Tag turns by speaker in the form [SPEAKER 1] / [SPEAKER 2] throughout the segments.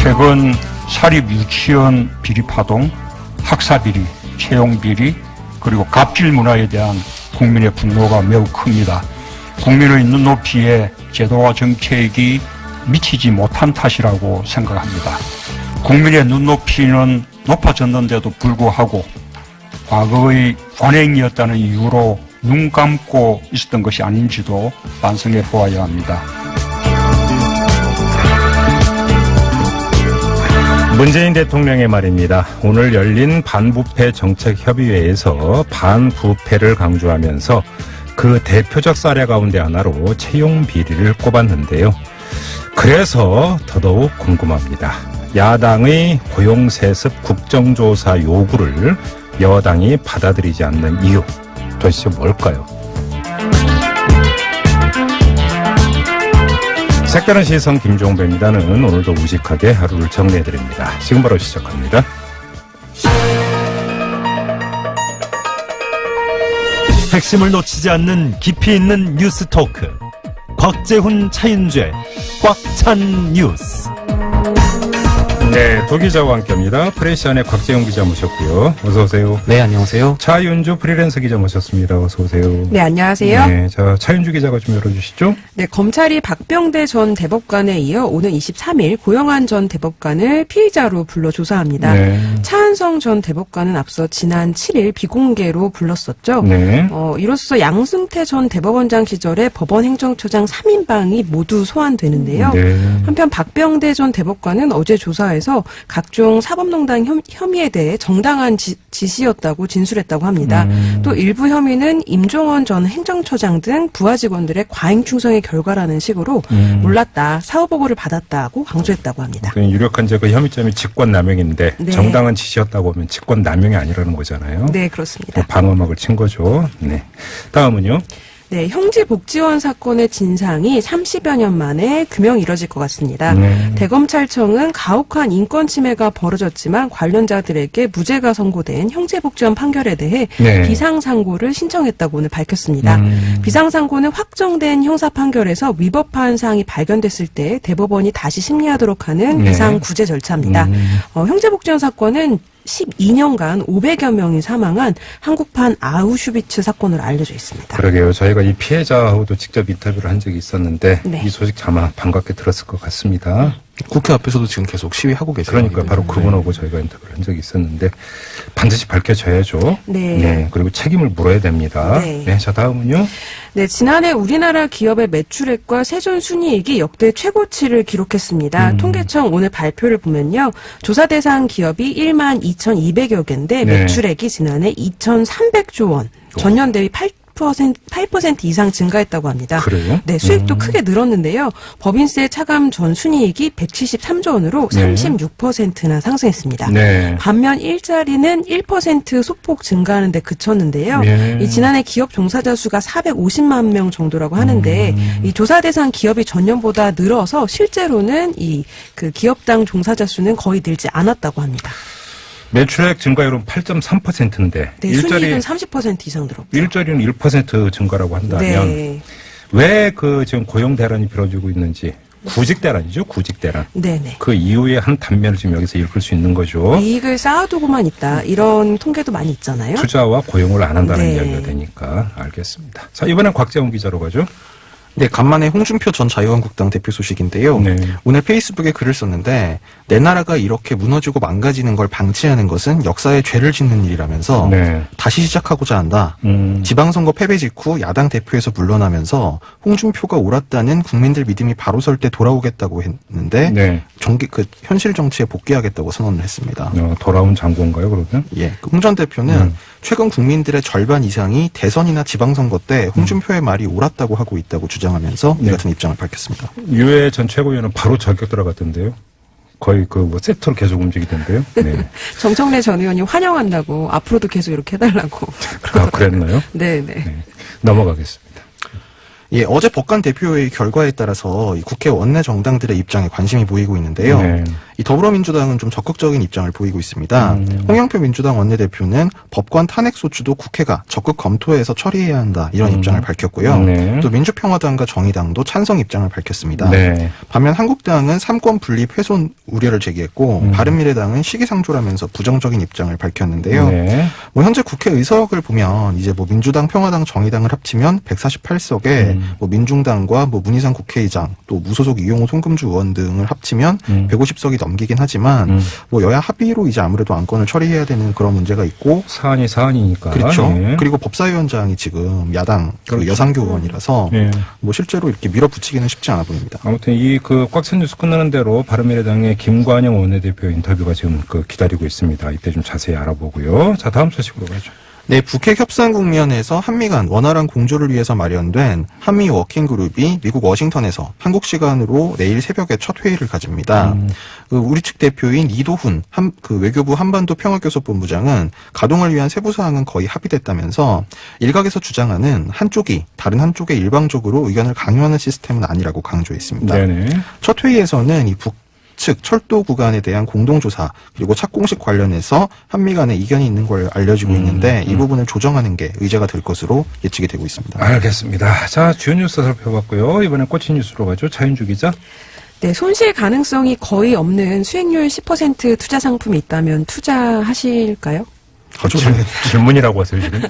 [SPEAKER 1] 최근 사립 유치원 비리 파동, 학사 비리, 채용 비리, 그리고 갑질 문화에 대한 국민의 분노가 매우 큽니다. 국민의 눈높이에 제도와 정책이 미치지 못한 탓이라고 생각합니다. 국민의 눈높이는 높아졌는데도 불구하고 과거의 관행이었다는 이유로 눈 감고 있었던 것이 아닌지도 반성해 보아야 합니다.
[SPEAKER 2] 문재인 대통령의 말입니다. 오늘 열린 반부패 정책협의회에서 반부패를 강조하면서 그 대표적 사례 가운데 하나로 채용 비리를 꼽았는데요. 그래서 더더욱 궁금합니다. 야당의 고용세습 국정조사 요구를 여당이 받아들이지 않는 이유, 도대체 뭘까요? 색다른 시선 김종배입니다는 오늘도 우직하게 하루를 정리해드립니다. 지금 바로 시작합니다.
[SPEAKER 3] 핵심을 놓치지 않는 깊이 있는 뉴스 토크. 곽재훈, 차인죄, 꽉 찬 뉴스.
[SPEAKER 2] 네, 두 기자와 함께합니다. 프레시안의 곽재훈 기자 모셨고요. 어서 오세요.
[SPEAKER 4] 네, 안녕하세요.
[SPEAKER 2] 차윤주 프리랜서 기자 모셨습니다. 어서 오세요.
[SPEAKER 5] 네, 안녕하세요.
[SPEAKER 2] 네, 자, 차윤주 기자가 좀 열어주시죠.
[SPEAKER 5] 네, 검찰이 박병대 전 대법관에 이어 오는 23일 고영한 전 대법관을 피의자로 불러 조사합니다.
[SPEAKER 2] 네.
[SPEAKER 5] 차한성 전 대법관은 앞서 지난 7일 비공개로 불렀었죠.
[SPEAKER 2] 네.
[SPEAKER 5] 이로써 양승태 전 대법원장 시절의 법원 행정처장 3인방이 모두 소환되는데요.
[SPEAKER 2] 네.
[SPEAKER 5] 한편 박병대 전 대법관은 어제 조사에서 각종 사법농단 혐의에 대해 정당한 지시였다고 진술했다고 합니다. 또 일부 혐의는 임종원 전 행정처장 등 부하 직원들의 과잉 충성의 결과라는 식으로 몰랐다, 사후보고를 받았다고 강조했다고 합니다.
[SPEAKER 2] 유력한 그 혐의점이 직권남용인데
[SPEAKER 5] 네.
[SPEAKER 2] 정당한 지시였다고 하면 직권남용이 아니라는 거잖아요.
[SPEAKER 5] 네, 그렇습니다.
[SPEAKER 2] 방어막을 친 거죠. 네. 다음은요.
[SPEAKER 5] 네, 형제복지원 사건의 진상이 30여 년 만에 규명이 이뤄질 것 같습니다. 대검찰청은 가혹한 인권 침해가 벌어졌지만 관련자들에게 무죄가 선고된 형제복지원 판결에 대해
[SPEAKER 2] 네.
[SPEAKER 5] 비상상고를 신청했다고 오늘 밝혔습니다. 비상상고는 확정된 형사 판결에서 위법한 사항이 발견됐을 때 대법원이 다시 심리하도록 하는
[SPEAKER 2] 네.
[SPEAKER 5] 비상구제 절차입니다. 형제복지원 사건은 12년간 500여 명이 사망한 한국판 아우슈비츠 사건으로 알려져 있습니다.
[SPEAKER 2] 그러게요. 저희가 이 피해자하고도 직접 인터뷰를 한 적이 있었는데
[SPEAKER 5] 네.
[SPEAKER 2] 이 소식 아마 반갑게 들었을 것 같습니다.
[SPEAKER 4] 국회 앞에서도 지금 계속 시위하고 계세요.
[SPEAKER 2] 그러니까 바로 그분하고 저희가 인터뷰를 한 적이 있었는데 반드시 밝혀져야죠.
[SPEAKER 5] 네.
[SPEAKER 2] 그리고 책임을 물어야 됩니다.
[SPEAKER 5] 네.
[SPEAKER 2] 네. 자, 다음은요.
[SPEAKER 5] 네, 지난해 우리나라 기업의 매출액과 세전 순이익이 역대 최고치를 기록했습니다. 통계청 오늘 발표를 보면요. 조사 대상 기업이 1만 2,200여 개인데
[SPEAKER 2] 네.
[SPEAKER 5] 매출액이 지난해 2,300조 원, 전년 대비 8% 이상 증가했다고 합니다.
[SPEAKER 2] 그래요?
[SPEAKER 5] 네, 수익도 크게 늘었는데요. 법인세 차감 전 순이익이 173조 원으로
[SPEAKER 2] 네.
[SPEAKER 5] 36%나 상승했습니다.
[SPEAKER 2] 네.
[SPEAKER 5] 반면 일자리는 1% 소폭 증가하는 데 그쳤는데요.
[SPEAKER 2] 네.
[SPEAKER 5] 이 지난해 기업 종사자 수가 450만 명 정도라고 하는데 이 조사 대상 기업이 전년보다 늘어서 실제로는 이 그 기업당 종사자 수는 거의 늘지 않았다고 합니다.
[SPEAKER 2] 매출액 증가율은 8.3%인데
[SPEAKER 5] 네, 순이익은 30% 이상 늘었고.
[SPEAKER 2] 일자리는 1% 증가라고 한다면
[SPEAKER 5] 네.
[SPEAKER 2] 왜 그 지금 고용 대란이 벌어지고 있는지 구직 대란이죠, 구직 대란.
[SPEAKER 5] 네네.
[SPEAKER 2] 그 이후의 한 단면을 지금 여기서 읽을 수 있는 거죠.
[SPEAKER 5] 이익을 쌓아두고만 있다. 이런 통계도 많이 있잖아요.
[SPEAKER 2] 투자와 고용을 안 한다는
[SPEAKER 5] 네.
[SPEAKER 2] 이야기가 되니까 알겠습니다. 자, 이번엔 곽재훈 기자로 가죠.
[SPEAKER 4] 네, 간만에 홍준표 전 자유한국당 대표 소식인데요.
[SPEAKER 2] 네.
[SPEAKER 4] 오늘 페이스북에 글을 썼는데 내 나라가 이렇게 무너지고 망가지는 걸 방치하는 것은 역사에 죄를 짓는 일이라면서
[SPEAKER 2] 네.
[SPEAKER 4] 다시 시작하고자 한다. 지방선거 패배 직후 야당 대표에서 물러나면서 홍준표가 옳았다는 국민들 믿음이 바로 설 때 돌아오겠다고 했는데
[SPEAKER 2] 네.
[SPEAKER 4] 현실 정치에 복귀하겠다고 선언을 했습니다.
[SPEAKER 2] 돌아온 장고인가요, 그러면?
[SPEAKER 4] 예, 홍 전 대표는 최근 국민들의 절반 이상이 대선이나 지방선거 때 홍준표의 말이 옳았다고 하고 있다고 주장하면서 이 같은 입장을 밝혔습니다.
[SPEAKER 2] 유해 전 최고위원은 바로 저격 들어갔던데요. 거의 세트로 계속 움직이던데요. 네.
[SPEAKER 5] 정청래 전 의원이 환영한다고 앞으로도 계속 이렇게 해달라고.
[SPEAKER 2] 그랬나요?
[SPEAKER 5] 네네.
[SPEAKER 2] 네. 넘어가겠습니다.
[SPEAKER 4] 예, 어제 법관 대표의 결과에 따라서 이 국회 원내 정당들의 입장에 관심이 모이고 있는데요.
[SPEAKER 2] 네.
[SPEAKER 4] 이 더불어민주당은 좀 적극적인 입장을 보이고 있습니다. 홍영표 민주당 원내대표는 법관 탄핵 소추도 국회가 적극 검토해서 처리해야 한다 이런 입장을 밝혔고요.
[SPEAKER 2] 네.
[SPEAKER 4] 또 민주평화당과 정의당도 찬성 입장을 밝혔습니다.
[SPEAKER 2] 네.
[SPEAKER 4] 반면 한국당은 삼권 분립 훼손 우려를 제기했고 바른미래당은 시기상조라면서 부정적인 입장을 밝혔는데요.
[SPEAKER 2] 네.
[SPEAKER 4] 뭐 현재 국회 의석을 보면 이제 뭐 민주당, 평화당, 정의당을 합치면 148석에 뭐 민중당과 뭐 문희상 국회의장 또 무소속 이용호 송금주 의원 등을 합치면 150석이 넘기긴 하지만 뭐 여야 합의로 이제 아무래도 안건을 처리해야 되는 그런 문제가 있고
[SPEAKER 2] 사안이 사안이니까.
[SPEAKER 4] 그렇죠.
[SPEAKER 2] 예.
[SPEAKER 4] 그리고 법사위원장이 지금 야당 그
[SPEAKER 2] 그렇죠.
[SPEAKER 4] 여상교 의원이라서
[SPEAKER 2] 예.
[SPEAKER 4] 뭐 실제로 이렇게 밀어붙이기는 쉽지 않아 보입니다.
[SPEAKER 2] 아무튼 이 그 꽉찬 뉴스 끝나는 대로 바른미래당의 김관영 원내대표 인터뷰가 지금 그 기다리고 있습니다. 이때 좀 자세히 알아보고요. 자, 다음 소식으로 가죠.
[SPEAKER 4] 네, 북핵 협상 국면에서 한미 간 원활한 공조를 위해서 마련된 한미 워킹그룹이 미국 워싱턴에서 한국 시간으로 내일 새벽에 첫 회의를 가집니다. 그 우리 측 대표인 이도훈 그 외교부 한반도 평화교섭본부장은 가동을 위한 세부 사항은 거의 합의됐다면서 일각에서 주장하는 한쪽이 다른 한쪽에 일방적으로 의견을 강요하는 시스템은 아니라고 강조했습니다.
[SPEAKER 2] 네네.
[SPEAKER 4] 첫 회의에서는 이 북측 철도 구간에 대한 공동조사 그리고 착공식 관련해서 한미 간에 이견이 있는 걸 알려지고 있는데 이 부분을 조정하는 게 의제가 될 것으로 예측이 되고 있습니다.
[SPEAKER 2] 알겠습니다. 자, 주요 뉴스 살펴봤고요. 이번엔 꽂힌 뉴스로 가죠. 차윤주 기자.
[SPEAKER 5] 네, 손실 가능성이 거의 없는 수익률 10% 투자 상품이 있다면 투자하실까요?
[SPEAKER 2] 질문이라고 하세요, 지금?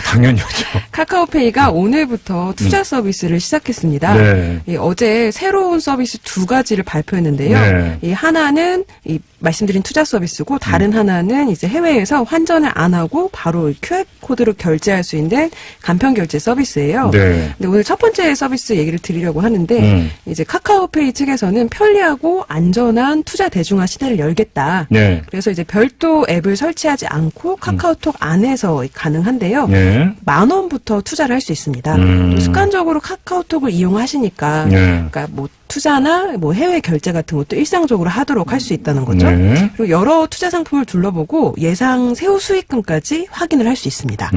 [SPEAKER 2] 당연히죠.
[SPEAKER 5] 카카오페이가 오늘부터 투자 서비스를 시작했습니다.
[SPEAKER 2] 네.
[SPEAKER 5] 어제 새로운 서비스 2가지를 발표했는데요.
[SPEAKER 2] 네.
[SPEAKER 5] 이 하나는 이 말씀드린 투자 서비스고 다른 하나는 이제 해외에서 환전을 안 하고 바로 QR코드로 결제할 수 있는 간편 결제 서비스예요.
[SPEAKER 2] 네.
[SPEAKER 5] 근데 오늘 첫 번째 서비스 얘기를 드리려고 하는데 이제 카카오페이 측에서는 편리하고 안전한 투자 대중화 시대를 열겠다.
[SPEAKER 2] 네.
[SPEAKER 5] 그래서 이제 별도 앱을 설치하지 않고 카카오톡 안에서 가능한데요.
[SPEAKER 2] 네.
[SPEAKER 5] 10,000원부터 투자를 할 수 있습니다. 또 습관적으로 카카오톡을 이용하시니까
[SPEAKER 2] 네.
[SPEAKER 5] 그러니까 뭐 투자나 뭐 해외 결제 같은 것도 일상적으로 하도록 할 수 있다는 거죠.
[SPEAKER 2] 네.
[SPEAKER 5] 그리고 여러 투자 상품을 둘러보고 예상 세후 수익금까지 확인을 할 수 있습니다.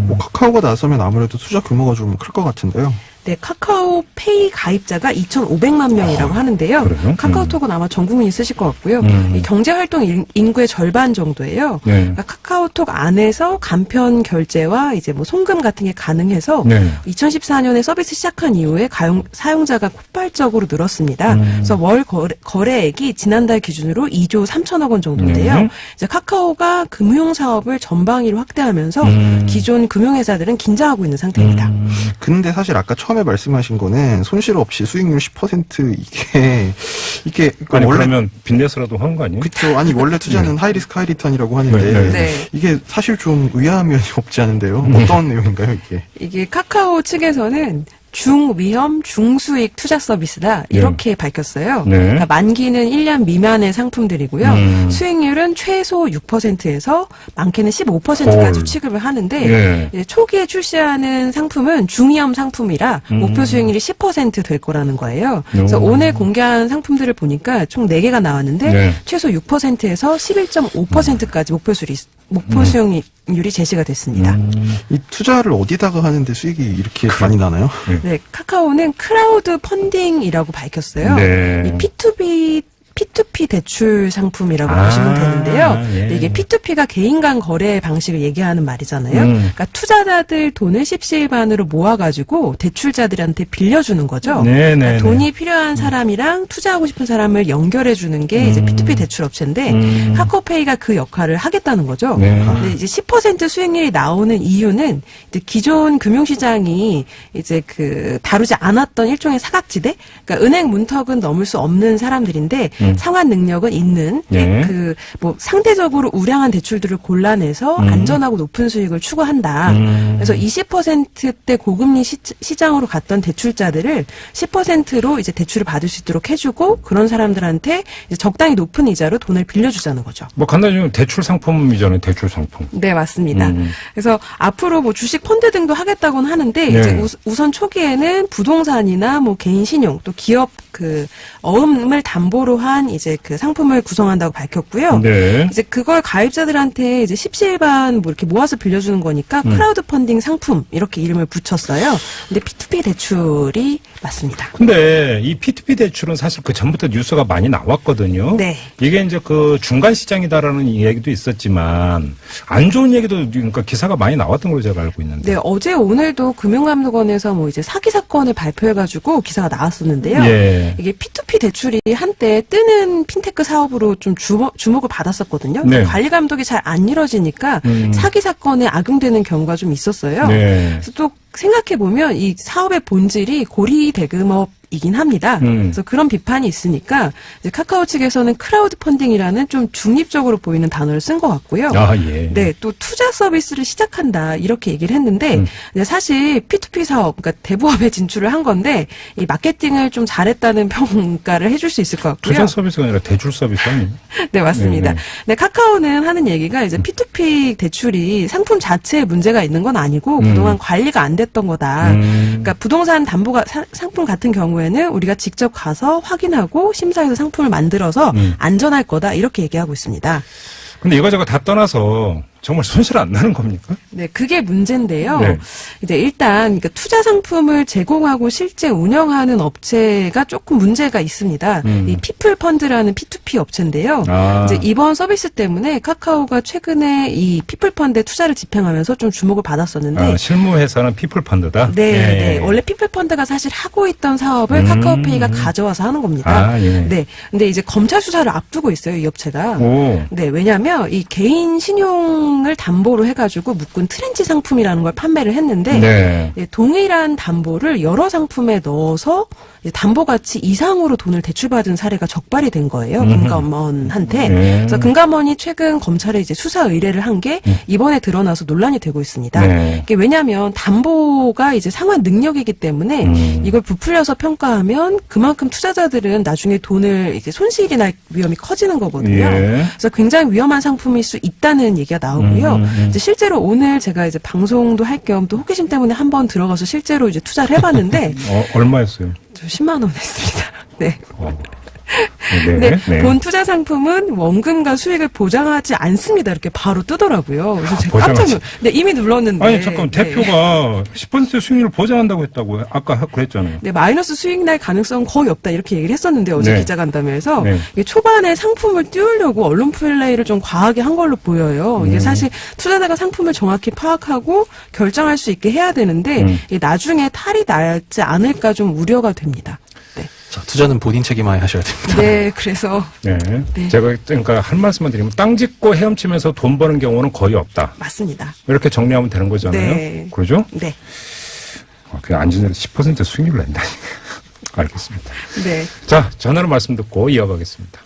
[SPEAKER 4] 뭐 카카오가 나서면 아무래도 투자 규모가 좀 클 것 같은데요.
[SPEAKER 5] 네, 카카오페이 가입자가 2,500만 명이라고 하는데요.
[SPEAKER 2] 그래요?
[SPEAKER 5] 카카오톡은 아마 전 국민이 쓰실 것 같고요. 이 경제활동 인구의 절반 정도예요.
[SPEAKER 2] 네.
[SPEAKER 5] 그러니까 카카오톡 안에서 간편 결제와 이제 뭐 송금 같은 게 가능해서
[SPEAKER 2] 네.
[SPEAKER 5] 2014년에 서비스 시작한 이후에 사용자가 폭발적으로 늘었습니다. 그래서 월 거래액이 지난달 기준으로 2조 3천억 원 정도인데요. 이제 카카오가 금융 사업을 전방위로 확대하면서 기존 금융회사들은 긴장하고 있는 상태입니다.
[SPEAKER 4] 근데 사실 아까 처음에 말씀하신 거는 손실 없이 수익률 10% 이게
[SPEAKER 2] 아니,
[SPEAKER 4] 원래
[SPEAKER 2] 그러면 빚내서라도 하는 거 아니에요?
[SPEAKER 4] 그렇죠. 아니 원래 투자는 하이리스크 하이리턴이라고 하는데
[SPEAKER 2] 네.
[SPEAKER 5] 네.
[SPEAKER 4] 이게 사실 좀 의아한 면이 없지 않은데요. 어떤 내용인가요 이게?
[SPEAKER 5] 이게 카카오 측에서는 중위험 중수익 투자 서비스다 이렇게 밝혔어요.
[SPEAKER 2] 네.
[SPEAKER 5] 그러니까 만기는 1년 미만의 상품들이고요. 수익률은 최소 6%에서 많게는 15%까지 취급을 하는데
[SPEAKER 2] 네.
[SPEAKER 5] 이제 초기에 출시하는 상품은 중위험 상품이라 목표 수익률이 10% 될 거라는 거예요. 그래서 오늘 공개한 상품들을 보니까 총 4개가 나왔는데
[SPEAKER 2] 네.
[SPEAKER 5] 최소 6%에서 11.5%까지 목표 수익률이 제시가 됐습니다.
[SPEAKER 4] 이 투자를 어디다가 하는데 수익이 이렇게 많이 나나요?
[SPEAKER 5] 네, 카카오는 크라우드 펀딩이라고 밝혔어요.
[SPEAKER 2] 네.
[SPEAKER 5] 이 P2P 대출 상품이라고 보시면 되는데요.
[SPEAKER 2] 예.
[SPEAKER 5] 근데 이게 P2P가 개인 간 거래 방식을 얘기하는 말이잖아요. 그러니까 투자자들 돈을 십시일반으로 모아가지고 대출자들한테 빌려주는 거죠.
[SPEAKER 2] 네,
[SPEAKER 5] 그러니까
[SPEAKER 2] 네,
[SPEAKER 5] 돈이 필요한 사람이랑 투자하고 싶은 사람을 연결해주는 게 이제 P2P 대출 업체인데 카카오페이가 그 역할을 하겠다는 거죠.
[SPEAKER 2] 네.
[SPEAKER 5] 근데 이제 10% 수익률이 나오는 이유는 이제 기존 금융시장이 이제 그 다루지 않았던 일종의 사각지대, 그러니까 은행 문턱은 넘을 수 없는 사람들인데 상환 능력은 있는
[SPEAKER 2] 네.
[SPEAKER 5] 그 뭐 상대적으로 우량한 대출들을 골라내서 안전하고 높은 수익을 추구한다. 그래서 20%대 고금리 시장으로 갔던 대출자들을 10%로 이제 대출을 받을 수 있도록 해주고 그런 사람들한테 이제 적당히 높은 이자로 돈을 빌려주자는 거죠.
[SPEAKER 2] 뭐 간단히 좀 대출 상품이잖아요. 대출 상품.
[SPEAKER 5] 네, 맞습니다. 그래서 앞으로 뭐 주식 펀드 등도 하겠다고는 하는데
[SPEAKER 2] 네.
[SPEAKER 5] 이제 우선 초기에는 부동산이나 뭐 개인 신용 또 기업 그 어음을 담보로 한 이제 그 상품을 구성한다고 밝혔고요.
[SPEAKER 2] 네.
[SPEAKER 5] 이제 그걸 가입자들한테 이제 십시일반 뭐 이렇게 모아서 빌려주는 거니까 크라우드 펀딩 상품 이렇게 이름을 붙였어요. 근데 P2P 대출이 맞습니다.
[SPEAKER 2] 근데 이 P2P 대출은 사실 그 전부터 뉴스가 많이 나왔거든요.
[SPEAKER 5] 네.
[SPEAKER 2] 이게 이제 그 중간 시장이다라는 얘기도 있었지만 안 좋은 얘기도 그러니까 기사가 많이 나왔던 걸로 제가 알고 있는데.
[SPEAKER 5] 네, 어제 오늘도 금융감독원에서 뭐 이제 사기 사건을 발표해가지고 기사가 나왔었는데요.
[SPEAKER 2] 예.
[SPEAKER 5] 이게 P2P 대출이 한때 뜨는 핀테크 사업으로 좀 주목을 받았었거든요.
[SPEAKER 2] 네.
[SPEAKER 5] 관리 감독이 잘 안 이루어지니까 사기 사건에 악용되는 경우가 좀 있었어요.
[SPEAKER 2] 네.
[SPEAKER 5] 그래서 또 생각해 보면 이 사업의 본질이 고리 대금업이긴 합니다. 그래서 그런 비판이 있으니까 이제 카카오 측에서는 크라우드 펀딩이라는 좀 중립적으로 보이는 단어를 쓴 것 같고요.
[SPEAKER 2] 아, 예.
[SPEAKER 5] 네, 또 투자 서비스를 시작한다 이렇게 얘기를 했는데 이제 사실 P2P 사업, 그러니까 대부업에 진출을 한 건데 이 마케팅을 좀 잘했다는 평가를 해줄 수 있을 것 같고요.
[SPEAKER 2] 투자 서비스가 아니라 대출 서비스 아니에요?
[SPEAKER 5] 네, 맞습니다.
[SPEAKER 2] 네.
[SPEAKER 5] 네, 카카오는 하는 얘기가 이제 P2P 대출이 상품 자체에 문제가 있는 건 아니고 그동안 관리가 안 됐던 거다. 그러니까 부동산 담보가 상품 같은 경우에는 우리가 직접 가서 확인하고 심사해서 상품을 만들어서 안전할 거다 이렇게 얘기하고 있습니다.
[SPEAKER 2] 근데 이거저거 다 떠나서 정말 손실 안 나는 겁니까?
[SPEAKER 5] 네, 그게 문제인데요.
[SPEAKER 2] 네.
[SPEAKER 5] 이제 일단 그러니까 투자 상품을 제공하고 실제 운영하는 업체가 조금 문제가 있습니다. 이 피플 펀드라는 P2P 업체인데요.
[SPEAKER 2] 아.
[SPEAKER 5] 이제 이번 서비스 때문에 카카오가 최근에 이 피플 펀드에 투자를 집행하면서 좀 주목을 받았었는데
[SPEAKER 2] 아, 실무 회사는 피플 펀드다.
[SPEAKER 5] 네,
[SPEAKER 2] 예.
[SPEAKER 5] 네. 원래 피플 펀드가 사실 하고 있던 사업을 카카오페이가 가져와서 하는 겁니다.
[SPEAKER 2] 아, 예.
[SPEAKER 5] 네. 근데 이제 검찰 수사를 앞두고 있어요, 이 업체가.
[SPEAKER 2] 오.
[SPEAKER 5] 네, 왜냐하면 이 개인 신용을 담보로 해가지고 묶은 트렌치 상품이라는 걸 판매를 했는데
[SPEAKER 2] 네.
[SPEAKER 5] 예, 동일한 담보를 여러 상품에 넣어서 이제 담보 가치 이상으로 돈을 대출받은 사례가 적발이 된 거예요. 금감원한테. 그래서 금감원이 최근 검찰에 이제 수사 의뢰를 한 게 이번에 드러나서 논란이 되고 있습니다.
[SPEAKER 2] 네.
[SPEAKER 5] 이게 왜냐하면 담보가 이제 상환 능력이기 때문에 이걸 부풀려서 평가하면 그만큼 투자자들은 나중에 돈을 이제 손실이 날 위험이 커지는 거거든요.
[SPEAKER 2] 예.
[SPEAKER 5] 그래서 굉장히 위험한 상품일 수 있다는 얘기가 나오고요. 이제 실제로 오늘 제가 이제 방송도 할 겸 또 호기심 때문에 한번 들어가서 실제로 이제 투자를 해봤는데
[SPEAKER 2] 얼마였어요?
[SPEAKER 5] 저 10만 원 했습니다. 네.
[SPEAKER 2] 네.
[SPEAKER 5] 네,
[SPEAKER 2] 네.
[SPEAKER 5] 본 투자 상품은 원금과 수익을 보장하지 않습니다. 이렇게 바로 뜨더라고요. 그래서 제가 깜짝
[SPEAKER 2] 보장하지-
[SPEAKER 5] 네, 이미 눌렀는데.
[SPEAKER 2] 아니, 잠깐,
[SPEAKER 5] 네.
[SPEAKER 2] 대표가 10% 수익률을 보장한다고 했다고 아까 그랬잖아요.
[SPEAKER 5] 네, 마이너스 수익 날 가능성은 거의 없다 이렇게 얘기를 했었는데 어제
[SPEAKER 2] 네.
[SPEAKER 5] 기자간담회에서
[SPEAKER 2] 네.
[SPEAKER 5] 이게 초반에 상품을 띄우려고 언론 플레이를 좀 과하게 한 걸로 보여요. 이게 사실 투자자가 상품을 정확히 파악하고 결정할 수 있게 해야 되는데 이게 나중에 탈이 나지 않을까 좀 우려가 됩니다. 네,
[SPEAKER 4] 자, 투자는 본인 책임하에 하셔야 됩니다.
[SPEAKER 5] 네, 그래서
[SPEAKER 2] 네.
[SPEAKER 5] 네.
[SPEAKER 2] 제가 그러니까 한 말씀만 드리면 땅 짓고 헤엄치면서 돈 버는 경우는 거의 없다.
[SPEAKER 5] 맞습니다.
[SPEAKER 2] 이렇게 정리하면 되는 거잖아요.
[SPEAKER 5] 네.
[SPEAKER 2] 그러죠?
[SPEAKER 5] 네,
[SPEAKER 2] 그냥 앉은 자리 10% 수익률을 낸다. 알겠습니다.
[SPEAKER 5] 네.
[SPEAKER 2] 자, 전화로 말씀 듣고 이어가겠습니다.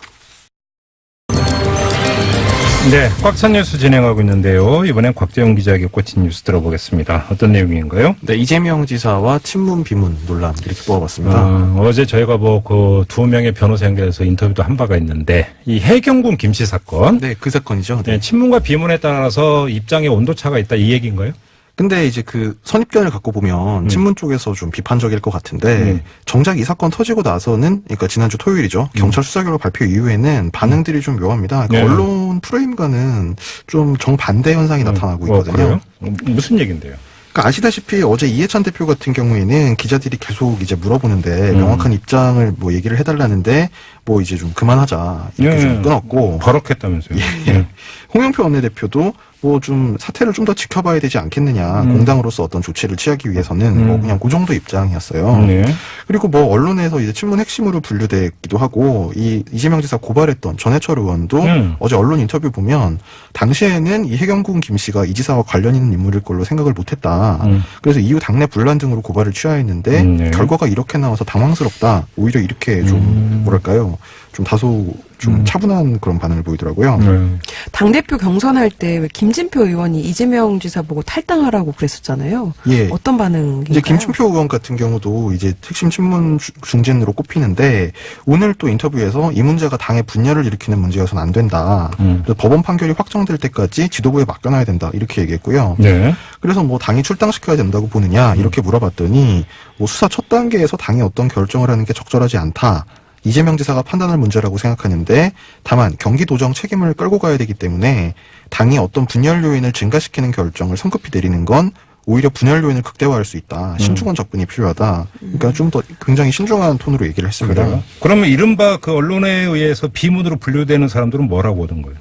[SPEAKER 2] 네, 꽉찬 뉴스 진행하고 있는데요. 이번엔 곽재용 기자에게 꽂힌 뉴스 들어보겠습니다. 어떤 내용인가요?
[SPEAKER 4] 네, 이재명 지사와 친문 비문 논란 이렇게 뽑아봤습니다.
[SPEAKER 2] 어제 저희가 그 두 명의 변호사 연결해서 인터뷰도 한 바가 있는데 이 해경군 김씨 사건,
[SPEAKER 4] 네, 그 사건이죠. 네.
[SPEAKER 2] 네, 친문과 비문에 따라서 입장의 온도차가 있다 이 얘기인가요?
[SPEAKER 4] 근데 이제 그 선입견을 갖고 보면 친문 쪽에서 좀 비판적일 것 같은데 정작 이 사건 터지고 나서는 그러니까 지난주 토요일이죠. 경찰 수사 결과 발표 이후에는 반응들이 좀 묘합니다. 그러니까
[SPEAKER 2] 네.
[SPEAKER 4] 언론 프레임과는 좀 정반대 현상이 나타나고 있거든요.
[SPEAKER 2] 그래요? 무슨 얘기인데요?
[SPEAKER 4] 그러니까 아시다시피 어제 이해찬 대표 같은 경우에는 기자들이 계속 이제 물어보는데 명확한 입장을 뭐 얘기를 해달라는데 뭐 이제 좀 그만하자 이렇게 좀 끊었고
[SPEAKER 2] 버럭했다면서요? 예.
[SPEAKER 4] 홍영표 원내대표도 뭐 좀 사태를 좀 더 지켜봐야 되지 않겠느냐 공당으로서 어떤 조치를 취하기 위해서는 뭐 그냥 그 정도 입장이었어요.
[SPEAKER 2] 네.
[SPEAKER 4] 그리고 뭐 언론에서 이제 친문 핵심으로 분류되기도 하고 이 이재명 지사 고발했던 전해철 의원도 어제 언론 인터뷰 보면 당시에는 이 해경군 김 씨가 이 지사와 관련 있는 인물일 걸로 생각을 못했다. 그래서 이후 당내 분란 등으로 고발을 취하했는데
[SPEAKER 2] 네.
[SPEAKER 4] 결과가 이렇게 나와서 당황스럽다. 오히려 이렇게 좀 뭐랄까요? 좀 다소 좀 차분한 그런 반응을 보이더라고요.
[SPEAKER 5] 당대표 경선할 때 왜 김진표 의원이 이재명 지사 보고 탈당하라고 그랬었잖아요.
[SPEAKER 4] 예.
[SPEAKER 5] 어떤 반응인가요?
[SPEAKER 4] 이제 김춘표 의원 같은 경우도 이제 핵심 친문 중진으로 꼽히는데 오늘 또 인터뷰에서 이 문제가 당의 분열을 일으키는 문제여서는 안 된다. 그래서 법원 판결이 확정될 때까지 지도부에 맡겨놔야 된다. 이렇게 얘기했고요.
[SPEAKER 2] 네.
[SPEAKER 4] 그래서 뭐 당이 출당시켜야 된다고 보느냐 이렇게 물어봤더니 뭐 수사 첫 단계에서 당이 어떤 결정을 하는 게 적절하지 않다. 이재명 지사가 판단할 문제라고 생각하는데 다만 경기도정 책임을 끌고 가야 되기 때문에 당이 어떤 분열 요인을 증가시키는 결정을 성급히 내리는 건 오히려 분열 요인을 극대화할 수 있다. 신중한 접근이 필요하다. 그러니까 좀 더 굉장히 신중한 톤으로 얘기를 했습니다.
[SPEAKER 2] 그래요? 그러면 이른바 그 언론에 의해서 비문으로 분류되는 사람들은 뭐라고 하던 거예요?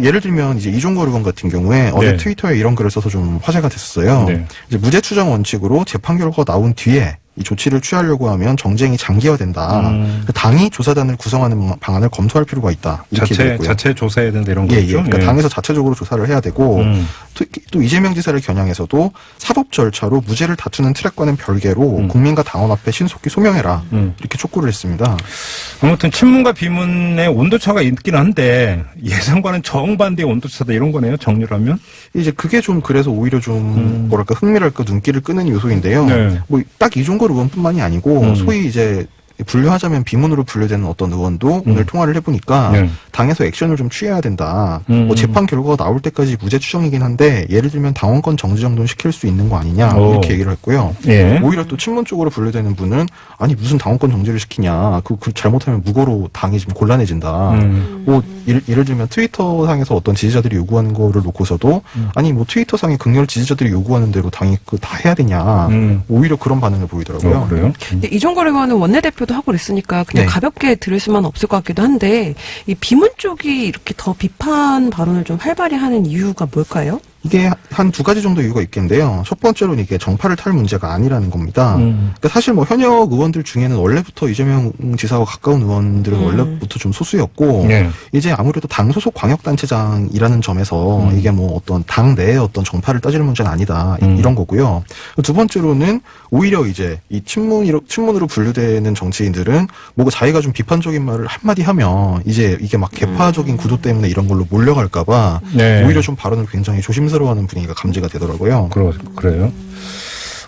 [SPEAKER 4] 예를 들면 이제 이종걸 의원 같은 경우에 어제
[SPEAKER 2] 네.
[SPEAKER 4] 트위터에 이런 글을 써서 좀 화제가 됐었어요.
[SPEAKER 2] 네.
[SPEAKER 4] 이제 무죄 추정 원칙으로 재판 결과가 나온 뒤에 이 조치를 취하려고 하면 정쟁이 장기화된다. 당이 조사단을 구성하는 방안을 검토할 필요가 있다. 이렇게 얘기했고요.
[SPEAKER 2] 자체 조사해야 된다 이런
[SPEAKER 4] 예,
[SPEAKER 2] 거죠.
[SPEAKER 4] 그러니까 당에서 자체적으로 조사를 해야 되고 또 이재명 지사를 겨냥해서도 사법 절차로 무죄를 다투는 트랙과는 별개로 국민과 당원 앞에 신속히 소명해라. 이렇게 촉구를 했습니다.
[SPEAKER 2] 아무튼 친문과 비문의 온도차가 있긴 한데 예상과는 정반대의 온도차다 이런 거네요. 정리를 하면.
[SPEAKER 4] 이제 그게 좀 그래서 오히려 좀 뭐랄까 흥미랄까 눈길을 끄는 요소인데요.
[SPEAKER 2] 네.
[SPEAKER 4] 뭐 딱 이종걸 의원뿐만이 아니고 소위 이제 분류하자면 비문으로 분류되는 어떤 의원도 오늘 통화를 해보니까
[SPEAKER 2] 네.
[SPEAKER 4] 당에서 액션을 좀 취해야 된다. 뭐 재판 결과가 나올 때까지 무죄 추정이긴 한데 예를 들면 당원권 정지 정도는 시킬 수 있는 거 아니냐 이렇게 얘기를 했고요.
[SPEAKER 2] 예.
[SPEAKER 4] 오히려 또 친문 쪽으로 분류되는 분은 아니 무슨 당원권 정지를 시키냐. 그 잘못하면 무고로 당이 지금 곤란해진다. 뭐 예를 들면 트위터 상에서 어떤 지지자들이 요구하는 거를 놓고서도 아니 뭐 트위터 상에 극렬 지지자들이 요구하는 대로 당이 그 다 해야 되냐. 오히려 그런 반응을 보이더라고요.
[SPEAKER 2] 그래요?
[SPEAKER 5] 근데 이종걸 의원은 원내대표도 하고 그랬으니까 그냥
[SPEAKER 4] 네.
[SPEAKER 5] 가볍게 들을 수만 없을 것 같기도 한데 이 비문 쪽이 이렇게 더 비판 발언을 좀 활발히 하는 이유가 뭘까요?
[SPEAKER 4] 이게 한 두 가지 정도 이유가 있겠는데요. 첫 번째로는 이게 정파를 탈 문제가 아니라는 겁니다. 그러니까 사실 뭐 현역 의원들 중에는 원래부터 이재명 지사와 가까운 의원들은 원래부터 좀 소수였고
[SPEAKER 2] 네.
[SPEAKER 4] 이제 아무래도 당 소속 광역단체장이라는 점에서 이게 뭐 어떤 당 내의 어떤 정파를 따지는 문제는 아니다 이런 거고요. 두 번째로는 오히려 이제 이 친문으로 분류되는 정치인들은 뭔가 자기가 좀 비판적인 말을 한마디 하면 이제 이게 막 개파적인 구도 때문에 이런 걸로 몰려갈까봐
[SPEAKER 2] 네.
[SPEAKER 4] 오히려 좀 발언을 굉장히 조심스러워하는 분위기가 감지가 되더라고요.
[SPEAKER 2] 그래요?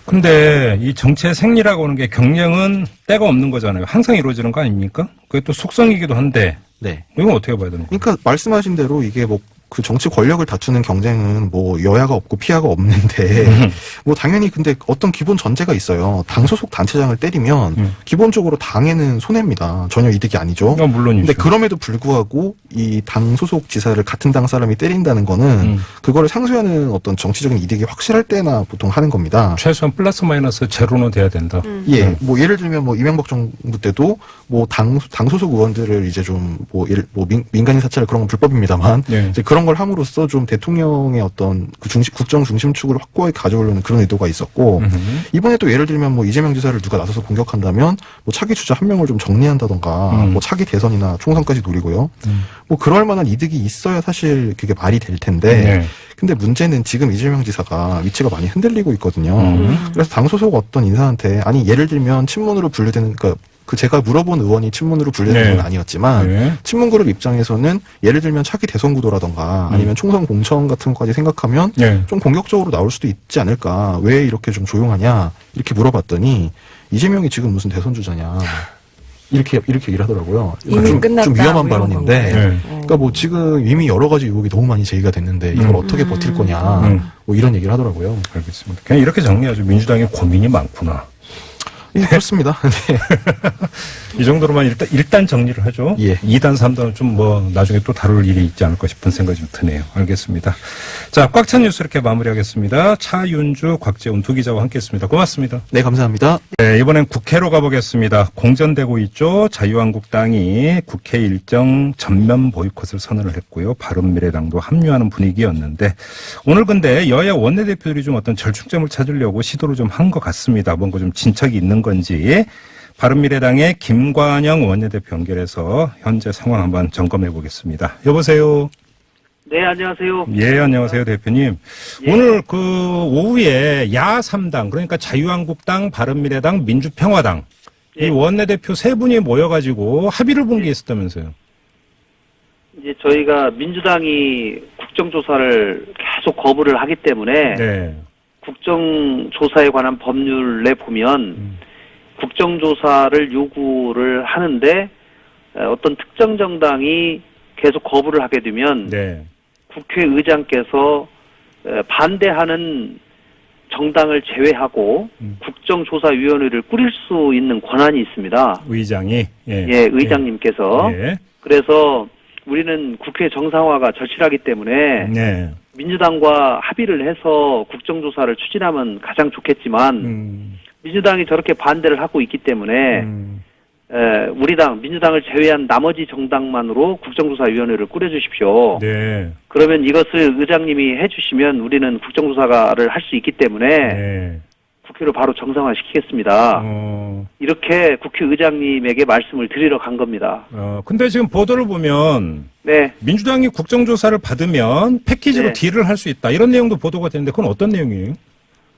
[SPEAKER 2] 근데 이 정치의 생리라고 하는 게 경쟁은 때가 없는 거잖아요. 항상 이루어지는 거 아닙니까? 그게 또 속성이기도 한데
[SPEAKER 4] 네.
[SPEAKER 2] 이건 어떻게 봐야 되는 거예요?
[SPEAKER 4] 그러니까 말씀하신 대로 이게 뭐 그 정치 권력을 다투는 경쟁은 뭐 여야가 없고 피하가 없는데 뭐 당연히 근데 어떤 기본 전제가 있어요. 당 소속 단체장을 때리면 기본적으로 당에는 손해입니다. 전혀 이득이 아니죠.
[SPEAKER 2] 물론이죠.
[SPEAKER 4] 근데 그럼에도 불구하고 이 당 소속 지사를 같은 당 사람이 때린다는 거는 그거를 상쇄하는 어떤 정치적인 이득이 확실할 때나 보통 하는 겁니다.
[SPEAKER 2] 최소한 플러스 마이너스 제로는 돼야 된다.
[SPEAKER 4] 예, 뭐 예를 들면 뭐 이명박 정부 때도 뭐 당 소속 의원들을 이제 좀 뭐 민간인 사찰 그런 건 불법입니다만
[SPEAKER 2] 예.
[SPEAKER 4] 이제 그런 걸 함으로써 좀 대통령의 어떤 그 국정 중심축을 확고하게 가져오려는 그런 의도가 있었고 이번에 또 예를 들면 뭐 이재명 지사를 누가 나서서 공격한다면 뭐 차기 주자 한 명을 좀 정리한다던가 뭐 차기 대선이나 총선까지 노리고요. 뭐 그럴 만한 이득이 있어야 사실 그게 말이 될 텐데
[SPEAKER 2] 네.
[SPEAKER 4] 근데 문제는 지금 이재명 지사가 위치가 많이 흔들리고 있거든요. 그래서 당 소속 어떤 인사한테 아니 예를 들면 친문으로 분류되는 그러니까 그 제가 물어본 의원이 친문으로 분류되는
[SPEAKER 2] 네.
[SPEAKER 4] 건 아니었지만
[SPEAKER 2] 네.
[SPEAKER 4] 친문그룹 입장에서는 예를 들면 차기 대선 구도라던가 아니면 총선 공천 같은 것까지 생각하면
[SPEAKER 2] 네.
[SPEAKER 4] 좀 공격적으로 나올 수도 있지 않을까 왜 이렇게 좀 조용하냐 이렇게 물어봤더니 이재명이 지금 무슨 대선 주자냐 이렇게 얘기를 하더라고요.
[SPEAKER 5] 이미
[SPEAKER 4] 좀,
[SPEAKER 5] 끝났다,
[SPEAKER 4] 좀 위험한
[SPEAKER 5] 뭐 이런
[SPEAKER 4] 발언인데
[SPEAKER 2] 건가요? 네.
[SPEAKER 4] 그러니까 뭐 지금 이미 여러 가지 의혹이 너무 많이 제기가 됐는데 이걸 어떻게 버틸 거냐 뭐 이런 얘기를 하더라고요.
[SPEAKER 2] 알겠습니다. 그냥 이렇게 정리하죠. 민주당에 고민이 많구나.
[SPEAKER 4] 예, 그렇습니다. 네.
[SPEAKER 2] 이 정도로만 일단 정리를 하죠.
[SPEAKER 4] 예.
[SPEAKER 2] 2단, 3단은 좀 뭐 나중에 또 다룰 일이 있지 않을까 싶은 생각이 좀 드네요. 알겠습니다. 자, 꽉 찬 뉴스 이렇게 마무리하겠습니다. 차윤주, 곽재훈 두 기자와 함께했습니다. 고맙습니다.
[SPEAKER 4] 네, 감사합니다.
[SPEAKER 2] 네, 이번엔 국회로 가보겠습니다. 공전되고 있죠. 자유한국당이 국회 일정 전면 보이콧을 선언을 했고요. 바른미래당도 합류하는 분위기였는데 오늘 근데 여야 원내대표들이 좀 어떤 절충점을 찾으려고 시도를 좀 한 것 같습니다. 뭔가 좀 진척이 있는 건지 바른미래당의 김관영 원내대표 연결해서 현재 상황 한번 점검해 보겠습니다. 여보세요.
[SPEAKER 6] 네, 안녕하세요.
[SPEAKER 2] 예, 안녕하세요, 대표님.
[SPEAKER 6] 예.
[SPEAKER 2] 오늘 그 오후에 야 3당, 그러니까 자유한국당, 바른미래당, 민주평화당
[SPEAKER 6] 예.
[SPEAKER 2] 이 원내대표 세 분이 모여가지고 합의를 본 게 있었다면서요.
[SPEAKER 6] 이제 저희가 민주당이 국정조사를 계속 거부를 하기 때문에
[SPEAKER 2] 네.
[SPEAKER 6] 국정조사에 관한 법률에 보면 국정조사를 요구를 하는데 어떤 특정 정당이 계속 거부를 하게 되면
[SPEAKER 2] 네.
[SPEAKER 6] 국회의장께서 반대하는 정당을 제외하고 국정조사위원회를 꾸릴 수 있는 권한이 있습니다.
[SPEAKER 2] 의장이 예,
[SPEAKER 6] 예, 의장님께서.
[SPEAKER 2] 예.
[SPEAKER 6] 그래서 우리는 국회 정상화가 절실하기 때문에
[SPEAKER 2] 네.
[SPEAKER 6] 민주당과 합의를 해서 국정조사를 추진하면 가장 좋겠지만 민주당이 저렇게 반대를 하고 있기 때문에 우리 당, 민주당을 제외한 나머지 정당만으로 국정조사위원회를 꾸려주십시오.
[SPEAKER 2] 네.
[SPEAKER 6] 그러면 이것을 의장님이 해주시면 우리는 국정조사를 할 수 있기 때문에
[SPEAKER 2] 네.
[SPEAKER 6] 국회로 바로 정상화시키겠습니다. 이렇게 국회의장님에게 말씀을 드리러 간 겁니다.
[SPEAKER 2] 근데 지금 보도를 보면
[SPEAKER 6] 네.
[SPEAKER 2] 민주당이 국정조사를 받으면 패키지로
[SPEAKER 6] 네.
[SPEAKER 2] 딜을 할 수 있다. 이런 내용도 보도가 되는데 그건 어떤 내용이에요?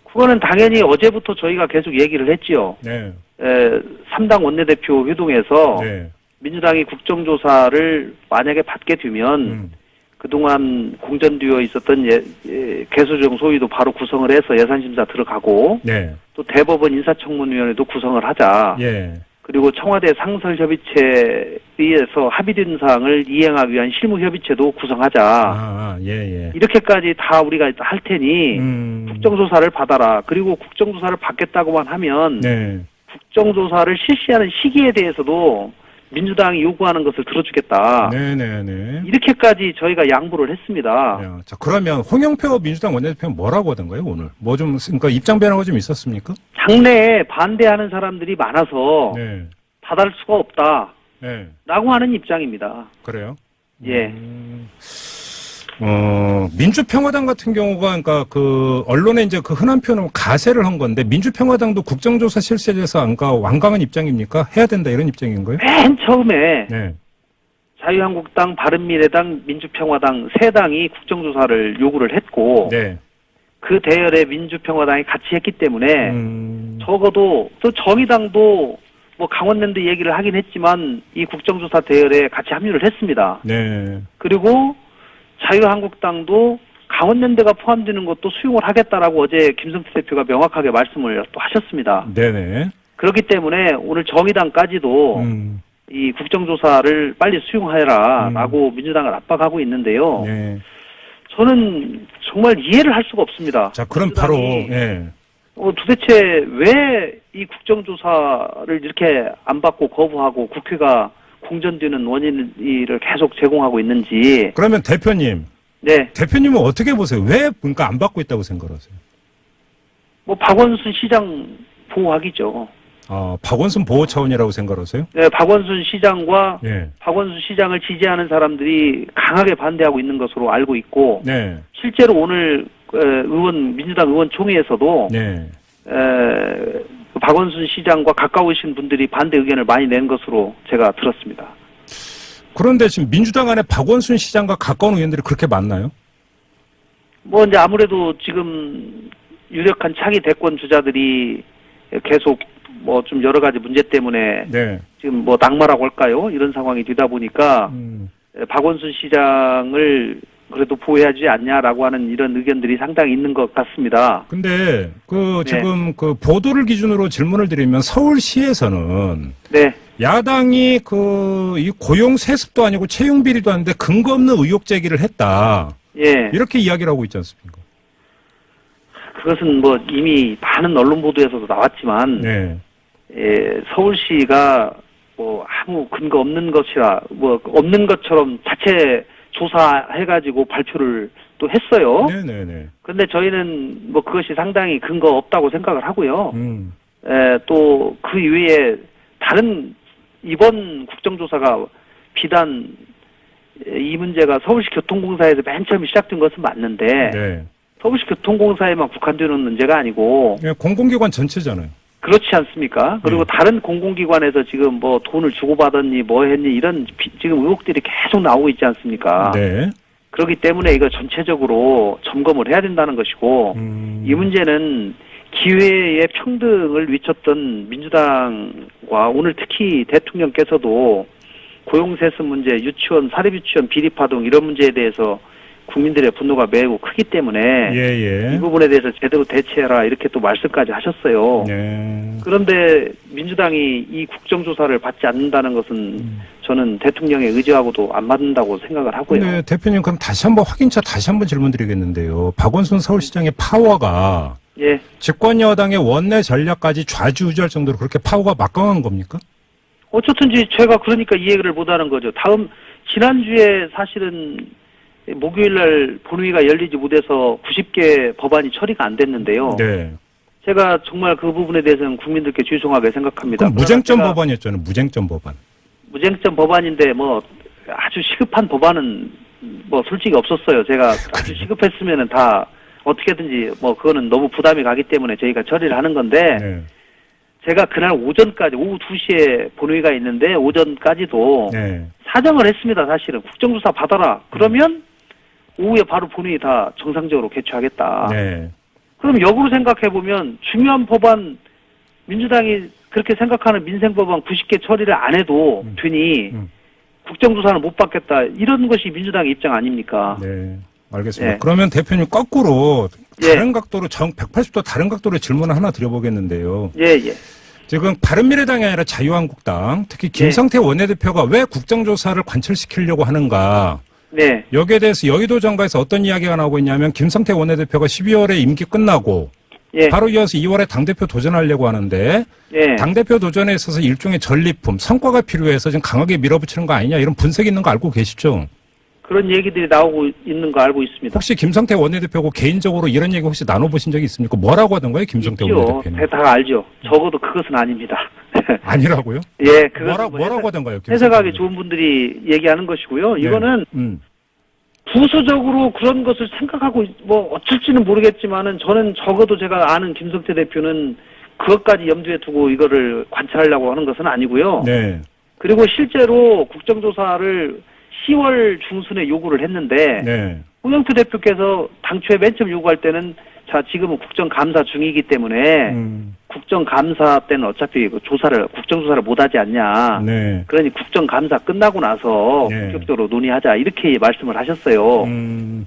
[SPEAKER 6] 그거는 당연히 어제부터 저희가 계속 얘기를 했지요.
[SPEAKER 2] 네.
[SPEAKER 6] 3당 원내대표 회동에서
[SPEAKER 2] 네.
[SPEAKER 6] 민주당이 국정조사를 만약에 받게 되면 그동안 공전되어 있었던 개수정 소위도 바로 구성을 해서 예산심사 들어가고
[SPEAKER 2] 네.
[SPEAKER 6] 또 대법원 인사청문위원회도 구성을 하자.
[SPEAKER 2] 예.
[SPEAKER 6] 그리고 청와대 상설협의체에서 합의된 사항을 이행하기 위한 실무협의체도 구성하자.
[SPEAKER 2] 예.
[SPEAKER 6] 이렇게까지 다 우리가 할 테니 국정조사를 받아라. 그리고 국정조사를 받겠다고만 하면
[SPEAKER 2] 네.
[SPEAKER 6] 국정조사를 실시하는 시기에 대해서도 민주당이 요구하는 것을 들어주겠다.
[SPEAKER 2] 네네네.
[SPEAKER 6] 이렇게까지 저희가 양보를 했습니다.
[SPEAKER 2] 야, 자, 그러면 홍영표 민주당 원내대표는 뭐라고 하던가요, 오늘? 그러니까 입장 변화가 좀 있었습니까?
[SPEAKER 6] 당내에 반대하는 사람들이 많아서
[SPEAKER 2] 네.
[SPEAKER 6] 받을 수가 없다.
[SPEAKER 2] 네.
[SPEAKER 6] 라고 하는 입장입니다.
[SPEAKER 2] 그래요?
[SPEAKER 6] 예.
[SPEAKER 2] 민주평화당 같은 경우가, 그러니까 언론에 이제 그 흔한 표현으로 가세를 한 건데, 민주평화당도 국정조사 실시에 대해서 완강한 입장입니까? 해야 된다, 이런 입장인 거예요?
[SPEAKER 6] 맨 처음에
[SPEAKER 2] 네.
[SPEAKER 6] 자유한국당, 바른미래당, 민주평화당 세 당이 국정조사를 요구를 했고,
[SPEAKER 2] 네.
[SPEAKER 6] 그 대열에 민주평화당이 같이 했기 때문에, 적어도, 또 정의당도 뭐 강원랜드 얘기를 하긴 했지만, 이 국정조사 대열에 같이 합류를 했습니다.
[SPEAKER 2] 네.
[SPEAKER 6] 그리고 자유한국당도 강원랜드가 포함되는 것도 수용을 하겠다라고 어제 김성태 대표가 명확하게 말씀을 또 하셨습니다.
[SPEAKER 2] 네네.
[SPEAKER 6] 그렇기 때문에 오늘 정의당까지도 이 국정조사를 빨리 수용하라라고 민주당을 압박하고 있는데요.
[SPEAKER 2] 네.
[SPEAKER 6] 저는 정말 이해를 할 수가 없습니다.
[SPEAKER 2] 자, 그럼 바로, 예.
[SPEAKER 6] 도대체 왜 이 국정조사를 이렇게 안 받고 거부하고 국회가 공전되는 원인을 계속 제공하고 있는지.
[SPEAKER 2] 그러면 대표님.
[SPEAKER 6] 네.
[SPEAKER 2] 대표님은 어떻게 보세요? 왜 그러니까 안 받고 있다고 생각하세요?
[SPEAKER 6] 뭐 박원순 시장 보호하기죠.
[SPEAKER 2] 박원순 보호 차원이라고 생각하세요?
[SPEAKER 6] 네, 박원순 시장과
[SPEAKER 2] 예.
[SPEAKER 6] 박원순 시장을 지지하는 사람들이 강하게 반대하고 있는 것으로 알고 있고,
[SPEAKER 2] 네.
[SPEAKER 6] 실제로 오늘 민주당 의원 총회에서도
[SPEAKER 2] 네.
[SPEAKER 6] 박원순 시장과 가까우신 분들이 반대 의견을 많이 낸 것으로 제가 들었습니다.
[SPEAKER 2] 그런데 지금 민주당 안에 박원순 시장과 가까운 의원들이 그렇게 많나요?
[SPEAKER 6] 뭐 이제 아무래도 지금 유력한 차기 대권 주자들이 계속 뭐 좀 여러 가지 문제 때문에
[SPEAKER 2] 네.
[SPEAKER 6] 지금 뭐 낙마라고 할까요? 이런 상황이 되다 보니까 박원순 시장을 그래도 보호해야지 않냐라고 하는 이런 의견들이 상당히 있는 것 같습니다.
[SPEAKER 2] 근데
[SPEAKER 6] 네.
[SPEAKER 2] 지금 보도를 기준으로 질문을 드리면 서울시에서는
[SPEAKER 6] 네.
[SPEAKER 2] 야당이 이 고용 세습도 아니고 채용 비리도 아닌데 근거 없는 의혹 제기를 했다.
[SPEAKER 6] 예.
[SPEAKER 2] 이렇게 이야기를 하고 있지 않습니까?
[SPEAKER 6] 그것은 뭐 이미 많은 언론 보도에서도 나왔지만
[SPEAKER 2] 네.
[SPEAKER 6] 서울시가 뭐 아무 근거 없는 것이라 뭐 없는 것처럼 자체 조사해가지고 발표를 또 했어요.
[SPEAKER 2] 네네네.
[SPEAKER 6] 그런데 저희는 뭐 그것이 상당히 근거 없다고 생각을 하고요. 또 그 이외에 다른 이번 국정조사가 비단 이 문제가 서울시 교통공사에서 맨 처음 시작된 것은 맞는데
[SPEAKER 2] 네.
[SPEAKER 6] 서울시 교통공사에만 국한되는 문제가 아니고
[SPEAKER 2] 공공기관 전체잖아요.
[SPEAKER 6] 그렇지 않습니까? 그리고 다른 공공기관에서 지금 뭐 돈을 주고받았니 뭐 했니 이런 지금 의혹들이 계속 나오고 있지 않습니까?
[SPEAKER 2] 네.
[SPEAKER 6] 그렇기 때문에 이거 전체적으로 점검을 해야 된다는 것이고 이 문제는 기회의 평등을 외쳤던 민주당과 오늘 특히 대통령께서도 고용세습 문제, 유치원, 사립유치원 비리파동 이런 문제에 대해서 국민들의 분노가 매우 크기 때문에 이 부분에 대해서 제대로 대처해라 이렇게 또 말씀까지 하셨어요.
[SPEAKER 2] 네.
[SPEAKER 6] 그런데 민주당이 이 국정조사를 받지 않는다는 것은 저는 대통령의 의지하고도 안 맞는다고 생각을 하고요.
[SPEAKER 2] 네, 대표님 그럼 다시 한번 질문드리겠는데요. 박원순 서울시장의 파워가
[SPEAKER 6] 예.
[SPEAKER 2] 집권 여당의 원내 전략까지 좌지우지할 정도로 그렇게 파워가 막강한 겁니까?
[SPEAKER 6] 어쨌든지 제가 그러니까 이 얘기를 못하는 거죠. 지난주에 사실은 목요일날 본회의가 열리지 못해서 90개 법안이 처리가 안 됐는데요.
[SPEAKER 2] 네.
[SPEAKER 6] 제가 정말 그 부분에 대해서는 국민들께 죄송하게 생각합니다.
[SPEAKER 2] 그럼 무쟁점 법안이었잖아요. 무쟁점 법안.
[SPEAKER 6] 무쟁점 법안인데 뭐 아주 시급한 법안은 뭐 솔직히 없었어요. 제가 아주 시급했으면은 다 어떻게든지 뭐 그거는 너무 부담이 가기 때문에 저희가 처리를 하는 건데
[SPEAKER 2] 네.
[SPEAKER 6] 제가 그날 오전까지 오후 2시에 본회의가 있는데 오전까지도
[SPEAKER 2] 네.
[SPEAKER 6] 사정을 했습니다. 사실은 국정조사 받아라. 그러면 오후에 바로 본회의 다 정상적으로 개최하겠다.
[SPEAKER 2] 네.
[SPEAKER 6] 그럼 역으로 생각해보면 중요한 법안 민주당이 그렇게 생각하는 민생법안 90개 처리를 안 해도 되니 국정조사는 못 받겠다. 이런 것이 민주당의 입장 아닙니까?
[SPEAKER 2] 네. 알겠습니다.
[SPEAKER 6] 네.
[SPEAKER 2] 그러면 대표님 거꾸로
[SPEAKER 6] 예.
[SPEAKER 2] 다른 각도로 180도 다른 각도로 질문을 하나 드려보겠는데요.
[SPEAKER 6] 예, 예.
[SPEAKER 2] 지금 바른미래당이 아니라 자유한국당, 특히 김성태 원내대표가 왜 국정조사를 관철시키려고 하는가.
[SPEAKER 6] 네.
[SPEAKER 2] 여기에 대해서 여의도 정가에서 어떤 이야기가 나오고 있냐면 김성태 원내대표가 12월에 임기 끝나고
[SPEAKER 6] 예.
[SPEAKER 2] 바로 이어서 2월에 당대표 도전하려고 하는데
[SPEAKER 6] 예.
[SPEAKER 2] 당대표 도전에 있어서 일종의 전리품, 성과가 필요해서 지금 강하게 밀어붙이는 거 아니냐 이런 분석이 있는 거 알고 계시죠?
[SPEAKER 6] 그런 얘기들이 나오고 있는 거 알고 있습니다.
[SPEAKER 2] 혹시 김성태 원내대표고 개인적으로 이런 얘기 혹시 나눠보신 적이 있습니까? 뭐라고 하던가요, 김성태
[SPEAKER 6] 있죠.
[SPEAKER 2] 원내대표는?
[SPEAKER 6] 다 알죠. 적어도 그것은 아닙니다.
[SPEAKER 2] 아니라고요?
[SPEAKER 6] 예, 그것은
[SPEAKER 2] 뭐라고 하던가요? 김성태
[SPEAKER 6] 해석하기
[SPEAKER 2] 원내대표?
[SPEAKER 6] 좋은 분들이 얘기하는 것이고요.
[SPEAKER 2] 네.
[SPEAKER 6] 이거는 부수적으로 그런 것을 생각하고 뭐 어쩔지는 모르겠지만은 저는 적어도 제가 아는 김성태 대표는 그것까지 염두에 두고 이거를 관찰하려고 하는 것은 아니고요.
[SPEAKER 2] 네.
[SPEAKER 6] 그리고 실제로 국정조사를 10월 중순에 요구를 했는데
[SPEAKER 2] 네.
[SPEAKER 6] 홍영표 대표께서 당초에 맨 처음 요구할 때는 자 지금은 국정감사 중이기 때문에 국정감사 때는 어차피 그 국정조사를 못하지 않냐.
[SPEAKER 2] 네.
[SPEAKER 6] 그러니 국정감사 끝나고 나서
[SPEAKER 2] 네.
[SPEAKER 6] 본격적으로 논의하자 이렇게 말씀을 하셨어요.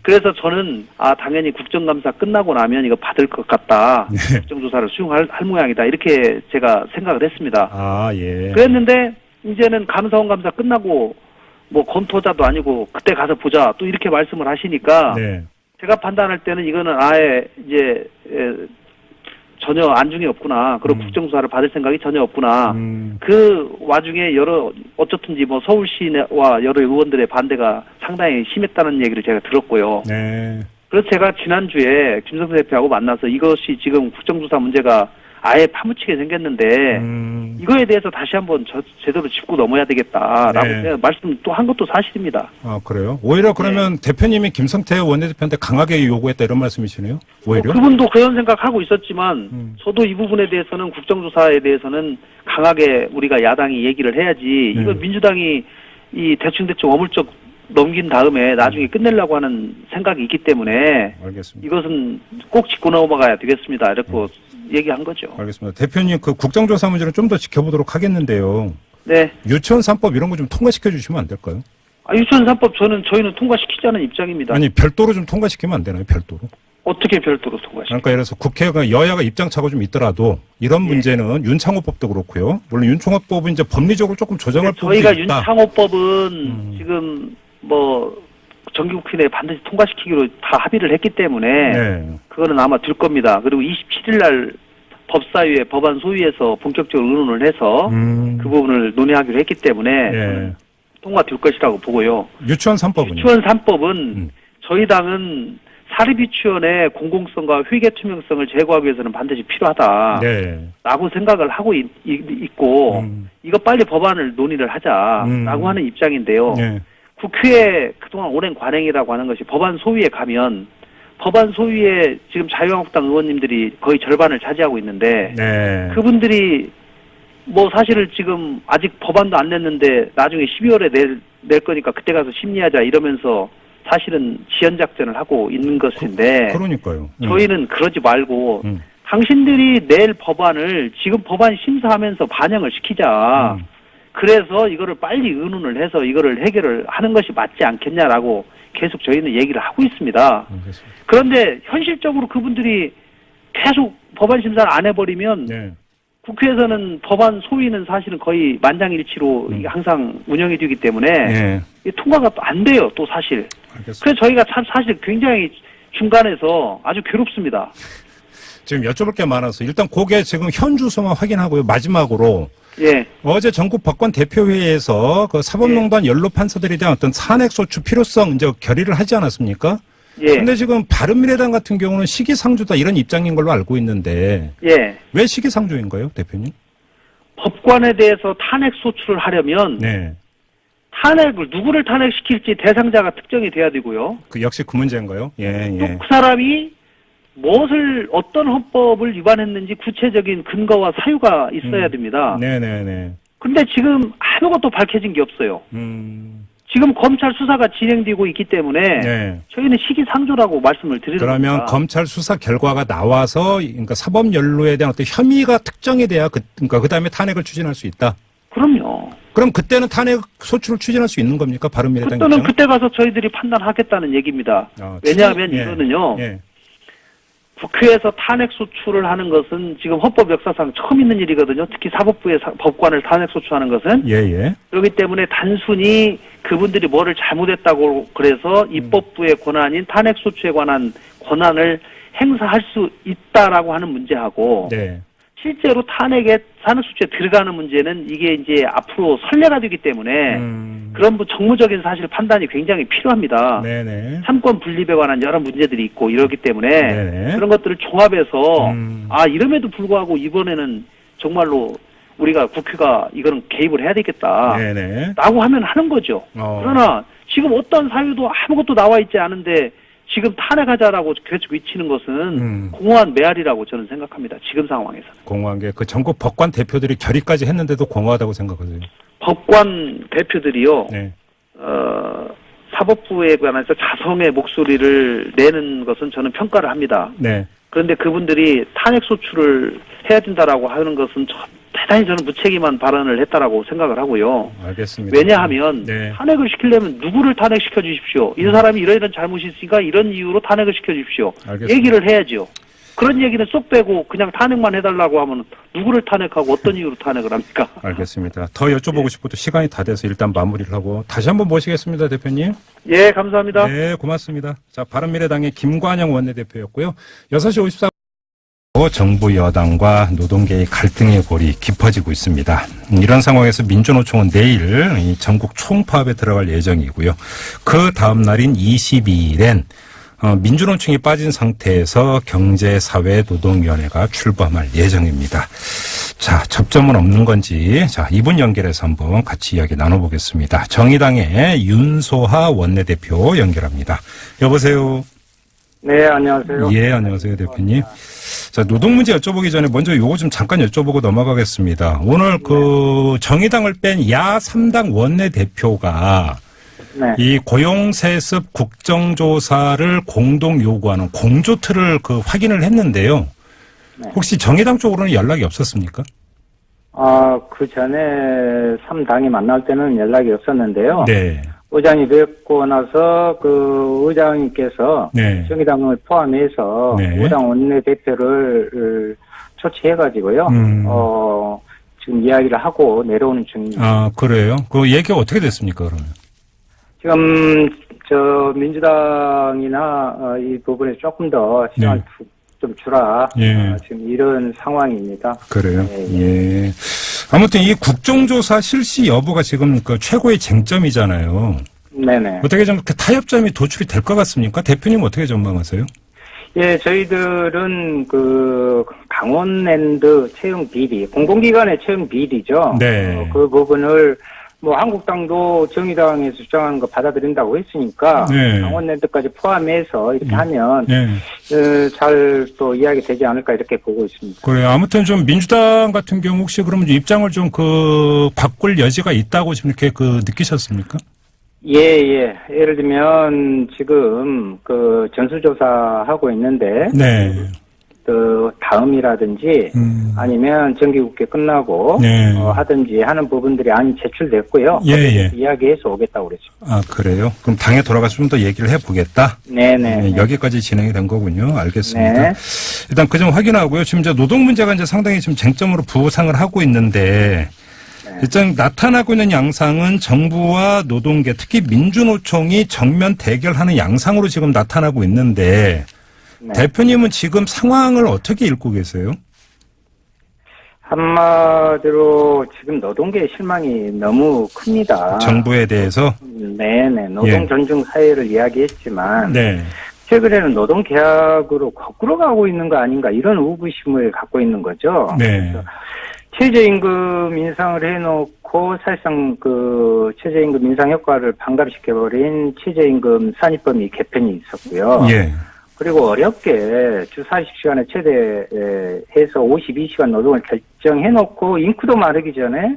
[SPEAKER 6] 그래서 저는 당연히 국정감사 끝나고 나면 이거 받을 것 같다.
[SPEAKER 2] 네.
[SPEAKER 6] 국정조사를 수용할 모양이다. 이렇게 제가 생각을 했습니다.
[SPEAKER 2] 아, 예.
[SPEAKER 6] 그랬는데 이제는 감사원 감사 끝나고 뭐 검토자도 아니고 그때 가서 보자 또 이렇게 말씀을 하시니까
[SPEAKER 2] 네.
[SPEAKER 6] 제가 판단할 때는 이거는 아예 이제 전혀 안중이 없구나. 그리고 국정조사를 받을 생각이 전혀 없구나. 그 와중에 어쨌든지 뭐 서울시와 여러 의원들의 반대가 상당히 심했다는 얘기를 제가 들었고요.
[SPEAKER 2] 네.
[SPEAKER 6] 그래서 제가 지난주에 김성태 대표하고 만나서 이것이 지금 국정조사 문제가 아예 파묻히게 생겼는데 이거에 대해서 다시 한번 제대로 짚고 넘어야 되겠다라고
[SPEAKER 2] 네.
[SPEAKER 6] 제가 말씀 또 한 것도 사실입니다.
[SPEAKER 2] 아, 그래요? 오히려 그러면 대표님이 김성태 원내대표한테 강하게 요구했다 이런 말씀이시네요? 오히려?
[SPEAKER 6] 그분도 그런 생각하고 있었지만 저도 이 부분에 대해서는 국정조사에 대해서는 강하게 우리가 야당이 얘기를 해야지 이거 민주당이 이 대충 어물쩍 넘긴 다음에 나중에 끝내려고 하는 생각이 있기 때문에
[SPEAKER 2] 알겠습니다.
[SPEAKER 6] 이것은 꼭 짚고 넘어가야 되겠습니다. 이렇게 얘기한 거죠.
[SPEAKER 2] 알겠습니다. 대표님 그 국정조사 문제를 좀 더 지켜보도록 하겠는데요.
[SPEAKER 6] 네.
[SPEAKER 2] 유치원 3법 이런 거 좀 통과시켜 주시면 안 될까요?
[SPEAKER 6] 유치원 3법 저희는 통과시키자는 입장입니다.
[SPEAKER 2] 아니 별도로 좀 통과시키면 안 되나요? 별도로?
[SPEAKER 6] 어떻게 별도로 통과시키죠?
[SPEAKER 2] 그러니까 예를 들어서 국회가 여야가 입장차가 좀 있더라도 이런 문제는 윤창호법도 그렇고요. 물론 윤창호법은 이제 법리적으로 조금 조정할 부분이 있다.
[SPEAKER 6] 저희가 윤창호법은 지금 뭐 정기국회 내에 반드시 통과시키기로 다 합의를 했기 때문에
[SPEAKER 2] 네.
[SPEAKER 6] 그거는 아마 될 겁니다. 그리고 27일 날 법사위에 법안 소위에서 본격적으로 의논을 해서 그 부분을 논의하기로 했기 때문에
[SPEAKER 2] 예.
[SPEAKER 6] 통과될 것이라고 보고요.
[SPEAKER 2] 유치원 3법은요?
[SPEAKER 6] 유치원 3법은 저희 당은 사립유치원의 공공성과 회계 투명성을 제고하기 위해서는 반드시 필요하다라고
[SPEAKER 2] 네.
[SPEAKER 6] 생각을 하고 있고 이거 빨리 법안을 논의를 하자라고 하는 입장인데요.
[SPEAKER 2] 네.
[SPEAKER 6] 국회에 그동안 오랜 관행이라고 하는 것이 법안 소위에 가면 법안 소위에 지금 자유한국당 의원님들이 거의 절반을 차지하고 있는데
[SPEAKER 2] 네.
[SPEAKER 6] 그분들이 뭐 사실은 지금 아직 법안도 안 냈는데 나중에 12월에 낼 거니까 그때 가서 심리하자 이러면서 사실은 지연작전을 하고 있는 것인데
[SPEAKER 2] 그러니까요.
[SPEAKER 6] 저희는 그러지 말고 당신들이 낼 법안을 지금 법안 심사하면서 반영을 시키자. 그래서 이거를 빨리 의논을 해서 이거를 해결을 하는 것이 맞지 않겠냐라고 계속 저희는 얘기를 하고 있습니다.
[SPEAKER 2] 알겠습니다.
[SPEAKER 6] 그런데 현실적으로 그분들이 계속 법안 심사를 안 해버리면
[SPEAKER 2] 네.
[SPEAKER 6] 국회에서는 법안 소위는 사실은 거의 만장일치로 이게 항상 운영이 되기 때문에
[SPEAKER 2] 네.
[SPEAKER 6] 이게 통과가 또 안 돼요. 또 사실.
[SPEAKER 2] 알겠습니다.
[SPEAKER 6] 그래서 저희가 참 사실 굉장히 중간에서 아주 괴롭습니다.
[SPEAKER 2] 지금 여쭤볼 게 많아서 일단 그게 지금 현 주소만 확인하고요. 마지막으로
[SPEAKER 6] 예.
[SPEAKER 2] 어제 전국 법관 대표회의에서 그 사법농단 연로 판사들에 대한 어떤 탄핵소추 필요성 이제 결의를 하지 않았습니까?
[SPEAKER 6] 예.
[SPEAKER 2] 근데 지금 바른미래당 같은 경우는 시기상조다 이런 입장인 걸로 알고 있는데
[SPEAKER 6] 예.
[SPEAKER 2] 왜 시기상조인가요, 대표님?
[SPEAKER 6] 법관에 대해서 탄핵 소추를 하려면
[SPEAKER 2] 네.
[SPEAKER 6] 누구를 탄핵시킬지 대상자가 특정이 돼야 되고요.
[SPEAKER 2] 그 역시 그 문제인가요? 예,
[SPEAKER 6] 또
[SPEAKER 2] 예.
[SPEAKER 6] 그 사람이 어떤 헌법을 위반했는지 구체적인 근거와 사유가 있어야 됩니다.
[SPEAKER 2] 네네네.
[SPEAKER 6] 근데 지금 아무것도 밝혀진 게 없어요. 지금 검찰 수사가 진행되고 있기 때문에
[SPEAKER 2] 네.
[SPEAKER 6] 저희는 시기상조라고 말씀을 드리는
[SPEAKER 2] 그러면
[SPEAKER 6] 겁니다.
[SPEAKER 2] 검찰 수사 결과가 나와서 그러니까 사법 연루에 대한 어떤 혐의가 특정이 돼야 그러니까 그다음에 탄핵을 추진할 수 있다.
[SPEAKER 6] 그럼요.
[SPEAKER 2] 그럼 그때는 탄핵 소추를 추진할 수 있는 겁니까? 바른미래당
[SPEAKER 6] 그때는
[SPEAKER 2] 입장은?
[SPEAKER 6] 그때 가서 저희들이 판단하겠다는 얘기입니다. 왜냐하면
[SPEAKER 2] 예,
[SPEAKER 6] 이거는요.
[SPEAKER 2] 예.
[SPEAKER 6] 국회에서 탄핵 소추를 하는 것은 지금 헌법 역사상 처음 있는 일이거든요. 특히 사법부의 법관을 탄핵 소추하는 것은.
[SPEAKER 2] 예.
[SPEAKER 6] 그렇기 때문에 단순히 그분들이 뭐를 잘못했다고 그래서 입법부의 권한인 탄핵 소추에 관한 권한을 행사할 수 있다라고 하는 문제하고
[SPEAKER 2] 네.
[SPEAKER 6] 실제로 탄핵 소추에 들어가는 문제는 이게 이제 앞으로 선례가 되기 때문에 그런 정무적인 사실 판단이 굉장히 필요합니다.
[SPEAKER 2] 네네.
[SPEAKER 6] 삼권 분립에 관한 여러 문제들이 있고 이러기 때문에
[SPEAKER 2] 네네.
[SPEAKER 6] 그런 것들을 종합해서 이름에도 불구하고 이번에는 정말로 우리가 국회가 이거는 개입을 해야 되겠다.
[SPEAKER 2] 네네.
[SPEAKER 6] 라고 하면 하는 거죠. 그러나 지금 어떤 사유도 아무것도 나와 있지 않은데 지금 탄핵하자라고 계속 외치는 것은 공허한 메아리라고 저는 생각합니다. 지금 상황에서는.
[SPEAKER 2] 공허한 게 그 전국 법관 대표들이 결의까지 했는데도 공허하다고 생각하세요?
[SPEAKER 6] 법관 대표들이요.
[SPEAKER 2] 네.
[SPEAKER 6] 사법부에 관해서 자성의 목소리를 내는 것은 저는 평가를 합니다.
[SPEAKER 2] 네.
[SPEAKER 6] 그런데 그분들이 탄핵 소추를 해야 된다라고 하는 것은 대단히 저는 무책임한 발언을 했다라고 생각을 하고요.
[SPEAKER 2] 알겠습니다.
[SPEAKER 6] 왜냐하면
[SPEAKER 2] 네.
[SPEAKER 6] 탄핵을 시키려면 누구를 탄핵시켜 주십시오. 이 사람이 이런 잘못이 있으니까 이런 이유로 탄핵을 시켜 주십시오.
[SPEAKER 2] 알겠습니다.
[SPEAKER 6] 얘기를 해야죠. 그런 얘기는 쏙 빼고 그냥 탄핵만 해달라고 하면 누구를 탄핵하고 어떤 이유로 탄핵을 합니까?
[SPEAKER 2] 알겠습니다. 더 여쭤보고 싶어도 시간이 다 돼서 일단 마무리를 하고 다시 한번 모시겠습니다, 대표님.
[SPEAKER 6] 예, 감사합니다.
[SPEAKER 2] 네, 고맙습니다. 자, 바른미래당의 김관영 원내대표였고요. 6시 54분 정부 여당과 노동계의 갈등의 골이 깊어지고 있습니다. 이런 상황에서 민주노총은 내일 이 전국 총파업에 들어갈 예정이고요. 그 다음 날인 22일엔 민주노총이 빠진 상태에서 경제사회노동위원회가 출범할 예정입니다. 자, 접점은 없는 건지, 자, 이분 연결해서 한번 같이 이야기 나눠보겠습니다. 정의당의 윤소하 원내대표 연결합니다. 여보세요?
[SPEAKER 7] 네, 안녕하세요.
[SPEAKER 2] 예, 안녕하세요, 대표님. 자, 노동 문제 여쭤보기 전에 먼저 요거 좀 잠깐 여쭤보고 넘어가겠습니다. 오늘 그 정의당을 뺀 야 3당 원내대표가
[SPEAKER 7] 네.
[SPEAKER 2] 이 고용세습 국정조사를 공동 요구하는 공조틀을 확인을 했는데요.
[SPEAKER 7] 네.
[SPEAKER 2] 혹시 정의당 쪽으로는 연락이 없었습니까?
[SPEAKER 7] 그 전에 3당이 만날 때는 연락이 없었는데요.
[SPEAKER 2] 네.
[SPEAKER 7] 의장이 뵙고 나서 그 의장님께서
[SPEAKER 2] 네.
[SPEAKER 7] 정의당을 포함해서
[SPEAKER 2] 네.
[SPEAKER 7] 의장 원내대표를 초치해가지고요. 지금 이야기를 하고 내려오는 중입니다.
[SPEAKER 2] 아, 그래요? 그 얘기가 어떻게 됐습니까, 그러면?
[SPEAKER 7] 지금 민주당이나 이 부분에 조금 더 시간을 좀 주라.
[SPEAKER 2] 예.
[SPEAKER 7] 지금 이런 상황입니다.
[SPEAKER 2] 그래요?
[SPEAKER 7] 예.
[SPEAKER 2] 예. 아무튼 이 국정조사 실시 여부가 지금 그 최고의 쟁점이잖아요.
[SPEAKER 7] 네네.
[SPEAKER 2] 어떻게 좀 타협점이 도출이 될 것 같습니까? 대표님 어떻게 전망하세요?
[SPEAKER 7] 예, 저희들은 그 강원랜드 채용 비리, 공공기관의 채용 비리죠.
[SPEAKER 2] 네.
[SPEAKER 7] 그 부분을 뭐 한국당도 정의당에서 주장하는 거 받아들인다고 했으니까
[SPEAKER 2] 네.
[SPEAKER 7] 강원랜드까지 포함해서 이렇게 하면
[SPEAKER 2] 네.
[SPEAKER 7] 잘 또 이야기 되지 않을까 이렇게 보고 있습니다.
[SPEAKER 2] 그래요. 아무튼 좀 민주당 같은 경우 혹시 그러면 입장을 좀 바꿀 여지가 있다고 지금 이렇게 느끼셨습니까?
[SPEAKER 7] 예. 예를 들면 지금 그 전수조사하고 있는데
[SPEAKER 2] 네.
[SPEAKER 7] 그 다음이라든지 아니면 정기국회 끝나고
[SPEAKER 2] 네.
[SPEAKER 7] 하든지 하는 부분들이 안이 제출됐고요.
[SPEAKER 2] 예.
[SPEAKER 7] 이야기해서 오겠다고 그랬습니다.
[SPEAKER 2] 아, 그래요? 그럼 당에 돌아가서 좀 더 얘기를 해보겠다?
[SPEAKER 7] 네네.
[SPEAKER 2] 네, 여기까지 진행이 된 거군요. 알겠습니다.
[SPEAKER 7] 네.
[SPEAKER 2] 일단 그 점 확인하고요. 지금 이제 노동 문제가 이제 상당히 지금 쟁점으로 부상을 하고 있는데, 일단 나타나고 있는 양상은 정부와 노동계, 특히 민주노총이 정면 대결하는 양상으로 지금 나타나고 있는데,
[SPEAKER 7] 네.
[SPEAKER 2] 대표님은 지금 상황을 어떻게 읽고 계세요?
[SPEAKER 7] 한마디로 지금 노동계의 실망이 너무 큽니다.
[SPEAKER 2] 정부에 대해서?
[SPEAKER 7] 네네. 노동 존중 사회를 이야기했지만
[SPEAKER 2] 네.
[SPEAKER 7] 최근에는 노동 계약으로 거꾸로 가고 있는 거 아닌가 이런 의구심을 갖고 있는 거죠.
[SPEAKER 2] 네.
[SPEAKER 7] 최저임금 인상을 해놓고 사실상 그 최저임금 인상 효과를 반감시켜버린 최저임금 산입범위 개편이 있었고요.
[SPEAKER 2] 예.
[SPEAKER 7] 그리고 어렵게 주 40시간에 최대해서 52시간 노동을 결정해놓고 인구도 마르기 전에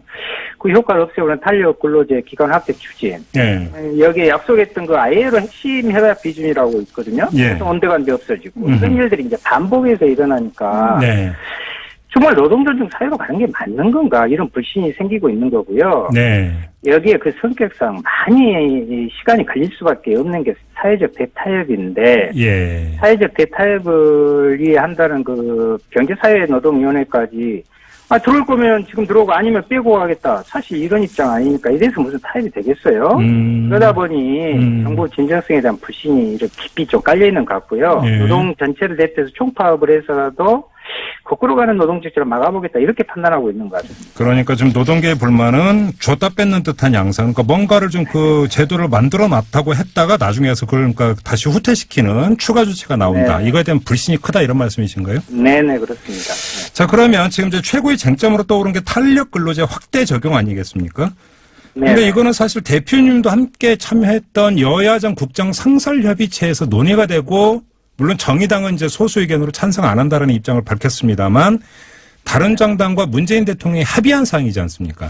[SPEAKER 7] 그 효과를 없애버린 탄력 근로제 기간 확대 추진.
[SPEAKER 2] 예.
[SPEAKER 7] 여기에 약속했던 그 ILO 핵심 협약 비준이라고 있거든요.
[SPEAKER 2] 예.
[SPEAKER 7] 그래서 온데간데 없어지고 이런 일들이 이제 반복해서 일어나니까
[SPEAKER 2] 네.
[SPEAKER 7] 정말 노동 존중 사회로 가는 게 맞는 건가 이런 불신이 생기고 있는 거고요.
[SPEAKER 2] 네.
[SPEAKER 7] 여기에 그 성격상 많이 시간이 걸릴 수밖에 없는 게 사회적 대타협인데
[SPEAKER 2] 예.
[SPEAKER 7] 사회적 대타협을 위한다는 그 경제사회노동위원회까지 들어올 거면 지금 들어오고 아니면 빼고 가겠다. 사실 이런 입장 아니니까 이래서 무슨 타협이 되겠어요? 그러다 보니 정부 진정성에 대한 불신이 이렇게 깊이 좀 깔려있는 것 같고요.
[SPEAKER 2] 예.
[SPEAKER 7] 노동 전체를 대표해서 총파업을 해서라도 거꾸로 가는 노동조치를 막아보겠다 이렇게 판단하고 있는 것 같습니다.
[SPEAKER 2] 그러니까 지금 노동계의 불만은 줬다 뺏는 듯한 양상. 그러니까 뭔가를 좀 그 제도를 만들어 놨다고 했다가 나중에서 그걸 그러니까 다시 후퇴시키는 추가 조치가 나온다.
[SPEAKER 7] 네.
[SPEAKER 2] 이거에 대한 불신이 크다 이런 말씀이신가요?
[SPEAKER 7] 네네 그렇습니다. 네.
[SPEAKER 2] 자, 그러면 지금 이제 최고의 쟁점으로 떠오른 게 탄력 근로제 확대 적용 아니겠습니까?
[SPEAKER 7] 네.
[SPEAKER 2] 근데 이거는 사실 대표님도 함께 참여했던 여야정 국정 상설협의체에서 논의가 되고 물론 정의당은 이제 소수 의견으로 찬성 안 한다는 입장을 밝혔습니다만 다른 정당과 문재인 대통령이 합의한 사항이지 않습니까?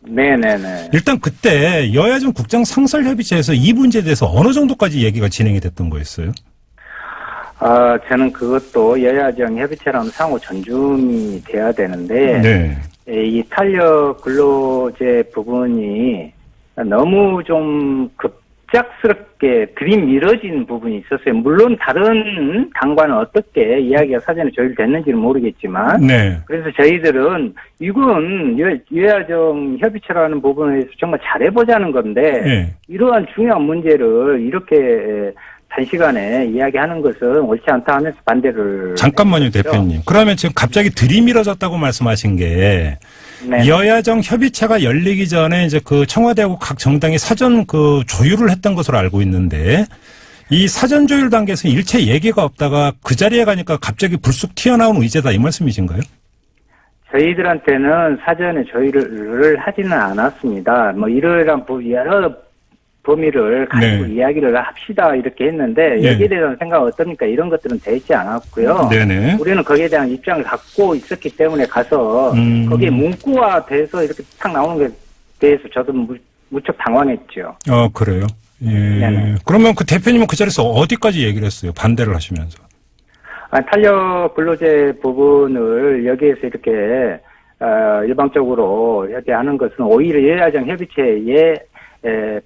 [SPEAKER 7] 네네네.
[SPEAKER 2] 일단 그때 여야정 국정 상설협의체에서 이 문제에 대해서 어느 정도까지 얘기가 진행이 됐던 거였어요?
[SPEAKER 7] 저는 그것도 여야정 협의체라는 상호 존중이 돼야 되는데
[SPEAKER 2] 네.
[SPEAKER 7] 이 탄력 근로제 부분이 너무 좀 급작스럽게 들이밀어진 부분이 있었어요. 물론 다른 당과는 어떻게 이야기가 사전에 조율됐는지는 모르겠지만
[SPEAKER 2] 네.
[SPEAKER 7] 그래서 저희들은 이건 여야정 협의체라는 부분에서 정말 잘해보자는 건데
[SPEAKER 2] 네.
[SPEAKER 7] 이러한 중요한 문제를 이렇게 단시간에 이야기하는 것은 옳지 않다 하면서 반대를
[SPEAKER 2] 잠깐만요,
[SPEAKER 7] 했었죠.
[SPEAKER 2] 대표님. 그러면 지금 갑자기 들이밀어졌다고 말씀하신 게
[SPEAKER 7] 네.
[SPEAKER 2] 여야정 협의체가 열리기 전에 이제 그 청와대하고 각 정당이 사전 그 조율을 했던 것으로 알고 있는데 이 사전 조율 단계에서 일체 얘기가 없다가 그 자리에 가니까 갑자기 불쑥 튀어나온 의제다 이 말씀이신가요?
[SPEAKER 7] 저희들한테는 사전에 조율을 하지는 않았습니다. 뭐 이러한 여러 범위를 가지고
[SPEAKER 2] 네.
[SPEAKER 7] 이야기를 합시다 이렇게 했는데
[SPEAKER 2] 네.
[SPEAKER 7] 여기에 대한 생각은 어떻습니까? 이런 것들은 되지 않았고요.
[SPEAKER 2] 네네.
[SPEAKER 7] 우리는 거기에 대한 입장을 갖고 있었기 때문에 가서 거기에 문구화돼서 이렇게 탁 나오는 것에 대해서 저도 무척 당황했죠.
[SPEAKER 2] 그래요. 예.
[SPEAKER 7] 네네.
[SPEAKER 2] 그러면 그 대표님은 그 자리에서 어디까지 얘기를 했어요? 반대를 하시면서.
[SPEAKER 7] 탄력 근로제 부분을 여기에서 이렇게 일방적으로 협의하는 것은 오히려 여야정 협의체의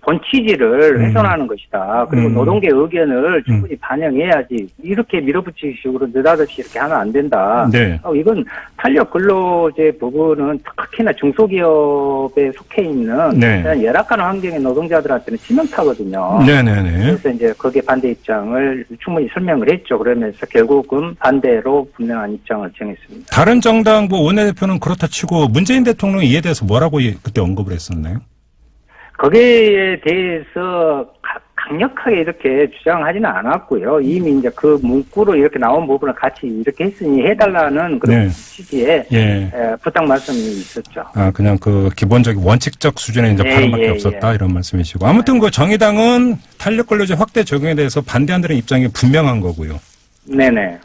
[SPEAKER 7] 본 취지를 훼손하는 것이다. 그리고 노동계 의견을 충분히 반영해야지 이렇게 밀어붙이기 식으로 느닷없이 이렇게 하면 안 된다.
[SPEAKER 2] 네.
[SPEAKER 7] 이건 탄력 근로제 부분은 특히나 중소기업에 속해 있는
[SPEAKER 2] 네.
[SPEAKER 7] 열악한 환경의 노동자들한테는 치명타거든요.
[SPEAKER 2] 네네네.
[SPEAKER 7] 그래서 이제 거기에 반대 입장을 충분히 설명을 했죠. 그러면서 결국은 반대로 분명한 입장을 정했습니다.
[SPEAKER 2] 다른 정당 뭐 원내대표는 그렇다 치고 문재인 대통령이 이에 대해서 뭐라고 그때 언급을 했었나요?
[SPEAKER 7] 거기에 대해서 강력하게 이렇게 주장하지는 않았고요. 이미 이제 그 문구로 이렇게 나온 부분을 같이 이렇게 했으니 해달라는 그런
[SPEAKER 2] 네.
[SPEAKER 7] 취지의
[SPEAKER 2] 예.
[SPEAKER 7] 부탁 말씀이 있었죠.
[SPEAKER 2] 그냥 그 기본적인 원칙적 수준의 이제
[SPEAKER 7] 예,
[SPEAKER 2] 발언밖에
[SPEAKER 7] 예,
[SPEAKER 2] 없었다 이런 말씀이시고 아무튼 그 정의당은 탄력 근로제 확대 적용에 대해서 반대한다는 입장이 분명한 거고요.
[SPEAKER 7] 네네.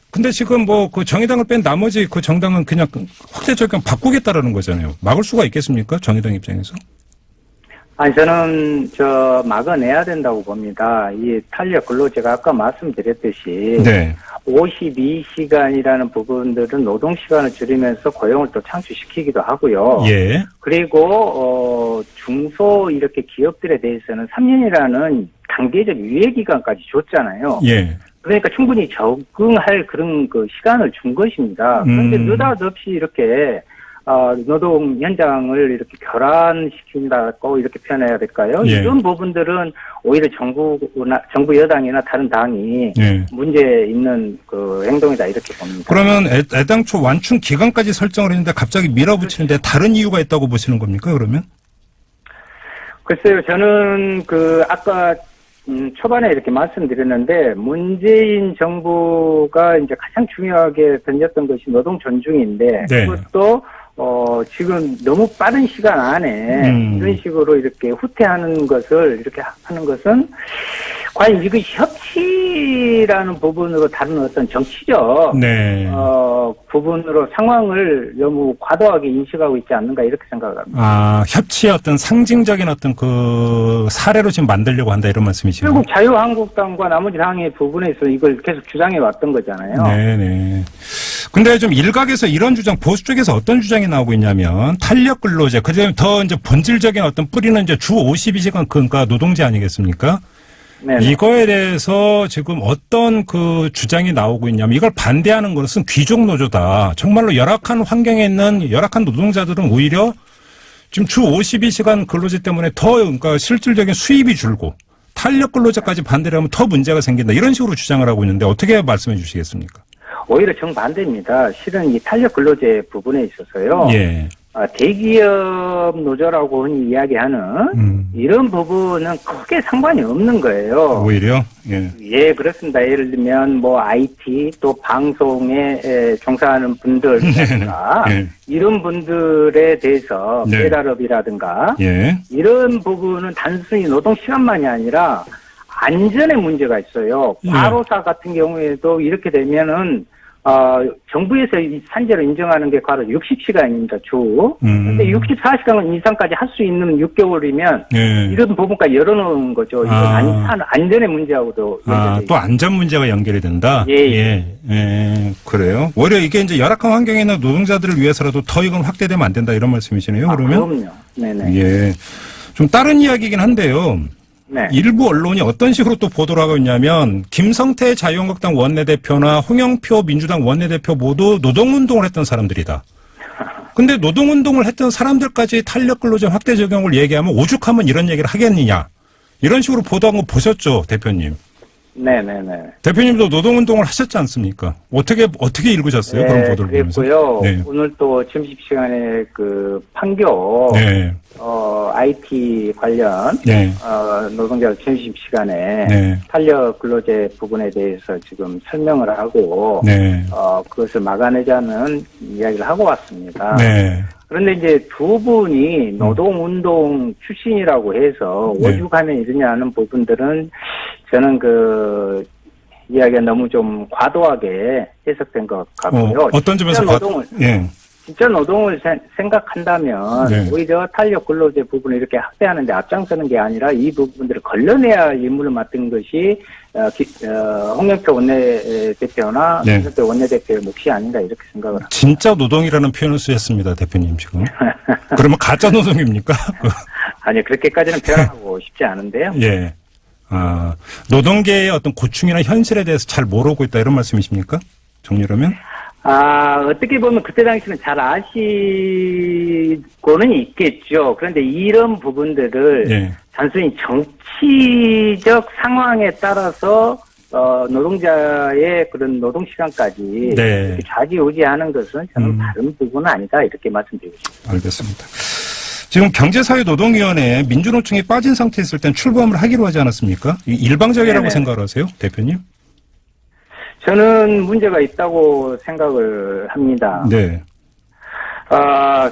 [SPEAKER 2] 근데 지금 뭐 그 정의당을 뺀 나머지 그 정당은 그냥 확대 적용 바꾸겠다라는 거잖아요. 막을 수가 있겠습니까? 정의당 입장에서?
[SPEAKER 7] 저는 막아내야 된다고 봅니다. 이 탄력 근로제가 아까 말씀드렸듯이
[SPEAKER 2] 네.
[SPEAKER 7] 52시간이라는 부분들은 노동 시간을 줄이면서 고용을 또 창출시키기도 하고요.
[SPEAKER 2] 예.
[SPEAKER 7] 그리고 중소 이렇게 기업들에 대해서는 3년이라는 단계적 유예 기간까지 줬잖아요.
[SPEAKER 2] 예.
[SPEAKER 7] 그러니까 충분히 적응할 그런 그 시간을 준 것입니다. 그런데 느닷없이 이렇게 노동 현장을 이렇게 결란시킨다고 이렇게 표현해야 될까요?
[SPEAKER 2] 예.
[SPEAKER 7] 이런 부분들은 오히려 정부 여당이나 다른 당이
[SPEAKER 2] 예.
[SPEAKER 7] 문제 있는 그 행동이다 이렇게 봅니다.
[SPEAKER 2] 그러면 애당초 완충 기간까지 설정을 했는데 갑자기 밀어붙이는데 다른 이유가 있다고 보시는 겁니까, 그러면?
[SPEAKER 7] 글쎄요, 저는 아까 초반에 이렇게 말씀드렸는데 문재인 정부가 이제 가장 중요하게 던졌던 것이 노동 존중인데
[SPEAKER 2] 네.
[SPEAKER 7] 그것도 지금 너무 빠른 시간 안에 이런 식으로 이렇게 후퇴하는 것을 이렇게 하는 것은 과연 이것이 협치라는 부분으로 다른 어떤 정치적
[SPEAKER 2] 네.
[SPEAKER 7] 부분으로 상황을 너무 과도하게 인식하고 있지 않는가 이렇게 생각을 합니다.
[SPEAKER 2] 아, 협치의 어떤 상징적인 어떤 그 사례로 지금 만들려고 한다 이런 말씀이시죠?
[SPEAKER 7] 결국 자유한국당과 나머지 당의 부분에서 이걸 계속 주장해 왔던 거잖아요.
[SPEAKER 2] 네네. 근데 좀 일각에서 이런 주장, 보수 쪽에서 어떤 주장이 나오고 있냐면 탄력 근로제, 그다음에 더 이제 본질적인 어떤 뿌리는 이제 주 52시간 그러니까 노동제 아니겠습니까?
[SPEAKER 7] 네네.
[SPEAKER 2] 이거에 대해서 지금 어떤 그 주장이 나오고 있냐면 이걸 반대하는 것은 귀족 노조다. 정말로 열악한 환경에 있는 열악한 노동자들은 오히려 지금 주 52시간 근로제 때문에 더 그러니까 실질적인 수입이 줄고 탄력 근로제까지 반대를 하면 더 문제가 생긴다. 이런 식으로 주장을 하고 있는데 어떻게 말씀해 주시겠습니까?
[SPEAKER 7] 오히려 정반대입니다. 실은 이 탄력 근로제 부분에 있어서요.
[SPEAKER 2] 예.
[SPEAKER 7] 대기업 노조라고 흔히 이야기하는 이런 부분은 크게 상관이 없는 거예요.
[SPEAKER 2] 오히려? 예.
[SPEAKER 7] 예, 그렇습니다. 예를 들면 뭐 IT 또 방송에 종사하는 분들이라든가
[SPEAKER 2] 예.
[SPEAKER 7] 이런 분들에 대해서
[SPEAKER 2] 네.
[SPEAKER 7] 배달업이라든가
[SPEAKER 2] 예.
[SPEAKER 7] 이런 부분은 단순히 노동 시간만이 아니라 안전에 문제가 있어요.
[SPEAKER 2] 예.
[SPEAKER 7] 과로사 같은 경우에도 이렇게 되면은 정부에서 이 산재로 인정하는 게 바로 60시간입니다, 주. 근데 64시간 이상까지 할 수 있는 6개월이면
[SPEAKER 2] 예.
[SPEAKER 7] 이런 부분까지 열어놓은 거죠. 이건 안전의 문제하고도 연결돼
[SPEAKER 2] 또 안전 문제가 연결이 된다?
[SPEAKER 7] 예.
[SPEAKER 2] 그래요? 오히려 이게 이제 열악한 환경에 있는 노동자들을 위해서라도 더 이건 확대되면 안 된다 이런 말씀이시네요, 그러면?
[SPEAKER 7] 그럼요. 네네.
[SPEAKER 2] 예. 좀 다른 이야기긴 한데요.
[SPEAKER 7] 네.
[SPEAKER 2] 일부 언론이 어떤 식으로 또 보도를 하고 있냐면 김성태 자유한국당 원내대표나 홍영표 민주당 원내대표 모두 노동운동을 했던 사람들이다. 근데 노동운동을 했던 사람들까지 탄력근로제 확대 적용을 얘기하면 오죽하면 이런 얘기를 하겠느냐. 이런 식으로 보도한 거 보셨죠, 대표님?
[SPEAKER 7] 네네네.
[SPEAKER 2] 대표님도 노동운동을 하셨지 않습니까? 어떻게 읽으셨어요? 그런 보도를 보면서.
[SPEAKER 7] 그랬고요.
[SPEAKER 2] 네.
[SPEAKER 7] 오늘 또 점심시간에 판교
[SPEAKER 2] 네.
[SPEAKER 7] IT 관련
[SPEAKER 2] 네.
[SPEAKER 7] 노동자 점심시간에
[SPEAKER 2] 네.
[SPEAKER 7] 탄력 근로제 부분에 대해서 지금 설명을 하고
[SPEAKER 2] 네.
[SPEAKER 7] 그것을 막아내자는 이야기를 하고 왔습니다.
[SPEAKER 2] 네.
[SPEAKER 7] 그런데 이제 두 분이 노동운동 출신이라고 해서
[SPEAKER 2] 네.
[SPEAKER 7] 오죽하면 이러냐 하는 부분들은 저는 이야기가 너무 좀 과도하게 해석된 것 같고요.
[SPEAKER 2] 어떤 점에서
[SPEAKER 7] 진짜 노동을 생각한다면
[SPEAKER 2] 네.
[SPEAKER 7] 오히려 탄력 근로제 부분을 이렇게 확대하는데 앞장서는 게 아니라 이 부분들을 걸러내야 할 임무를 맡은 것이 홍영표 원내대표나
[SPEAKER 2] 네.
[SPEAKER 7] 홍영표 원내대표의 몫이 아닌가 이렇게 생각을 합니다.
[SPEAKER 2] 진짜 노동이라는 표현을 쓰셨습니다, 대표님 지금. 그러면 가짜 노동입니까?
[SPEAKER 7] 아니 그렇게까지는 표현하고 싶지 않은데요.
[SPEAKER 2] 예. 노동계의 어떤 고충이나 현실에 대해서 잘 모르고 있다 이런 말씀이십니까? 정리하면?
[SPEAKER 7] 어떻게 보면 그때 당시는 잘 아시고는 있겠죠. 그런데 이런 부분들을
[SPEAKER 2] 예.
[SPEAKER 7] 단순히 정치적 상황에 따라서 노동자의 그런 노동 시간까지
[SPEAKER 2] 네.
[SPEAKER 7] 좌지우지하는 것은 저는 다른 부분은 아니다 이렇게 말씀드리고 싶습니다.
[SPEAKER 2] 알겠습니다. 지금 경제사회노동위원회에 민주노총이 빠진 상태에 있을 땐 출범을 하기로 하지 않았습니까? 일방적이라고
[SPEAKER 7] 네네.
[SPEAKER 2] 생각을 하세요, 대표님?
[SPEAKER 7] 저는 문제가 있다고 생각을 합니다.
[SPEAKER 2] 네.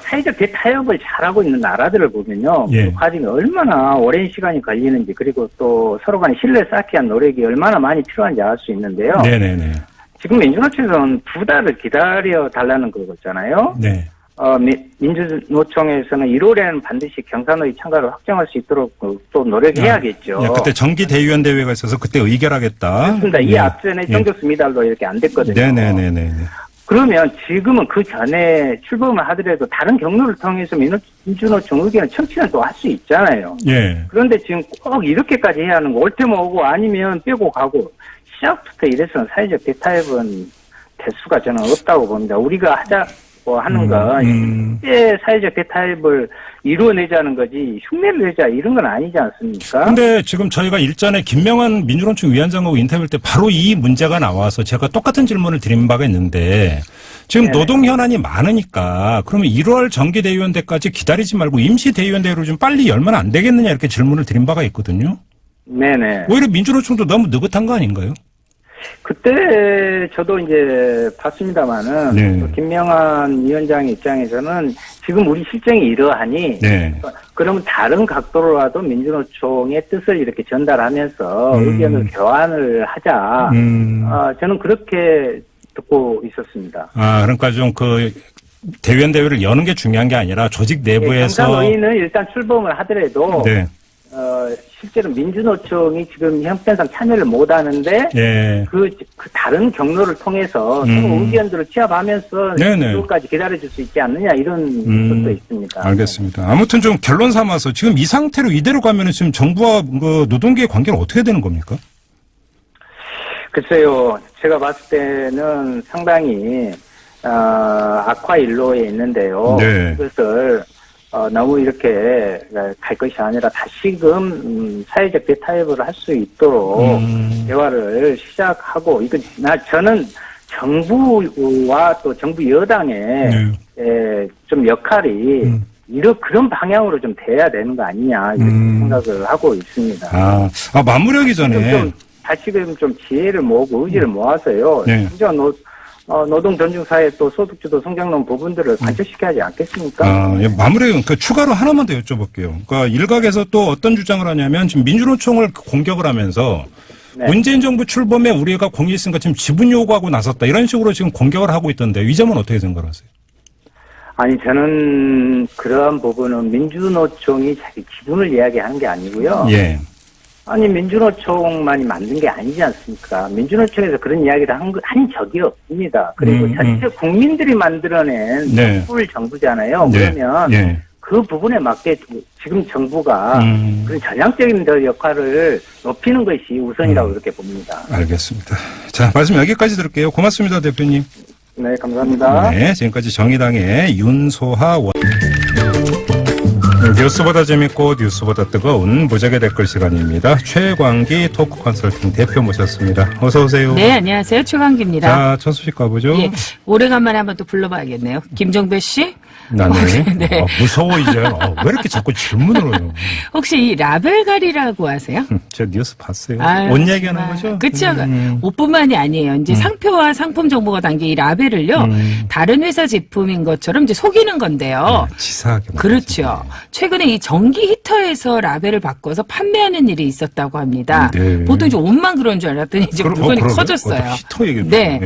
[SPEAKER 7] 사회적 대타협을 잘하고 있는 나라들을 보면요.
[SPEAKER 2] 예.
[SPEAKER 7] 그 과정이 얼마나 오랜 시간이 걸리는지 그리고 또 서로 간에 신뢰 쌓기 위한 노력이 얼마나 많이 필요한지 알 수 있는데요.
[SPEAKER 2] 네네네.
[SPEAKER 7] 지금 민주노총에서는 2달을 기다려 달라는 거잖아요.
[SPEAKER 2] 네.
[SPEAKER 7] 민주노총에서는 1월에는 반드시 경사노위 참가를 확정할 수 있도록 또 노력해야겠죠.
[SPEAKER 2] 그때 정기대의원 대회가 있어서 그때 의결하겠다.
[SPEAKER 7] 그렇습니다. 이 앞전에 정교수 미달도 이렇게 안 됐거든요.
[SPEAKER 2] 네네네네.
[SPEAKER 7] 그러면 지금은 그 전에 출범을 하더라도 다른 경로를 통해서 민주노총 의견을 청취는 또 할 수 있잖아요.
[SPEAKER 2] 예.
[SPEAKER 7] 그런데 지금 꼭 이렇게까지 해야 하는 거, 올 테면 오고 아니면 빼고 가고, 시작부터 이래서는 사회적 대타협은 될 수가 저는 없다고 봅니다. 우리가 받고 하는 건 실제 사회적 대타협을 이루어내자는 거지 흉내를 내자 이런 건 아니지 않습니까?
[SPEAKER 2] 근데 지금 저희가 일전에 김명환 민주노총 위원장하고 인터뷰할 때 바로 이 문제가 나와서 제가 똑같은 질문을 드린 바가 있는데 지금
[SPEAKER 7] 네네.
[SPEAKER 2] 노동 현안이 많으니까 그러면 1월 정기대의원대까지 기다리지 말고 임시대의원대로 좀 빨리 열면 안 되겠느냐 이렇게 질문을 드린 바가 있거든요.
[SPEAKER 7] 네네.
[SPEAKER 2] 오히려 민주노총도 너무 느긋한 거 아닌가요?
[SPEAKER 7] 그때 저도 이제 봤습니다만은
[SPEAKER 2] 네.
[SPEAKER 7] 김명환 위원장의 입장에서는 지금 우리 실정이 이러하니
[SPEAKER 2] 네.
[SPEAKER 7] 그러면 다른 각도로라도 민주노총의 뜻을 이렇게 전달하면서 의견을 교환을 하자. 저는 그렇게 듣고 있었습니다.
[SPEAKER 2] 아, 그러니까 좀 그 대의원 대회를 여는 게 중요한 게 아니라 조직 내부에서
[SPEAKER 7] 경상의는 일단 출범을 하더라도
[SPEAKER 2] 네.
[SPEAKER 7] 실제로 민주노총이 지금 형편상 참여를 못하는데
[SPEAKER 2] 예.
[SPEAKER 7] 그 다른 경로를 통해서 서로 의견들을 취합하면서
[SPEAKER 2] 네네.
[SPEAKER 7] 그것까지 기다려줄 수 있지 않느냐 이런 것도 있습니다.
[SPEAKER 2] 알겠습니다. 아무튼 좀 결론 삼아서 지금 이 상태로 이대로 가면은 지금 정부와 그 노동계의 관계는 어떻게 되는 겁니까?
[SPEAKER 7] 글쎄요, 제가 봤을 때는 상당히 악화 일로에 있는데요.
[SPEAKER 2] 네.
[SPEAKER 7] 그것을 너무 이렇게 갈 것이 아니라 다시금 사회적 대타협을 할 수 있도록 대화를 시작하고 저는 정부와 또 정부 여당의 좀 역할이 그런 방향으로 좀 돼야 되는 거 아니냐 이렇게 생각을 하고 있습니다.
[SPEAKER 2] 마무리하기 전에
[SPEAKER 7] 좀 다시금 좀 지혜를 모으고 의지를 모아서요.
[SPEAKER 2] 네.
[SPEAKER 7] 진짜 노동 전중 사회 또 소득주도 성장론 부분들을 관철시켜야 하지 않겠습니까?
[SPEAKER 2] 마무리 그 추가로 하나만 더 여쭤볼게요. 그러니까 일각에서 또 어떤 주장을 하냐면 지금 민주노총을 공격을 하면서
[SPEAKER 7] 네.
[SPEAKER 2] 문재인 정부 출범에 우리가 공익했으니까 지금 지분 요구하고 나섰다 이런 식으로 지금 공격을 하고 있던데 이 점은 어떻게 생각하세요?
[SPEAKER 7] 아니 저는 그러한 부분은 민주노총이 자기 지분을 이야기하는 게 아니고요.
[SPEAKER 2] 예.
[SPEAKER 7] 아니 민주노총만이 만든 게 아니지 않습니까? 민주노총에서 그런 이야기를 한 적이 없습니다. 그리고 전체 국민들이 만들어낸
[SPEAKER 2] 네.
[SPEAKER 7] 꿀 정부잖아요.
[SPEAKER 2] 네.
[SPEAKER 7] 그러면
[SPEAKER 2] 예.
[SPEAKER 7] 그 부분에 맞게 지금 정부가 그런 전향적인 역할을 높이는 것이 우선이라고 그렇게 봅니다.
[SPEAKER 2] 알겠습니다. 자, 말씀 여기까지 들을게요. 고맙습니다, 대표님.
[SPEAKER 7] 네, 감사합니다.
[SPEAKER 2] 네, 지금까지 정의당의 윤소하 원. 뉴스보다 재밌고 뉴스보다 뜨거운 무적의 댓글 시간입니다. 최광기 토크 컨설팅 대표 모셨습니다. 어서 오세요.
[SPEAKER 8] 네, 안녕하세요. 최광기입니다.
[SPEAKER 2] 자, 첫 소식 가보죠.
[SPEAKER 8] 예, 오래간만에 한번 또 불러봐야겠네요. 김종배 씨?
[SPEAKER 2] 나네.
[SPEAKER 8] 네.
[SPEAKER 2] 무서워 이제. 왜 이렇게 자꾸 질문을 해요?
[SPEAKER 8] 혹시 이 라벨가리라고 아세요?
[SPEAKER 2] 제가 뉴스 봤어요.
[SPEAKER 8] 아유,
[SPEAKER 2] 옷 얘기하는 거죠?
[SPEAKER 8] 그쵸. 옷뿐만이 아니에요. 이제 상표와 상품 정보가 담긴 이 라벨을요. 다른 회사 제품인 것처럼 이제 속이는 건데요.
[SPEAKER 2] 치사하게.
[SPEAKER 8] 그렇죠. 최근에 이 전기 히터에서 라벨을 바꿔서 판매하는 일이 있었다고 합니다.
[SPEAKER 2] 네.
[SPEAKER 8] 보통 이제 옷만 그런 줄 알았더니 이제 물건이 커졌어요.
[SPEAKER 2] 히터 얘기.
[SPEAKER 8] 네.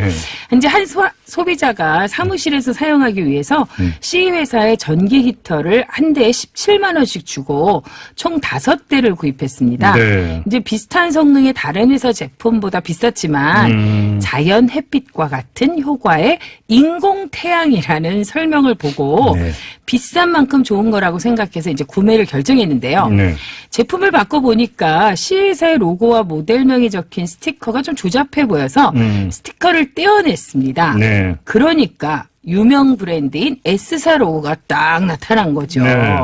[SPEAKER 8] 이제 한 소비자가 사무실에서 사용하기 위해서 C 회사의 전기 히터를 한 대에 17만 원씩 주고 총 5대를 구입했습니다.
[SPEAKER 2] 네.
[SPEAKER 8] 이제 비슷한 성능의 다른 회사 제품보다 비쌌지만 자연 햇빛과 같은 효과의 인공 태양이라는 설명을 보고
[SPEAKER 2] 네.
[SPEAKER 8] 비싼 만큼 좋은 거라고 생각해서 이제 구매를 결정했는데요.
[SPEAKER 2] 네.
[SPEAKER 8] 제품을 바꿔보니까 C회사의 로고와 모델명이 적힌 스티커가 좀 조잡해 보여서 스티커를 떼어냈습니다.
[SPEAKER 2] 네.
[SPEAKER 8] 그러니까 유명 브랜드인 S사 로고가 딱 나타난 거죠.
[SPEAKER 2] 네.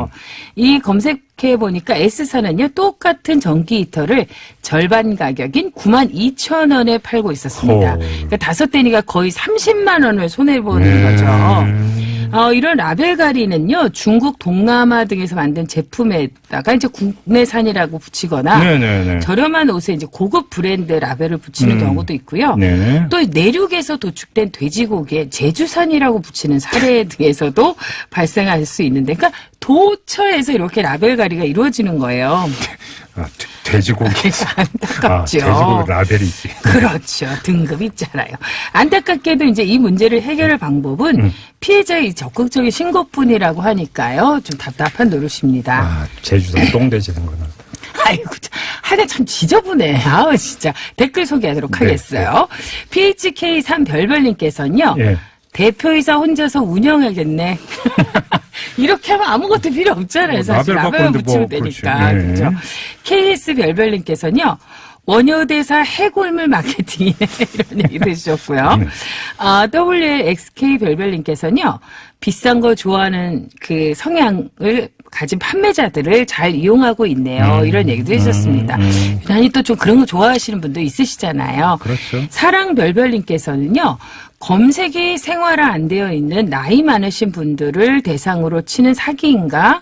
[SPEAKER 8] 이 검색해 보니까 S사는요 똑같은 전기 히터를 절반 가격인 92,000원에 팔고 있었습니다. 그러니까 5대니까 거의 30만 원을 손해 보는 거죠. 이런 라벨가리는요 중국, 동남아 등에서 만든 제품에다가 이제 국내산이라고 붙이거나
[SPEAKER 2] 네네네.
[SPEAKER 8] 저렴한 옷에 이제 고급 브랜드 라벨을 붙이는 경우도 있고요.
[SPEAKER 2] 네.
[SPEAKER 8] 또 내륙에서 도축된 돼지고기에 제주산이라고 붙이는 사례 등에서도 발생할 수 있는데, 그러니까 도처에서 이렇게 라벨가리가 이루어지는 거예요.
[SPEAKER 2] 돼지고기.
[SPEAKER 8] 안타깝죠.
[SPEAKER 2] 돼지고기 라벨이지.
[SPEAKER 8] 그렇죠. 등급 있잖아요. 안타깝게도 이제 이 문제를 해결할 방법은 피해자의 적극적인 신고뿐이라고 하니까요. 좀 답답한 노릇입니다.
[SPEAKER 2] 제주도 똥돼지 된 거는.
[SPEAKER 8] 아이고, 하여간 참 지저분해. 아우, 진짜. 댓글 소개하도록 하겠어요. PHK3 별별님께서는요.
[SPEAKER 2] 예.
[SPEAKER 8] 대표이사 혼자서 운영하겠네. 이렇게 하면 아무것도 필요 없잖아요. 사실
[SPEAKER 2] 라벨
[SPEAKER 8] 라벨만
[SPEAKER 2] 바꾸는데
[SPEAKER 8] 붙이면
[SPEAKER 2] 뭐,
[SPEAKER 8] 되니까.
[SPEAKER 2] 그렇지. 네.
[SPEAKER 8] 그렇죠. KS 별별님께서는요. 원효대사 해골물 마케팅이네 이런 얘기도 해주셨고요. WXK 별별님께서는요. 비싼 거 좋아하는 그 성향을 가진 판매자들을 잘 이용하고 있네요. 이런 얘기도 해주셨습니다. 유난히 또 좀 그런 거 좋아하시는 분도 있으시잖아요.
[SPEAKER 2] 그렇죠.
[SPEAKER 8] 사랑별별님께서는요. 검색이 생활화 안 되어 있는 나이 많으신 분들을 대상으로 치는 사기인가?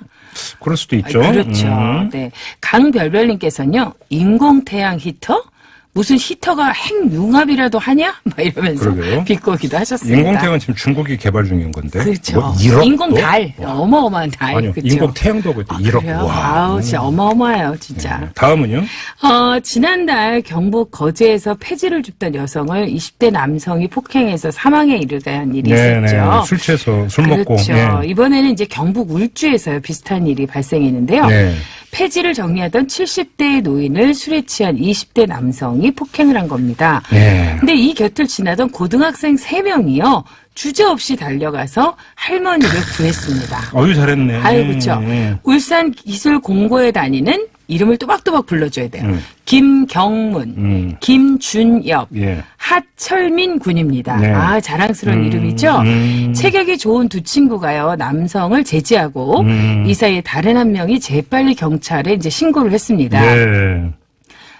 [SPEAKER 2] 그럴 수도 있죠.
[SPEAKER 8] 그렇죠. 네. 강별별님께서는요. 인공태양 히터? 무슨 히터가 핵융합이라도 하냐? 막 이러면서
[SPEAKER 2] 그러게요.
[SPEAKER 8] 비꼬기도 하셨습니다.
[SPEAKER 2] 인공태양은 지금 중국이 개발 중인 건데.
[SPEAKER 8] 그렇죠.
[SPEAKER 2] 뭐 1억도?
[SPEAKER 8] 인공달. 어마어마한 달.
[SPEAKER 2] 아니요.
[SPEAKER 8] 그렇죠.
[SPEAKER 2] 인공태양도 하고 있대. 1억.
[SPEAKER 8] 그래요?
[SPEAKER 2] 와.
[SPEAKER 8] 아우, 진짜 어마어마해요, 진짜.
[SPEAKER 2] 네. 다음은요?
[SPEAKER 8] 지난달 경북 거제에서 폐지를 줍던 여성을 20대 남성이 폭행해서 사망에 이르게 한 일이 있었죠.
[SPEAKER 2] 술 취해서 술 먹고.
[SPEAKER 8] 그렇죠.
[SPEAKER 2] 네.
[SPEAKER 8] 이번에는 이제 경북 울주에서 비슷한 일이 발생했는데요.
[SPEAKER 2] 네.
[SPEAKER 8] 폐지를 정리하던 70대의 노인을 술에 취한 20대 남성이 폭행을 한 겁니다.
[SPEAKER 2] 네.
[SPEAKER 8] 근데 이 곁을 지나던 고등학생 3명이요. 주저없이 달려가서 할머니를 구했습니다.
[SPEAKER 2] 어유 잘했네.
[SPEAKER 8] 아유, 그렇죠. 울산 기술공고에 다니는 이름을 또박또박 불러줘야 돼요. 김경문, 김준엽,
[SPEAKER 2] 예.
[SPEAKER 8] 하철민 군입니다.
[SPEAKER 2] 네.
[SPEAKER 8] 아, 자랑스러운 이름이죠. 체격이 좋은 두 친구가요, 남성을 제지하고 이 사이에 다른 한 명이 재빨리 경찰에 이제 신고를 했습니다.
[SPEAKER 2] 네.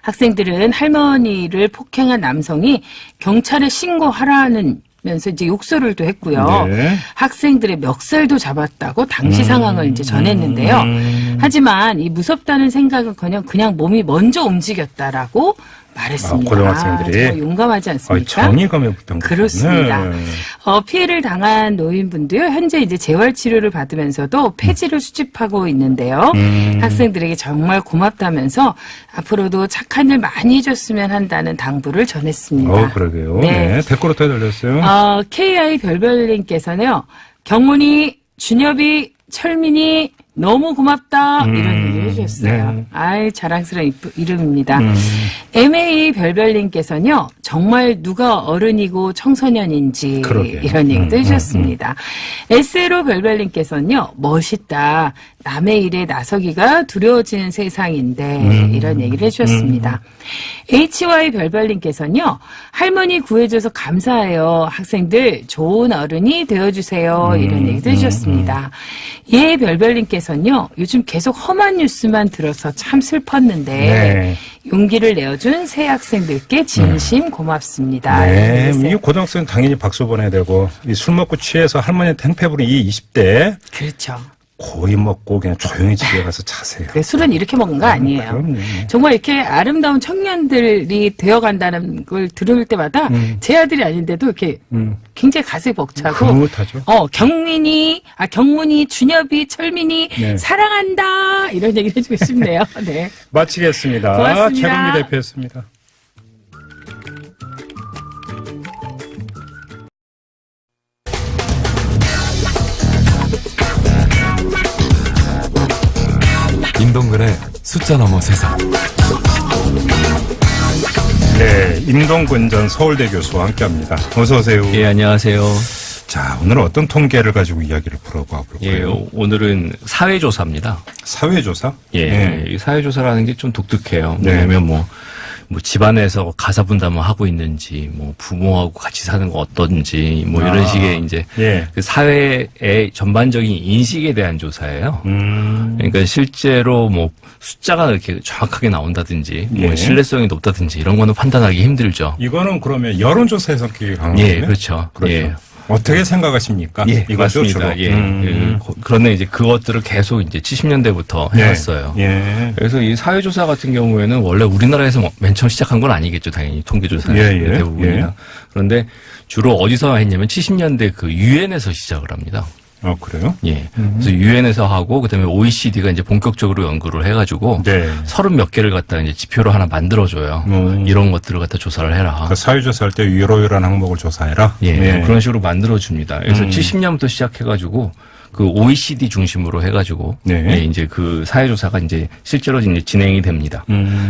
[SPEAKER 8] 학생들은 할머니를 폭행한 남성이 경찰에 신고하라는 면서 이제 욕설을 또 했고요.
[SPEAKER 2] 네.
[SPEAKER 8] 학생들의 멱살도 잡았다고 당시 상황을 이제 전했는데요. 하지만 이 무섭다는 생각은커녕 그냥 몸이 먼저 움직였다라고 말했습니다.
[SPEAKER 2] 고등학생들이.
[SPEAKER 8] 정말 용감하지 않습니까?
[SPEAKER 2] 정의감에 붙은 거죠.
[SPEAKER 8] 그렇습니다.
[SPEAKER 2] 네.
[SPEAKER 8] 피해를 당한 노인분도요, 현재 이제 재활 치료를 받으면서도 폐지를 수집하고 있는데요. 학생들에게 정말 고맙다면서 앞으로도 착한 일 많이 해줬으면 한다는 당부를 전했습니다.
[SPEAKER 2] 그러게요.
[SPEAKER 8] 네.
[SPEAKER 2] 네. 댓글 어떻게 달렸어요?
[SPEAKER 8] KI 별별님께서는요, 경문이, 준엽이, 철민이 너무 고맙다 이런 얘기 해주셨어요.
[SPEAKER 2] 네.
[SPEAKER 8] 아이, 자랑스러운 이름입니다. MA 별별님께서는요, 정말 누가 어른이고 청소년인지
[SPEAKER 2] 그러게요.
[SPEAKER 8] 이런 얘기도 해주셨습니다. SLO 별별님께서는요, 멋있다. 남의 일에 나서기가 두려워지는 세상인데 이런 얘기를 해주셨습니다. HY 별별님께서는요, 할머니 구해줘서 감사해요. 학생들 좋은 어른이 되어주세요. 이런 얘기도 해주셨습니다. 예 별별님께서는요, 요즘 계속 험한 뉴스만 들어서 참 슬펐는데
[SPEAKER 2] 네.
[SPEAKER 8] 용기를 내어준 새 학생들께 진심 고맙습니다.
[SPEAKER 2] 네. 이 고등학생 당연히 박수 보내야 되고, 이 술 먹고 취해서 할머니한테 행패 부린 이 20대.
[SPEAKER 8] 그렇죠.
[SPEAKER 2] 고이 먹고 그냥 조용히 집에 가서 자세요.
[SPEAKER 8] 그래, 술은 이렇게 먹는 거 아니에요.
[SPEAKER 2] 그럼요.
[SPEAKER 8] 정말 이렇게 아름다운 청년들이 되어간다는 걸 들을 때마다 제 아들이 아닌데도 이렇게 굉장히 가슴이 벅차고.
[SPEAKER 2] 흐뭇하죠.
[SPEAKER 8] 경문이, 준엽이, 철민이
[SPEAKER 2] 네.
[SPEAKER 8] 사랑한다 이런 얘기를 해주고 싶네요. 네.
[SPEAKER 2] 마치겠습니다.
[SPEAKER 8] 고맙습니다.
[SPEAKER 2] 최동기 대표였습니다.
[SPEAKER 9] 임동근의 숫자 넘어 세상.
[SPEAKER 2] 네, 임동근 전 서울대 교수와 함께합니다. 어서 오세요.
[SPEAKER 10] 예, 안녕하세요.
[SPEAKER 2] 자, 오늘은 어떤 통계를 가지고 이야기를 풀어봐
[SPEAKER 10] 예,
[SPEAKER 2] 볼까요?
[SPEAKER 10] 오늘은 사회조사입니다.
[SPEAKER 2] 사회조사?
[SPEAKER 10] 예, 이 사회조사라는 게 좀 독특해요.
[SPEAKER 2] 네.
[SPEAKER 10] 왜냐면 뭐 집안에서 가사 분담을 하고 있는지, 뭐 부모하고 같이 사는 거 어떤지, 뭐 이런 식의 이제
[SPEAKER 2] 예.
[SPEAKER 10] 그 사회의 전반적인 인식에 대한 조사예요. 그러니까 실제로 뭐 숫자가 이렇게 정확하게 나온다든지,
[SPEAKER 2] 예.
[SPEAKER 10] 뭐 신뢰성이 높다든지 이런 거는 판단하기 힘들죠.
[SPEAKER 2] 이거는 그러면 여론조사의 성격이 강한 거예요?
[SPEAKER 10] 예, 그렇죠.
[SPEAKER 2] 그렇죠.
[SPEAKER 10] 예.
[SPEAKER 2] 어떻게 생각하십니까?
[SPEAKER 10] 예,
[SPEAKER 2] 이것도
[SPEAKER 10] 맞습니다.
[SPEAKER 2] 주로.
[SPEAKER 10] 예. 그런데 이제 그것들을 계속 이제 70년대부터
[SPEAKER 2] 예.
[SPEAKER 10] 해왔어요.
[SPEAKER 2] 예.
[SPEAKER 10] 그래서 이 사회조사 같은 경우에는 원래 우리나라에서 맨 처음 시작한 건 아니겠죠. 당연히 통계조사는
[SPEAKER 2] 예, 예.
[SPEAKER 10] 대부분이나.
[SPEAKER 2] 예.
[SPEAKER 10] 그런데 주로 어디서 했냐면 70년대 그 유엔에서 시작을 합니다.
[SPEAKER 2] 그래요?
[SPEAKER 10] 예. 그래서 유엔에서 하고 그다음에 OECD가 이제 본격적으로 연구를 해가지고
[SPEAKER 2] 네.
[SPEAKER 10] 30몇 개를 갖다가 이제 지표로 하나 만들어줘요. 이런 것들을 갖다 조사를 해라.
[SPEAKER 2] 그러니까 사회조사할 때 유로유란 항목을 조사해라?
[SPEAKER 10] 예, 그런 식으로 만들어줍니다. 그래서 70년부터 시작해가지고 그 OECD 중심으로 해가지고
[SPEAKER 2] 네.
[SPEAKER 10] 예, 이제 그 사회조사가 이제 실제로 이제 진행이 됩니다.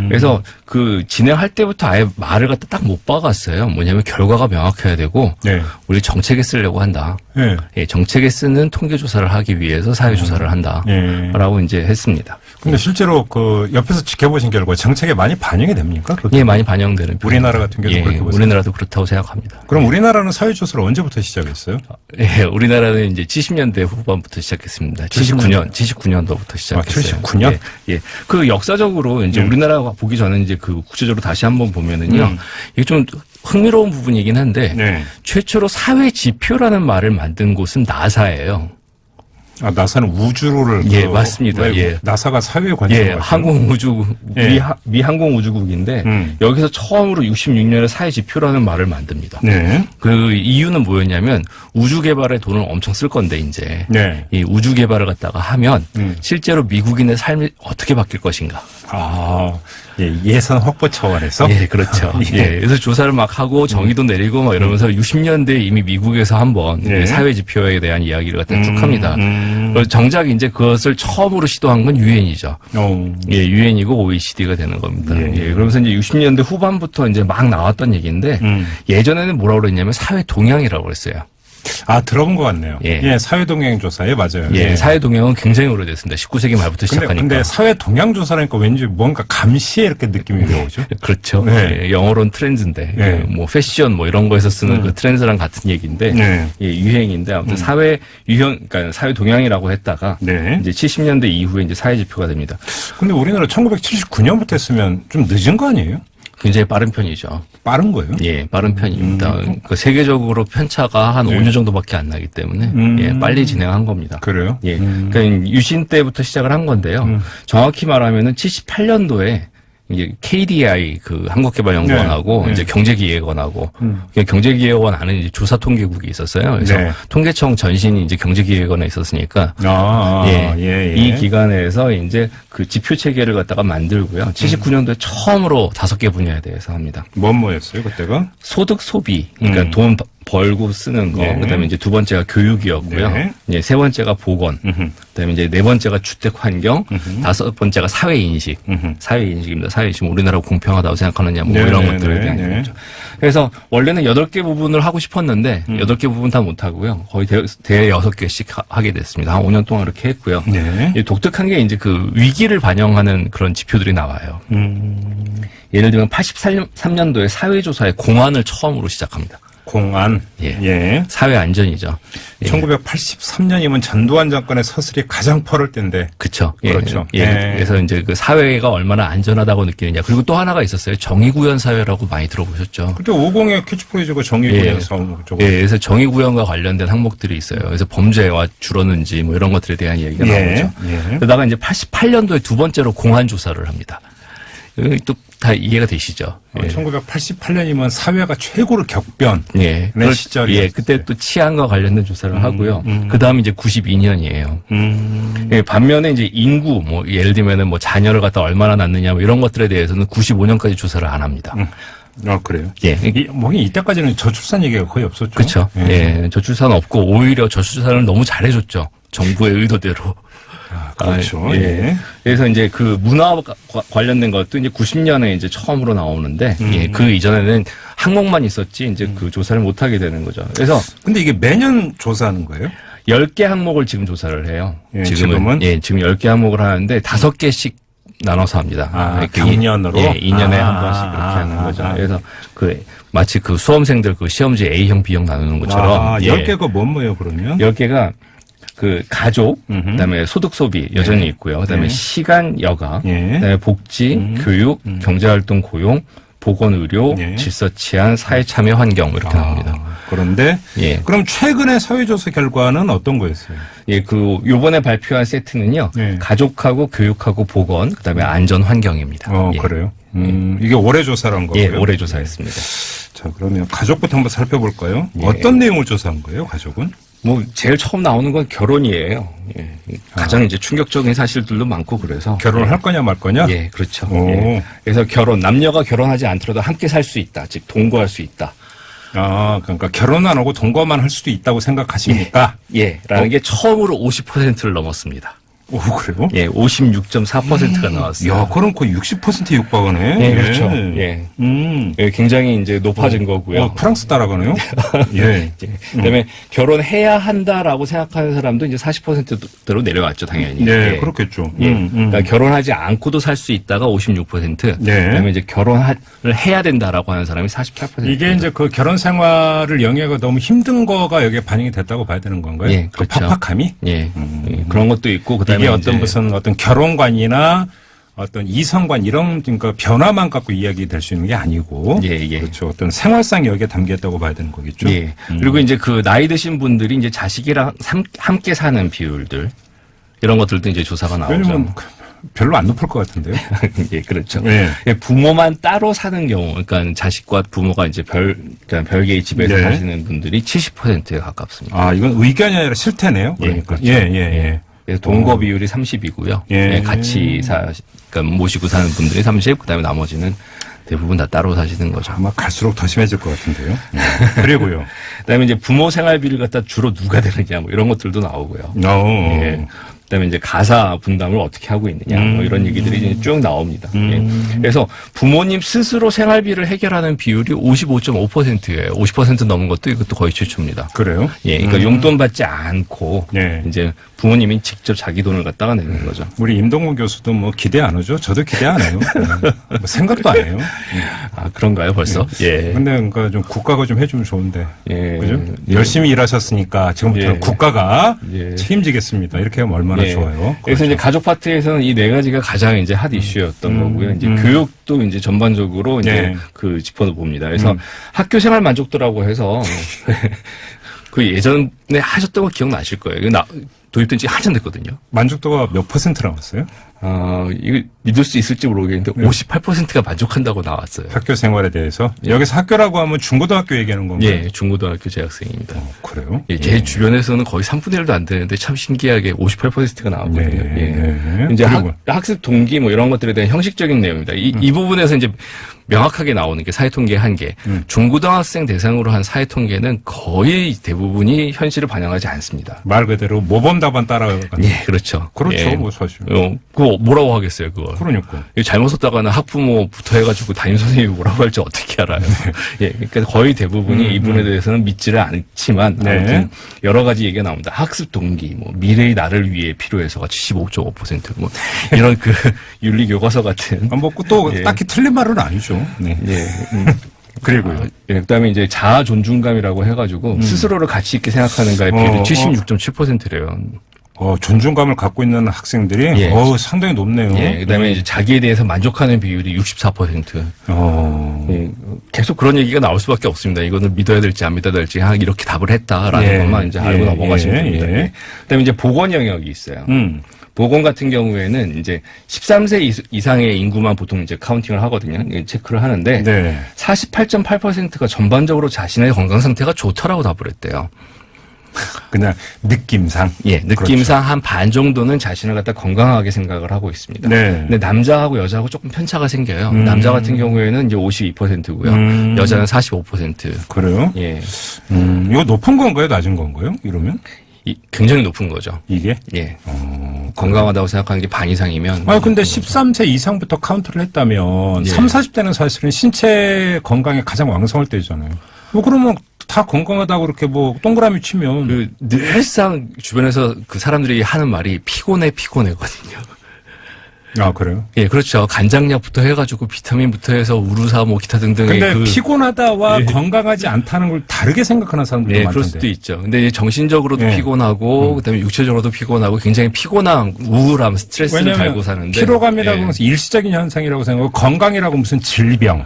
[SPEAKER 10] 그래서 그 진행할 때부터 아예 말을 갖다 딱 못 박았어요. 뭐냐면 결과가 명확해야 되고
[SPEAKER 2] 네.
[SPEAKER 10] 우리 정책에 쓰려고 한다.
[SPEAKER 2] 네.
[SPEAKER 10] 예, 정책에 쓰는 통계 조사를 하기 위해서 사회 조사를 한다라고 이제 했습니다.
[SPEAKER 2] 근데 실제로 그 옆에서 지켜보신 결과 정책에 많이 반영이 됩니까?
[SPEAKER 10] 예, 많이 반영되는 편입니다.
[SPEAKER 2] 우리나라 같은 경우도 그렇게 보세요.
[SPEAKER 10] 우리나라도 그렇다고 생각합니다.
[SPEAKER 2] 그럼 우리나라는 사회 조사를 언제부터 시작했어요?
[SPEAKER 10] 예, 우리나라는 이제 70년대 후반부터 시작했습니다. 79년도부터 시작했어요.
[SPEAKER 2] 79년?
[SPEAKER 10] 예. 그 역사적으로 이제 우리나라가 보기 전에 이제 그 국제적으로 다시 한번 보면은요. 이게 좀 흥미로운 부분이긴 한데
[SPEAKER 2] 네.
[SPEAKER 10] 최초로 사회 지표라는 말을 만든 곳은 나사예요.
[SPEAKER 2] 아, 나사는 우주를.
[SPEAKER 10] 예, 맞습니다. 예.
[SPEAKER 2] 나사가 사회에 관심을
[SPEAKER 10] 예, 항공우주, 미 항공우주국인데, 여기서 처음으로 66년에 사회 지표라는 말을 만듭니다.
[SPEAKER 2] 네.
[SPEAKER 10] 그 이유는 뭐였냐면, 우주 개발에 돈을 엄청 쓸 건데, 이제.
[SPEAKER 2] 네.
[SPEAKER 10] 이 우주 개발을 갖다가 하면, 실제로 미국인의 삶이 어떻게 바뀔 것인가.
[SPEAKER 2] 아, 예, 예산 확보 차원에서?
[SPEAKER 10] 예, 그렇죠. 예. 그래서 조사를 막 하고 정의도 내리고 막 이러면서 60년대에 이미 미국에서 한번 사회 지표에 대한 이야기를 갖다 쭉 합니다. 정작 이제 그것을 처음으로 시도한 건 유엔이죠. 예, 유엔이고 OECD가 되는 겁니다. 예, 그러면서 이제 60년대 후반부터 이제 막 나왔던 얘기인데 예전에는 뭐라고 그랬냐면 사회 동향이라고 그랬어요.
[SPEAKER 2] 아, 들어본 것 같네요. 예, 사회동향 조사에 맞아요.
[SPEAKER 10] 예, 사회동향은 굉장히 오래됐습니다. 19세기 말부터 시작하니까.
[SPEAKER 2] 근데 사회동향 조사라니까 왠지 뭔가 감시에 이렇게 느낌이 들어오죠.
[SPEAKER 10] 그렇죠.
[SPEAKER 2] 네.
[SPEAKER 10] 예, 영어로는 트렌드인데,
[SPEAKER 2] 네.
[SPEAKER 10] 뭐 패션 뭐 이런 거에서 쓰는 그 트렌드랑 같은 얘기인데, 예, 유행인데 아무튼 사회 유형, 그러니까 사회 동향이라고 했다가 이제 70년대 이후에 이제 사회 지표가 됩니다.
[SPEAKER 2] 근데 우리나라 1979년부터 했으면 좀 늦은 거 아니에요?
[SPEAKER 10] 굉장히 빠른 편이죠.
[SPEAKER 2] 빠른 거예요?
[SPEAKER 10] 예, 빠른 편입니다. 그 세계적으로 편차가 한 5년 정도밖에 안 나기 때문에 예, 빨리 진행한 겁니다.
[SPEAKER 2] 그래요?
[SPEAKER 10] 예, 그러니까 유신 때부터 시작을 한 건데요. 정확히 말하면은 78년도에 이제 KDI 그 한국개발연구원하고 이제 경제기획원하고 경제기획원 안에 이제 조사통계국이 있었어요. 그래서 통계청 전신이 이제 경제기획원에 있었으니까 이 기관에서 이제 그 지표 체계를 갖다가 만들고요. 79년도에 처음으로 5개 분야에 대해서 합니다.
[SPEAKER 2] 뭐였어요 그때가?
[SPEAKER 10] 소득 소비, 그러니까 돈 벌고 쓰는 거. 그다음에 이제 두 번째가 교육이었고요. 예, 세 번째가 보건. 그다음에 이제 네 번째가 주택 환경. 다섯 번째가 사회 인식. 사회 인식입니다. 사회 인식. 우리나라가 공평하다고 생각하느냐 뭐 이런 것들에 대한 얘기죠. 그래서 원래는 8개 부분을 하고 싶었는데 8개 부분 다 못 하고요. 거의 대 6개씩 하게 됐습니다. 한 5년 동안 이렇게 했고요. 독특한 게 이제 그 위기를 반영하는 그런 지표들이 나와요. 예를 들면 83년도에 사회조사의 공안을 처음으로 시작합니다.
[SPEAKER 2] 공안.
[SPEAKER 10] 예. 사회 안전이죠.
[SPEAKER 2] 1983년이면 전두환 정권의 서슬이 가장 펄을 때인데.
[SPEAKER 10] 그렇죠.
[SPEAKER 2] 그렇죠.
[SPEAKER 10] 예. 그래서 이제 그 사회가 얼마나 안전하다고 느끼느냐. 그리고 또 하나가 있었어요. 정의구현 사회라고 많이 들어보셨죠.
[SPEAKER 2] 그때 50의 캐치프레이즈가 정의구현 사회.
[SPEAKER 10] 예. 그래서 정의구현과 관련된 항목들이 있어요. 그래서 범죄와 줄었는지 뭐 이런 것들에 대한 얘기가 나오죠. 그러다가 이제 88년도에 두 번째로 공안 조사를 합니다. 또 다 이해가 되시죠?
[SPEAKER 2] 1988년이면 사회가 최고로 격변. 시절이.
[SPEAKER 10] 예, 그때 또 치안과 관련된 조사를 하고요. 그 다음에 이제 92년이에요. 예, 반면에 이제 인구, 뭐, 예를 들면은 뭐 자녀를 갖다 얼마나 낳느냐 뭐 이런 것들에 대해서는 95년까지 조사를 안 합니다.
[SPEAKER 2] 그래요?
[SPEAKER 10] 예.
[SPEAKER 2] 이때까지는 저출산 얘기가 거의 없었죠.
[SPEAKER 10] 그렇죠. 예, 저출산 없고 오히려 저출산을 너무 잘해줬죠. 정부의 의도대로.
[SPEAKER 2] 그렇죠.
[SPEAKER 10] 그래서 이제 그 문화와 관련된 것도 이제 90년에 이제 처음으로 나오는데, 그 이전에는 항목만 있었지, 이제 그 조사를 못 하게 되는 거죠. 그래서.
[SPEAKER 2] 근데 이게 매년 조사하는 거예요?
[SPEAKER 10] 10개 항목을 지금 조사를 해요.
[SPEAKER 2] 지금은?
[SPEAKER 10] 예, 지금 10개 항목을 하는데 5개씩 나눠서 합니다.
[SPEAKER 2] 경년으로?
[SPEAKER 10] 2년에 한 번씩 그렇게 하는 거죠. 그래서 마치 그 수험생들 그 시험지 A형, B형 나누는 것처럼.
[SPEAKER 2] 10개가 뭐예요, 그러면?
[SPEAKER 10] 10개가 그 가족, 그다음에 소득 소비 여전히 있고요. 그다음에 시간 여가, 그다음에 복지, 교육, 경제활동 고용, 보건 의료, 질서 치안, 사회 참여 환경 이렇게 나옵니다.
[SPEAKER 2] 그런데 그럼 최근에 사회조사 결과는 어떤 거였어요?
[SPEAKER 10] 예, 그 요번에 발표한 세트는요. 가족하고 교육하고 보건, 그다음에 안전 환경입니다.
[SPEAKER 2] 그래요? 이게 올해 조사란 거고요.
[SPEAKER 10] 예, 올해 조사했습니다.
[SPEAKER 2] 자, 그러면 가족부터 한번 살펴볼까요? 어떤 내용을 조사한 거예요, 가족은?
[SPEAKER 10] 뭐 제일 처음 나오는 건 결혼이에요. 예. 가장 이제 충격적인 사실들도 많고 그래서
[SPEAKER 2] 결혼을 할 거냐 말 거냐?
[SPEAKER 10] 예, 그렇죠. 예. 그래서 남녀가 결혼하지 않더라도 함께 살 수 있다, 즉 동거할 수 있다.
[SPEAKER 2] 그러니까 결혼 안 하고 동거만 할 수도 있다고 생각하십니까?
[SPEAKER 10] 라는 게 처음으로 50%를 넘었습니다.
[SPEAKER 2] 오, 그래요?
[SPEAKER 10] 예, 56.4%가 나왔어요.
[SPEAKER 2] 야, 그럼 거의 60%에 육박하네.
[SPEAKER 10] 예, 그렇죠. 예. 예, 굉장히 이제 높아진 거고요.
[SPEAKER 2] 프랑스 따라가네요. 예.
[SPEAKER 10] 그다음에 결혼해야 한다라고 생각하는 사람도 이제 40%대로 내려왔죠, 당연히.
[SPEAKER 2] 네,
[SPEAKER 10] 예.
[SPEAKER 2] 그렇겠죠.
[SPEAKER 10] 예. 그러니까 결혼하지 않고도 살 수 있다가 56%.
[SPEAKER 2] 네.
[SPEAKER 10] 그다음에 이제 결혼을 해야 된다라고 하는 사람이 48%.
[SPEAKER 2] 이게 이제 그 결혼 생활을 영위하기가 너무 힘든 거가 여기에 반영이 됐다고 봐야 되는 건가요?
[SPEAKER 10] 예,
[SPEAKER 2] 그
[SPEAKER 10] 그렇죠.
[SPEAKER 2] 팍팍함이?
[SPEAKER 10] 예. 그런 것도 있고 그다음에
[SPEAKER 2] 이게 어떤
[SPEAKER 10] 이제
[SPEAKER 2] 무슨 어떤 결혼관이나 어떤 이성관 이런 그러니까 변화만 갖고 이야기될 수 있는 게 아니고
[SPEAKER 10] 예, 예.
[SPEAKER 2] 그렇죠. 어떤 생활상이 여기에 담겨 있다고 봐야 되는 거겠죠.
[SPEAKER 10] 예. 그리고 이제 그 나이 드신 분들이 이제 자식이랑 함께 사는 비율들 이런 것들도 이제 조사가 나오죠.
[SPEAKER 2] 왜냐면 별로 안 높을 것 같은데요.
[SPEAKER 10] 예, 그렇죠.
[SPEAKER 2] 예.
[SPEAKER 10] 예, 부모만 따로 사는 경우, 그러니까 자식과 부모가 이제 그러니까 별개의 집에서
[SPEAKER 2] 네.
[SPEAKER 10] 사시는 분들이 70%에 가깝습니다.
[SPEAKER 2] 아, 이건 의견이 아니라 실태네요. 그러니까.
[SPEAKER 10] 그렇죠.
[SPEAKER 2] 예.
[SPEAKER 10] 그래서 동거 비율이 30이고요.
[SPEAKER 2] 예.
[SPEAKER 10] 예, 같이 그러니까 모시고 사는 분들이 30, 그다음에 나머지는 대부분 다 따로 사시는 거죠.
[SPEAKER 2] 아마 갈수록 더 심해질 것 같은데요. 그리고요.
[SPEAKER 10] 그다음에 이제 부모 생활비를 갖다 주로 누가 되느냐, 뭐 이런 것들도 나오고요. 예. 그다음에 이제 가사 분담을 어떻게 하고 있느냐, 뭐 이런 얘기들이 이제 쭉 나옵니다. 예. 그래서 부모님 스스로 생활비를 해결하는 비율이 55.5%예요. 50% 넘은 것도 이것도 거의 최초입니다.
[SPEAKER 2] 그래요?
[SPEAKER 10] 예, 그러니까 용돈 받지 않고
[SPEAKER 2] 예.
[SPEAKER 10] 이제 부모님이 직접 자기 돈을 갖다가 내는 거죠.
[SPEAKER 2] 우리 임동근 교수도 뭐 기대 안 하죠? 저도 기대 안 해요. 뭐 생각도 안 해요.
[SPEAKER 10] 아, 그런가요, 벌써? 예.
[SPEAKER 2] 근데 그러니까 좀 국가가 좀 해주면 좋은데.
[SPEAKER 10] 예.
[SPEAKER 2] 그죠? 열심히 일하셨으니까 지금부터는
[SPEAKER 10] 예.
[SPEAKER 2] 국가가
[SPEAKER 10] 예.
[SPEAKER 2] 책임지겠습니다. 이렇게 하면 얼마나
[SPEAKER 10] 예.
[SPEAKER 2] 좋아요.
[SPEAKER 10] 그래서 이제 가족 파트에서는 이 네 가지가 가장 이제 핫 이슈였던 거고요. 이제 교육도 이제 전반적으로 이제
[SPEAKER 2] 네.
[SPEAKER 10] 그 짚어도 봅니다. 그래서 학교 생활 만족도라고 해서 그 예전에 하셨던 거 기억나실 거예요. 이거 도입된 지 한참 됐거든요.
[SPEAKER 2] 만족도가 몇 퍼센트 나왔어요?
[SPEAKER 10] 이거 믿을 수 있을지 모르겠는데 58%가 만족한다고 나왔어요.
[SPEAKER 2] 학교 생활에 대해서? 여기서 학교라고 하면 중고등학교 얘기하는 건가요?
[SPEAKER 10] 예, 중고등학교 재학생입니다.
[SPEAKER 2] 그래요?
[SPEAKER 10] 예, 제 주변에서는 거의 3분의 1도 안 되는데 참 신기하게 58%가 나왔거든요.
[SPEAKER 2] 네,
[SPEAKER 10] 예.
[SPEAKER 2] 네.
[SPEAKER 10] 이제
[SPEAKER 2] 그리고
[SPEAKER 10] 학습 동기 뭐 이런 것들에 대한 형식적인 내용입니다. 이 부분에서 이제 명확하게 나오는 게 사회통계 한계. 중고등학생 대상으로 한 사회통계는 거의 대부분이 현실을 반영하지 않습니다.
[SPEAKER 2] 말 그대로 모범답안 따라가는.
[SPEAKER 10] 예, 그렇죠.
[SPEAKER 2] 그렇죠,
[SPEAKER 10] 예.
[SPEAKER 2] 뭐 사실.
[SPEAKER 10] 그거 뭐라고 하겠어요, 그걸.
[SPEAKER 2] 그러니까.
[SPEAKER 10] 이거 잘못 썼다가는 학부모부터 해가지고 담임선생님이 뭐라고 할지 어떻게 알아요. 예, 그러니까 거의 대부분이 이 부분에 대해서는 믿지를 않지만 아무튼 여러 가지 얘기가 나옵니다. 학습 동기, 뭐 미래의 나를 위해 필요해서가 75.5%, 뭐 이런 그 윤리 교과서 같은.
[SPEAKER 2] 뭐 또
[SPEAKER 10] 예.
[SPEAKER 2] 딱히 틀린 말은 아니죠. 네.
[SPEAKER 10] 예.
[SPEAKER 2] 그리고요.
[SPEAKER 10] 예, 그다음에 이제 자아 존중감이라고 해가지고 스스로를 가치 있게 생각하는가의 비율이 76.7%래요.
[SPEAKER 2] 존중감을 갖고 있는 학생들이
[SPEAKER 10] 예.
[SPEAKER 2] 상당히 높네요.
[SPEAKER 10] 예, 그다음에 이제 자기에 대해서 만족하는 비율이 64%. 예, 계속 그런 얘기가 나올 수밖에 없습니다. 이거는 믿어야 될지 안 믿어야 될지 이렇게 답을 했다라는
[SPEAKER 2] 예.
[SPEAKER 10] 것만 이제 알고 넘어가시면 됩니다.
[SPEAKER 2] 예.
[SPEAKER 10] 예. 그다음에 이제 보건 영역이 있어요. 보건 같은 경우에는 이제 13세 이상의 인구만 보통 이제 카운팅을 하거든요. 체크를 하는데
[SPEAKER 2] 네.
[SPEAKER 10] 48.8%가 전반적으로 자신의 건강 상태가 좋다라고 답을 했대요.
[SPEAKER 2] 그냥 느낌상.
[SPEAKER 10] 예, 느낌상 한 반 정도는 자신을 갖다 건강하게 생각을 하고 있습니다.
[SPEAKER 2] 네.
[SPEAKER 10] 근데 남자하고 여자하고 조금 편차가 생겨요. 남자 같은 경우에는 이제 52%고요. 여자는 45%.
[SPEAKER 2] 그래요?
[SPEAKER 10] 예.
[SPEAKER 2] 이거 높은 건가요? 낮은 건가요? 이러면?
[SPEAKER 10] 굉장히 높은 거죠.
[SPEAKER 2] 이게?
[SPEAKER 10] 예. 건강하다고 생각하는 게 반 이상이면.
[SPEAKER 2] 근데 13세 이상부터 카운트를 했다면
[SPEAKER 10] 예.
[SPEAKER 2] 3, 40대는 사실은 신체 건강이 가장 왕성할 때잖아요. 그러면 다 건강하다고 그렇게 동그라미 치면.
[SPEAKER 10] 늘상 주변에서 그 사람들이 하는 말이 피곤해거든요.
[SPEAKER 2] 아, 그래요?
[SPEAKER 10] 예, 그렇죠. 간장약부터 해가지고 비타민부터 해서 우루사 뭐 기타 등등의
[SPEAKER 2] 근데 피곤하다와 건강하지 않다는 걸 다르게 생각하는 사람들도
[SPEAKER 10] 예,
[SPEAKER 2] 많던데.
[SPEAKER 10] 그럴 수도 있죠. 근데 이제 정신적으로도 피곤하고 그다음에 육체적으로도 피곤하고 굉장히 피곤한 우울함, 스트레스를 달고 사는데
[SPEAKER 2] 피로감이라고 하면 일시적인 현상이라고 생각하고 건강이라고 무슨 질병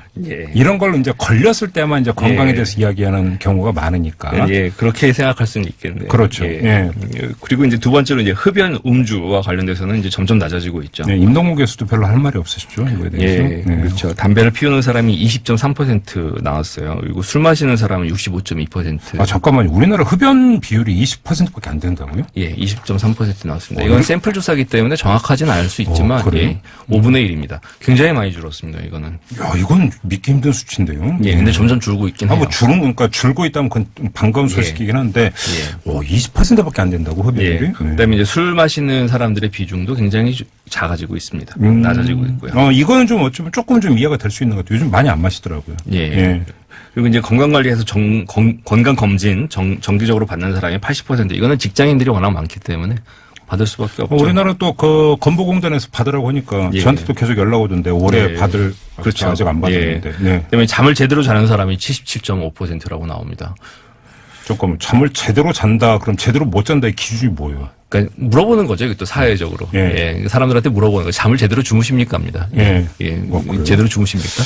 [SPEAKER 2] 이런 걸로 이제 걸렸을 때만 이제 건강에 대해서 이야기하는 경우가 많으니까.
[SPEAKER 10] 예, 그렇게 생각할 수는 있겠네요.
[SPEAKER 2] 그렇죠.
[SPEAKER 10] 그리고 이제 두 번째로 이제 흡연 음주와 관련돼서는 이제 점점 낮아지고 있죠.
[SPEAKER 2] 네, 김동국에서도 별로 할 말이 없으시죠? 이거에 대해서.
[SPEAKER 10] 예, 그렇죠. 담배를 피우는 사람이 20.3% 나왔어요. 그리고 술 마시는 사람은 65.2%.
[SPEAKER 2] 아, 잠깐만요. 우리나라 흡연 비율이 20%밖에 안 된다고요?
[SPEAKER 10] 예, 20.3% 나왔습니다. 이건 샘플 조사이기 때문에 정확하지는 않을 수 있지만,
[SPEAKER 2] 그래요?
[SPEAKER 10] 5분의 1입니다. 굉장히 많이 줄었습니다, 이거는.
[SPEAKER 2] 야, 이건 믿기 힘든 수치인데요.
[SPEAKER 10] 예, 근데 점점 줄고 있긴 해요.
[SPEAKER 2] 뭐 그러니까 줄고 있다면 그건 반가운 소식이긴 한데, 20%밖에 안 된다고, 흡연율이?
[SPEAKER 10] 그다음에 이제 술 마시는 사람들의 비중도 굉장히 작아지고 있습니다. 낮아지고 있고요.
[SPEAKER 2] 이거는 좀 어쩌면 조금 좀 이해가 될 수 있는 것 같아요. 요즘 많이 안 마시더라고요.
[SPEAKER 10] 그리고 이제 건강관리에서 건강검진 정기적으로 받는 사람이 80%. 이거는 직장인들이 워낙 많기 때문에 받을 수밖에 없죠.
[SPEAKER 2] 우리나라 또 그 건보공단에서 받으라고 하니까 저한테도 계속 연락 오던데 올해 받을
[SPEAKER 10] 그렇죠.
[SPEAKER 2] 아직 안 받았는데.
[SPEAKER 10] 그다음에 잠을 제대로 자는 사람이 77.5%라고 나옵니다.
[SPEAKER 2] 조금 잠을 제대로 잔다. 그럼 제대로 못 잔다의 기준이 뭐예요?
[SPEAKER 10] 그러니까 물어보는 거죠. 또 사회적으로. 사람들한테 물어보는 거. 잠을 제대로 주무십니까?입니다. 제대로 주무십니까?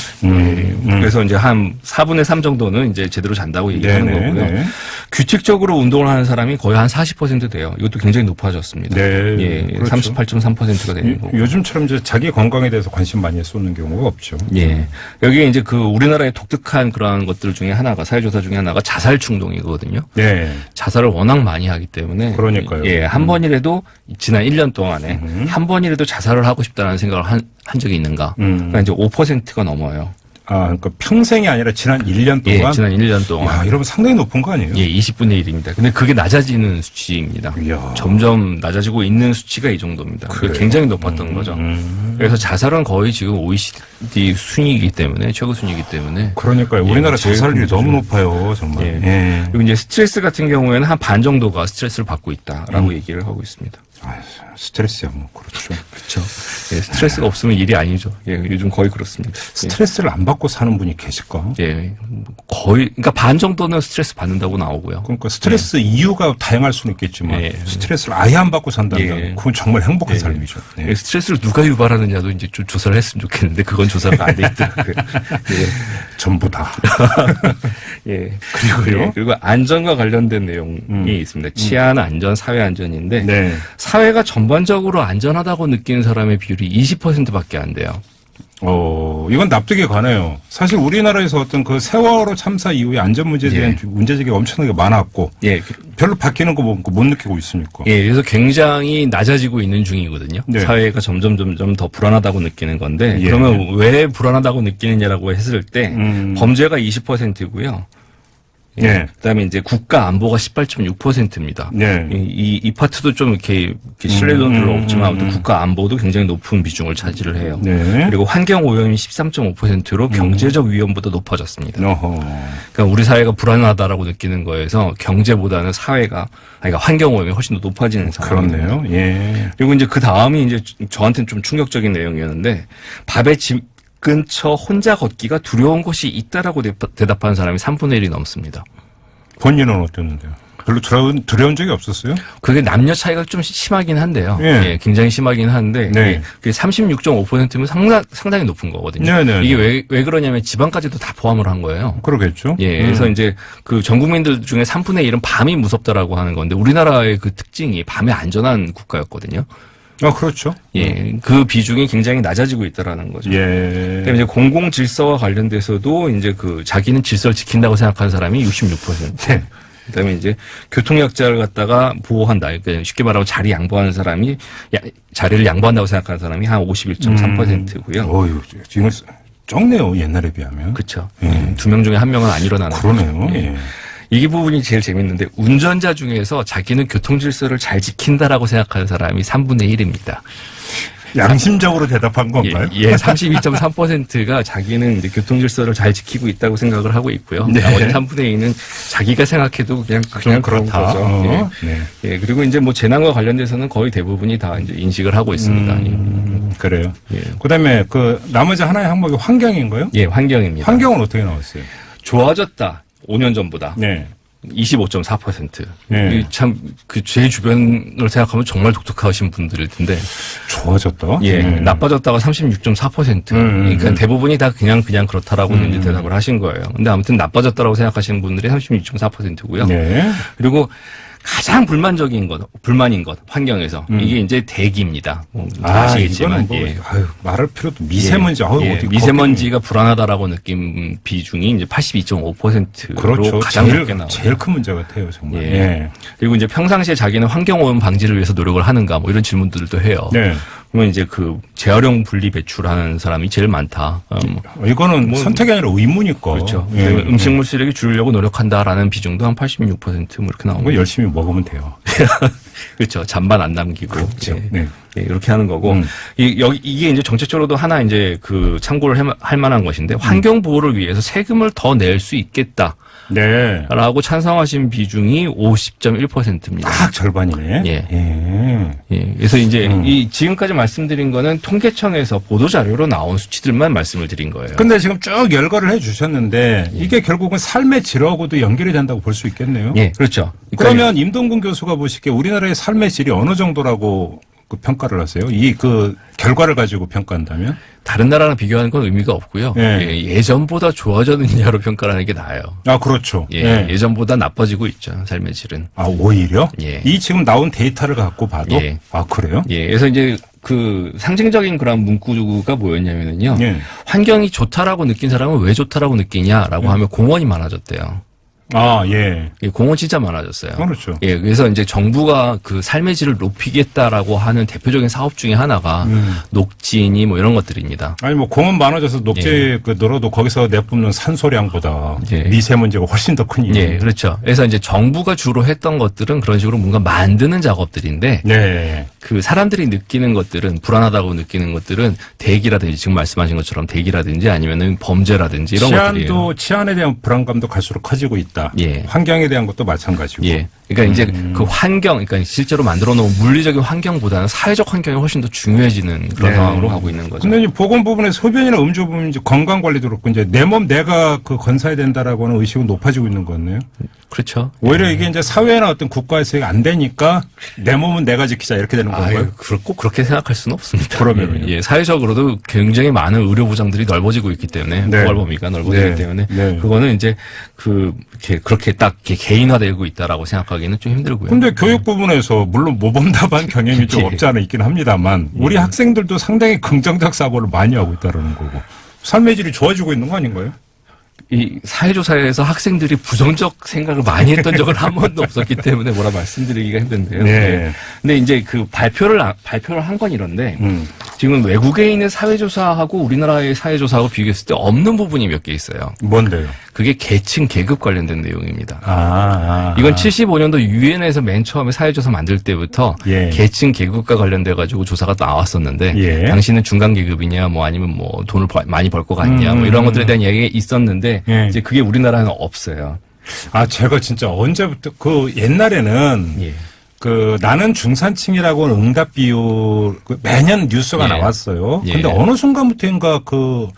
[SPEAKER 10] 그래서 이제 한 4분의 3 정도는 이제 제대로 잔다고 얘기하는 거고요. 규칙적으로 운동을 하는 사람이 거의 한 40% 돼요. 이것도 굉장히 높아졌습니다. 그렇죠. 38.3%가 되는 거고.
[SPEAKER 2] 요즘처럼 이제 자기 건강에 대해서 관심 많이 쏟는 경우가 없죠.
[SPEAKER 10] 여기에 이제 그 우리나라의 독특한 그러한 것들 중에 하나가 사회조사 중에 하나가 자살 충동이거든요. 자살을 워낙 많이 하기 때문에.
[SPEAKER 2] 그러니까요.
[SPEAKER 10] 한 번이라도 지난 1년 동안에 한 번이라도 자살을 하고 싶다는 생각을 한 적이 있는가? 그러니까 이제 5%가 넘어요.
[SPEAKER 2] 아, 그러니까 평생이 아니라 지난 1년 동안?
[SPEAKER 10] 지난 1년 동안.
[SPEAKER 2] 야, 이러면 상당히 높은 거 아니에요?
[SPEAKER 10] 20분의 1입니다. 근데 그게 낮아지는 수치입니다. 점점 낮아지고 있는 수치가 이 정도입니다. 굉장히 높았던 거죠. 그래서 자살은 거의 지금 OECD 순위이기 때문에, 최고 순위이기 때문에.
[SPEAKER 2] 그러니까요. 우리나라 자살률이 너무 높아요, 정말.
[SPEAKER 10] 그리고 이제 스트레스 같은 경우에는 한 반 정도가 스트레스를 받고 있다라고 얘기를 하고 있습니다.
[SPEAKER 2] 스트레스야, 뭐, 그렇죠.
[SPEAKER 10] 그렇죠. 스트레스가 없으면 일이 아니죠. 요즘 거의 그렇습니다.
[SPEAKER 2] 스트레스를 안 받고 사는 분이 계실까?
[SPEAKER 10] 거의, 그러니까 반 정도는 스트레스 받는다고 나오고요.
[SPEAKER 2] 그러니까 스트레스 이유가 다양할 수는 있겠지만, 스트레스를 아예 안 받고 산다면, 그건 정말 행복한 삶이죠.
[SPEAKER 10] 스트레스를 누가 유발하느냐도 이제 좀 조사를 했으면 좋겠는데, 그건 조사가 안 돼 있더라고요.
[SPEAKER 2] 전부 다.
[SPEAKER 10] 그리고요. 그리고 안전과 관련된 내용이 있습니다. 치안 안전, 사회 안전인데, 사회가 전반적으로 안전하다고 느끼는 사람의 비율이 20%밖에 안 돼요.
[SPEAKER 2] 이건 납득이 가네요. 사실 우리나라에서 어떤 그 세월호 참사 이후에 안전 문제에 대한 문제제기가 엄청나게 많았고, 별로 바뀌는 거 못 느끼고 있으니까.
[SPEAKER 10] 그래서 굉장히 낮아지고 있는 중이거든요. 사회가 점점 더 불안하다고 느끼는 건데, 그러면 왜 불안하다고 느끼느냐라고 했을 때, 범죄가 20%고요. 그다음에 이제 국가 안보가 18.6%입니다. 이 파트도 좀 이렇게 신뢰도는 별로 없지만 아무튼 국가 안보도 굉장히 높은 비중을 차지를 해요. 그리고 환경 오염이 13.5%로 경제적 위험보다 높아졌습니다. 그러니까 우리 사회가 불안하다라고 느끼는 거에서 경제보다는 사회가 그러니까 환경 오염이 훨씬 더 높아지는 상황이에요.
[SPEAKER 2] 그렇네요.
[SPEAKER 10] 그리고 이제 그 다음이 이제 저한테는 좀 충격적인 내용이었는데 밥의 집 근처 혼자 걷기가 두려운 곳이 있다라고 대답하는 사람이 3분의 1이 넘습니다.
[SPEAKER 2] 본인은 어땠는데요? 별로 두려운 적이 없었어요?
[SPEAKER 10] 그게 남녀 차이가 좀 심하긴 한데요. 굉장히 심하긴 한데 그게 36.5%면 상당히 높은 거거든요. 이게 왜 그러냐면 지방까지도 다 포함을 한 거예요.
[SPEAKER 2] 그러겠죠.
[SPEAKER 10] 그래서 이제 그 전 국민들 중에 3분의 1은 밤이 무섭다라고 하는 건데 우리나라의 그 특징이 밤에 안전한 국가였거든요.
[SPEAKER 2] 그렇죠.
[SPEAKER 10] 그 비중이 굉장히 낮아지고 있다라는 거죠. 그다음에 이제 공공 질서와 관련돼서도 이제 그 자기는 질서를 지킨다고 생각하는 사람이 66%. 그다음에 이제 교통약자를 갖다가 보호한다. 그러니까 쉽게 말하면 자리 양보하는 사람이 자리를 양보한다고 생각하는 사람이 한 51.3%고요.
[SPEAKER 2] 지금 적네요. 옛날에 비하면.
[SPEAKER 10] 그렇죠. 2명 중에 1명은 안 일어나는.
[SPEAKER 2] 그러네요.
[SPEAKER 10] 이 부분이 제일 재밌는데 운전자 중에서 자기는 교통 질서를 잘 지킨다라고 생각하는 사람이 3분의 1입니다.
[SPEAKER 2] 양심적으로 대답한 건가요?
[SPEAKER 10] 32.3%가 자기는 이제 교통 질서를 잘 지키고 있다고 생각을 하고 있고요. 나머지 3분의 2는 자기가 생각해도 그냥 그런 거죠. 그리고 이제 뭐 재난과 관련돼서는 거의 대부분이 다 이제 인식을 하고 있습니다.
[SPEAKER 2] 그래요. 그다음에 그 나머지 하나의 항목이 환경인가요?
[SPEAKER 10] 환경입니다.
[SPEAKER 2] 환경은 어떻게 나왔어요?
[SPEAKER 10] 좋아졌다. 5년 전보다. 25.4%. 참, 제 주변을 생각하면 정말 독특하신 분들일 텐데.
[SPEAKER 2] 좋아졌다?
[SPEAKER 10] 나빠졌다가 36.4%. 그러니까 대부분이 다 그냥 그렇다라고 이제 대답을 하신 거예요. 근데 아무튼 나빠졌다라고 생각하시는 분들이 36.4%고요. 그리고 가장 불만인 것, 환경에서. 이게 이제 대기입니다. 아시겠지만.
[SPEAKER 2] 이거는 뭐, 말할 필요도 미세먼지. 어디
[SPEAKER 10] 미세먼지가 불안하다라고 느낀 비중이 이제 82.5%로
[SPEAKER 2] 그렇죠.
[SPEAKER 10] 가장 높게 나와요.
[SPEAKER 2] 제일 큰 문제 같아요, 정말.
[SPEAKER 10] 예. 그리고 이제 평상시에 자기는 환경오염 방지를 위해서 노력을 하는가, 뭐 이런 질문들도 해요.
[SPEAKER 2] 네.
[SPEAKER 10] 그러면 이제 그 재활용 분리 배출하는 사람이 제일 많다.
[SPEAKER 2] 이거는 선택이 아니라 의무니까.
[SPEAKER 10] 그렇죠.
[SPEAKER 2] 예.
[SPEAKER 10] 음식물 쓰레기 줄이려고 노력한다라는 비중도 한 86% 뭐 이렇게 나오고.
[SPEAKER 2] 열심히 먹으면 돼요.
[SPEAKER 10] 그렇죠. 잔반 안 남기고.
[SPEAKER 2] 그렇죠.
[SPEAKER 10] 네. 네, 이렇게 하는 거고. 이게 이제 정책적으로도 하나 이제 그 참고를 할 만한 것인데 환경 보호를 위해서 세금을 더 낼 수 있겠다.
[SPEAKER 2] 네.
[SPEAKER 10] 라고 찬성하신 비중이 50.1%입니다.
[SPEAKER 2] 딱 절반이네.
[SPEAKER 10] 예. 그래서 이제 이 지금까지 말씀드린 거는 통계청에서 보도자료로 나온 수치들만 말씀을 드린 거예요.
[SPEAKER 2] 근데 지금 쭉 열거를 해 주셨는데 이게 결국은 삶의 질하고도 연결이 된다고 볼 수 있겠네요.
[SPEAKER 10] 예, 그렇죠.
[SPEAKER 2] 그러면 임동근 교수가 보시기에 우리나라의 삶의 질이 어느 정도라고 그 평가를 하세요? 이 그 결과를 가지고 평가한다면?
[SPEAKER 10] 다른 나라랑 비교하는 건 의미가 없고요.
[SPEAKER 2] 네.
[SPEAKER 10] 예전보다 좋아졌느냐로 평가를 하는 게 나아요.
[SPEAKER 2] 아, 그렇죠.
[SPEAKER 10] 예전보다 나빠지고 있죠, 삶의 질은.
[SPEAKER 2] 아, 오히려?
[SPEAKER 10] 예.
[SPEAKER 2] 이 지금 나온 데이터를 갖고 봐도?
[SPEAKER 10] 예.
[SPEAKER 2] 아, 그래요?
[SPEAKER 10] 예. 그래서 이제 그 상징적인 그런 문구가 뭐였냐면요.
[SPEAKER 2] 예.
[SPEAKER 10] 환경이 좋다라고 느낀 사람은 왜 좋다라고 느끼냐라고 하면 공원이 많아졌대요.
[SPEAKER 2] 아, 예.
[SPEAKER 10] 공원 진짜 많아졌어요.
[SPEAKER 2] 그렇죠.
[SPEAKER 10] 예, 그래서 이제 정부가 그 삶의 질을 높이겠다라고 하는 대표적인 사업 중에 하나가 녹지니 뭐 이런 것들입니다.
[SPEAKER 2] 아니, 뭐 공원 많아져서 녹지 그 늘어도 거기서 내뿜는 산소량보다 미세먼지가 훨씬 더 큰 이유.
[SPEAKER 10] 예, 그렇죠. 그래서 이제 정부가 주로 했던 것들은 그런 식으로 뭔가 만드는 작업들인데 그 사람들이 느끼는 것들은 불안하다고 느끼는 것들은 대기라든지 지금 말씀하신 것처럼 대기라든지 아니면은 범죄라든지 이런 것들이에요.
[SPEAKER 2] 치안에 대한 불안감도 갈수록 커지고 있다.
[SPEAKER 10] 예.
[SPEAKER 2] 환경에 대한 것도 마찬가지고.
[SPEAKER 10] 예. 그러니까 이제 그 환경, 그러니까 실제로 만들어 놓은 물리적인 환경보다는 사회적 환경이 훨씬 더 중요해지는 그런 상황으로 가고 있는 거죠.
[SPEAKER 2] 근데 이제 보건 부분에 흡연이나 음주 부분 이제 건강 관리도 그렇고 이제 내 몸 내가 그 건사해야 된다라고 하는 의식은 높아지고 있는 거네요.
[SPEAKER 10] 그렇죠.
[SPEAKER 2] 오히려 이게 이제 사회나 어떤 국가에서 안 되니까 내 몸은 내가 지키자 이렇게 되는 건가요?
[SPEAKER 10] 꼭 그렇게 생각할 수는 없습니다.
[SPEAKER 2] 그러면
[SPEAKER 10] 예, 사회적으로도 굉장히 많은 의료 보장들이 넓어지고 있기 때문에 포괄 범위가 넓어지기 때문에 그거는 이제 그렇게 딱 개인화되고 있다라고 생각하기는 좀 힘들고요.
[SPEAKER 2] 근데 교육 부분에서 물론 모범답안 경향이 좀 없지 않아 있긴 합니다만 우리 학생들도 상당히 긍정적 사고를 많이 하고 있다는 거고 삶의 질이 좋아지고 있는 거 아닌가요?
[SPEAKER 10] 이 사회조사에서 학생들이 부정적 생각을 많이 했던 적은 한 번도 없었기 때문에 뭐라 말씀드리기가 힘든데요. 네. 근데 이제 그 발표를 한 건 이런데 지금 외국에 있는 사회조사하고 우리나라의 사회조사하고 비교했을 때 없는 부분이 몇 개 있어요.
[SPEAKER 2] 뭔데요?
[SPEAKER 10] 그게 계층 계급 관련된 내용입니다. 이건 75년도 유엔에서 맨 처음에 사회조사 만들 때부터 계층 계급과 관련돼 가지고 조사가 나왔었는데 당신은 중간 계급이냐 뭐 아니면 뭐 돈을 많이 벌 것 같냐 뭐 이런 것들에 대한 이야기가 있었는데 이제 그게 우리나라는 없어요.
[SPEAKER 2] 아, 제가 진짜 언제부터 그 옛날에는 그 나는 중산층이라고 하는 응답 비율 매년 뉴스가 나왔어요. 근데 어느 순간부터인가 그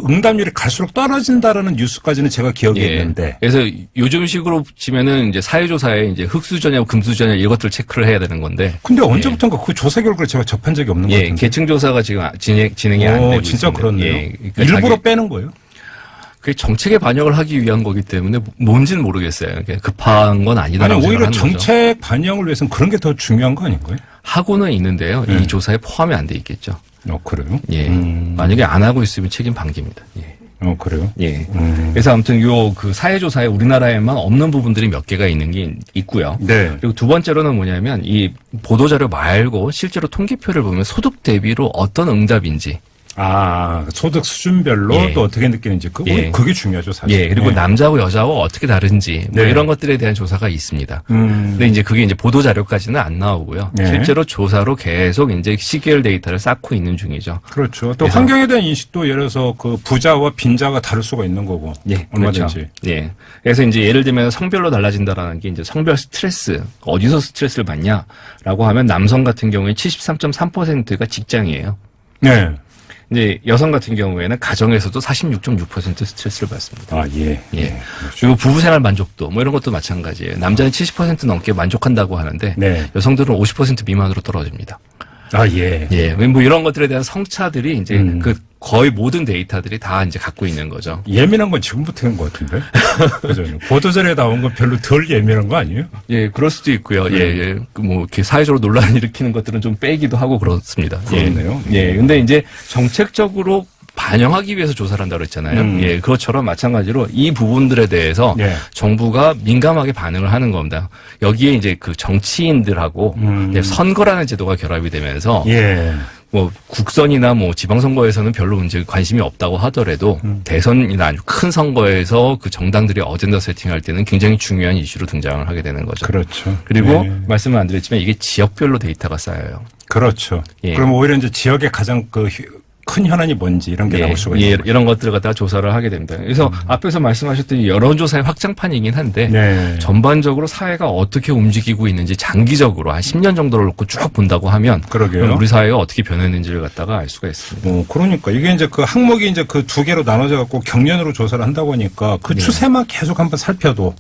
[SPEAKER 2] 응답률이 갈수록 떨어진다라는 뉴스까지는 제가 기억이 있는데.
[SPEAKER 10] 그래서 요즘식으로 치면은 이제 사회조사에 이제 흑수저냐 금수저냐 이것들 체크를 해야 되는 건데.
[SPEAKER 2] 근데 언제부턴가 그 조사 결과를 제가 접한 적이 없는 것 같은데.
[SPEAKER 10] 계층조사가 지금 진행이 안 되고
[SPEAKER 2] 진짜
[SPEAKER 10] 있습니다.
[SPEAKER 2] 그렇네요. 그러니까 일부러 빼는 거예요?
[SPEAKER 10] 그게 정책에 반영을 하기 위한 거기 때문에 뭔지는 모르겠어요. 급한 건 아니다라고
[SPEAKER 2] 아니, 오히려
[SPEAKER 10] 생각하는
[SPEAKER 2] 정책
[SPEAKER 10] 거죠.
[SPEAKER 2] 반영을 위해서는 그런 게 더 중요한 거 아닌가요?
[SPEAKER 10] 하고는 있는데요. 이 조사에 포함이 안 돼 있겠죠.
[SPEAKER 2] 그래요?
[SPEAKER 10] 만약에 안 하고 있으면 책임 방기입니다.
[SPEAKER 2] 그래요?
[SPEAKER 10] 그래서 아무튼 그 사회조사에 우리나라에만 없는 부분들이 몇 개가 있는 게 있고요. 그리고 두 번째로는 뭐냐면 이 보도자료 말고 실제로 통계표를 보면 소득 대비로 어떤 응답인지.
[SPEAKER 2] 소득 수준별로 또 어떻게 느끼는지 그게 중요하죠, 사실.
[SPEAKER 10] 그리고 남자하고 여자하고 어떻게 다른지 뭐 이런 것들에 대한 조사가 있습니다. 근데 이제 그게 이제 보도 자료까지는 안 나오고요. 실제로 조사로 계속 이제 시계열 데이터를 쌓고 있는 중이죠.
[SPEAKER 2] 그렇죠. 또 환경에 대한 인식도 예를 들어서 그 부자와 빈자가 다를 수가 있는 거고. 얼마든지.
[SPEAKER 10] 그렇죠. 그래서 이제 예를 들면 성별로 달라진다라는 게 이제 성별 스트레스 어디서 스트레스를 받냐라고 하면 남성 같은 경우에 73.3%가 직장이에요. 이제 여성 같은 경우에는 가정에서도 46.6% 스트레스를 받습니다. 그리고 부부생활 만족도 뭐 이런 것도 마찬가지예요. 남자는 70% 넘게 만족한다고 하는데 여성들은 50% 미만으로 떨어집니다. 뭐 이런 것들에 대한 성차들이 이제 거의 모든 데이터들이 다 이제 갖고 있는 거죠.
[SPEAKER 2] 예민한 건 지금부터인 것 같은데. 그죠? 보도자료에 나온 건 별로 덜 예민한 거 아니에요?
[SPEAKER 10] 예, 그럴 수도 있고요. 예. 뭐 이렇게 사회적으로 논란을 일으키는 것들은 좀 빼기도 하고 그렇습니다.
[SPEAKER 2] 그렇네요.
[SPEAKER 10] 예. 근데 이제 정책적으로 반영하기 위해서 조사를 한다고 했잖아요. 예, 그것처럼 마찬가지로 이 부분들에 대해서 정부가 민감하게 반응을 하는 겁니다. 여기에 이제 그 정치인들하고 이제 선거라는 제도가 결합이 되면서 뭐 국선이나 뭐 지방선거에서는 별로 이제 관심이 없다고 하더라도 대선이나 아주 큰 선거에서 그 정당들이 어젠다 세팅할 때는 굉장히 중요한 이슈로 등장을 하게 되는 거죠.
[SPEAKER 2] 그렇죠.
[SPEAKER 10] 그리고 말씀을 안 드렸지만 이게 지역별로 데이터가 쌓여요.
[SPEAKER 2] 그렇죠. 그럼 오히려 이제 지역의 가장 큰 현안이 뭔지 이런 게 나올 수가 있어요.
[SPEAKER 10] 이런 것들을 갖다가 조사를 하게 됩니다. 그래서 앞에서 말씀하셨던 여론조사의 확장판이긴 한데 전반적으로 사회가 어떻게 움직이고 있는지 장기적으로 한 10년 정도를 놓고 쭉 본다고 하면
[SPEAKER 2] 그러게요.
[SPEAKER 10] 우리 사회가 어떻게 변했는지를 갖다가 알 수가 있습니다.
[SPEAKER 2] 그러니까 이게 이제 그 항목이 이제 그 두 개로 나눠져 갖고 경련으로 조사를 한다고 하니까 그 추세만 계속 한번 살펴도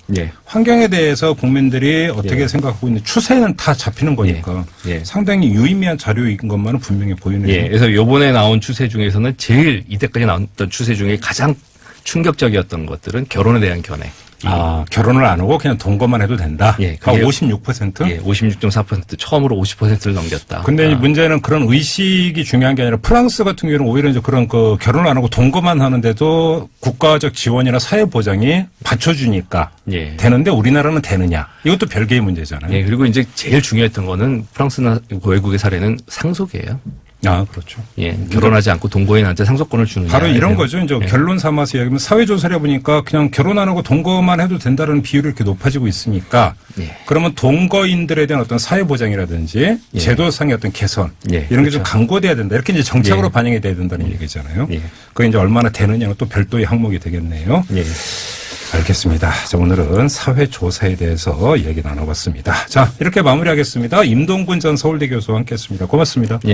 [SPEAKER 2] 환경에 대해서 국민들이 어떻게 생각하고 있는 추세는 다 잡히는 거니까 상당히 유의미한 자료인 것만은 분명히 보이네요.
[SPEAKER 10] 그래서 이번에 나온 추세 중에서는 제일 이때까지 나왔던 추세 중에 가장 충격적이었던 것들은 결혼에 대한 견해.
[SPEAKER 2] 결혼을 안 하고 그냥 동거만 해도 된다?
[SPEAKER 10] 예.
[SPEAKER 2] 56%?
[SPEAKER 10] 예, 56.4% 처음으로 50%를 넘겼다.
[SPEAKER 2] 근데 문제는 그런 의식이 중요한 게 아니라 프랑스 같은 경우는 오히려 이제 그런 그 결혼을 안 하고 동거만 하는데도 국가적 지원이나 사회 보장이 받쳐주니까 되는데 우리나라는 되느냐? 이것도 별개의 문제잖아요.
[SPEAKER 10] 예, 그리고 이제 제일 중요했던 거는 프랑스나 외국의 사례는 상속이에요.
[SPEAKER 2] 그렇죠.
[SPEAKER 10] 예, 결혼하지 않고 동거인한테 상속권을 주느냐.
[SPEAKER 2] 바로 이런 거죠. 이제 결론 삼아서 이야기하면 사회조사를 해보니까 그냥 결혼 안 하고 동거만 해도 된다는 비율이 이렇게 높아지고 있으니까 그러면 동거인들에 대한 어떤 사회보장이라든지 제도상의 어떤 개선 이런 게 좀 강구돼야 된다. 이렇게 이제 정책으로 반영이 돼야 된다는 얘기잖아요. 그게 이제 얼마나 되느냐는 또 별도의 항목이 되겠네요. 알겠습니다. 자, 오늘은 사회조사에 대해서 얘기 나눠봤습니다. 자, 이렇게 마무리하겠습니다. 임동근 전 서울대 교수와 함께했습니다. 고맙습니다.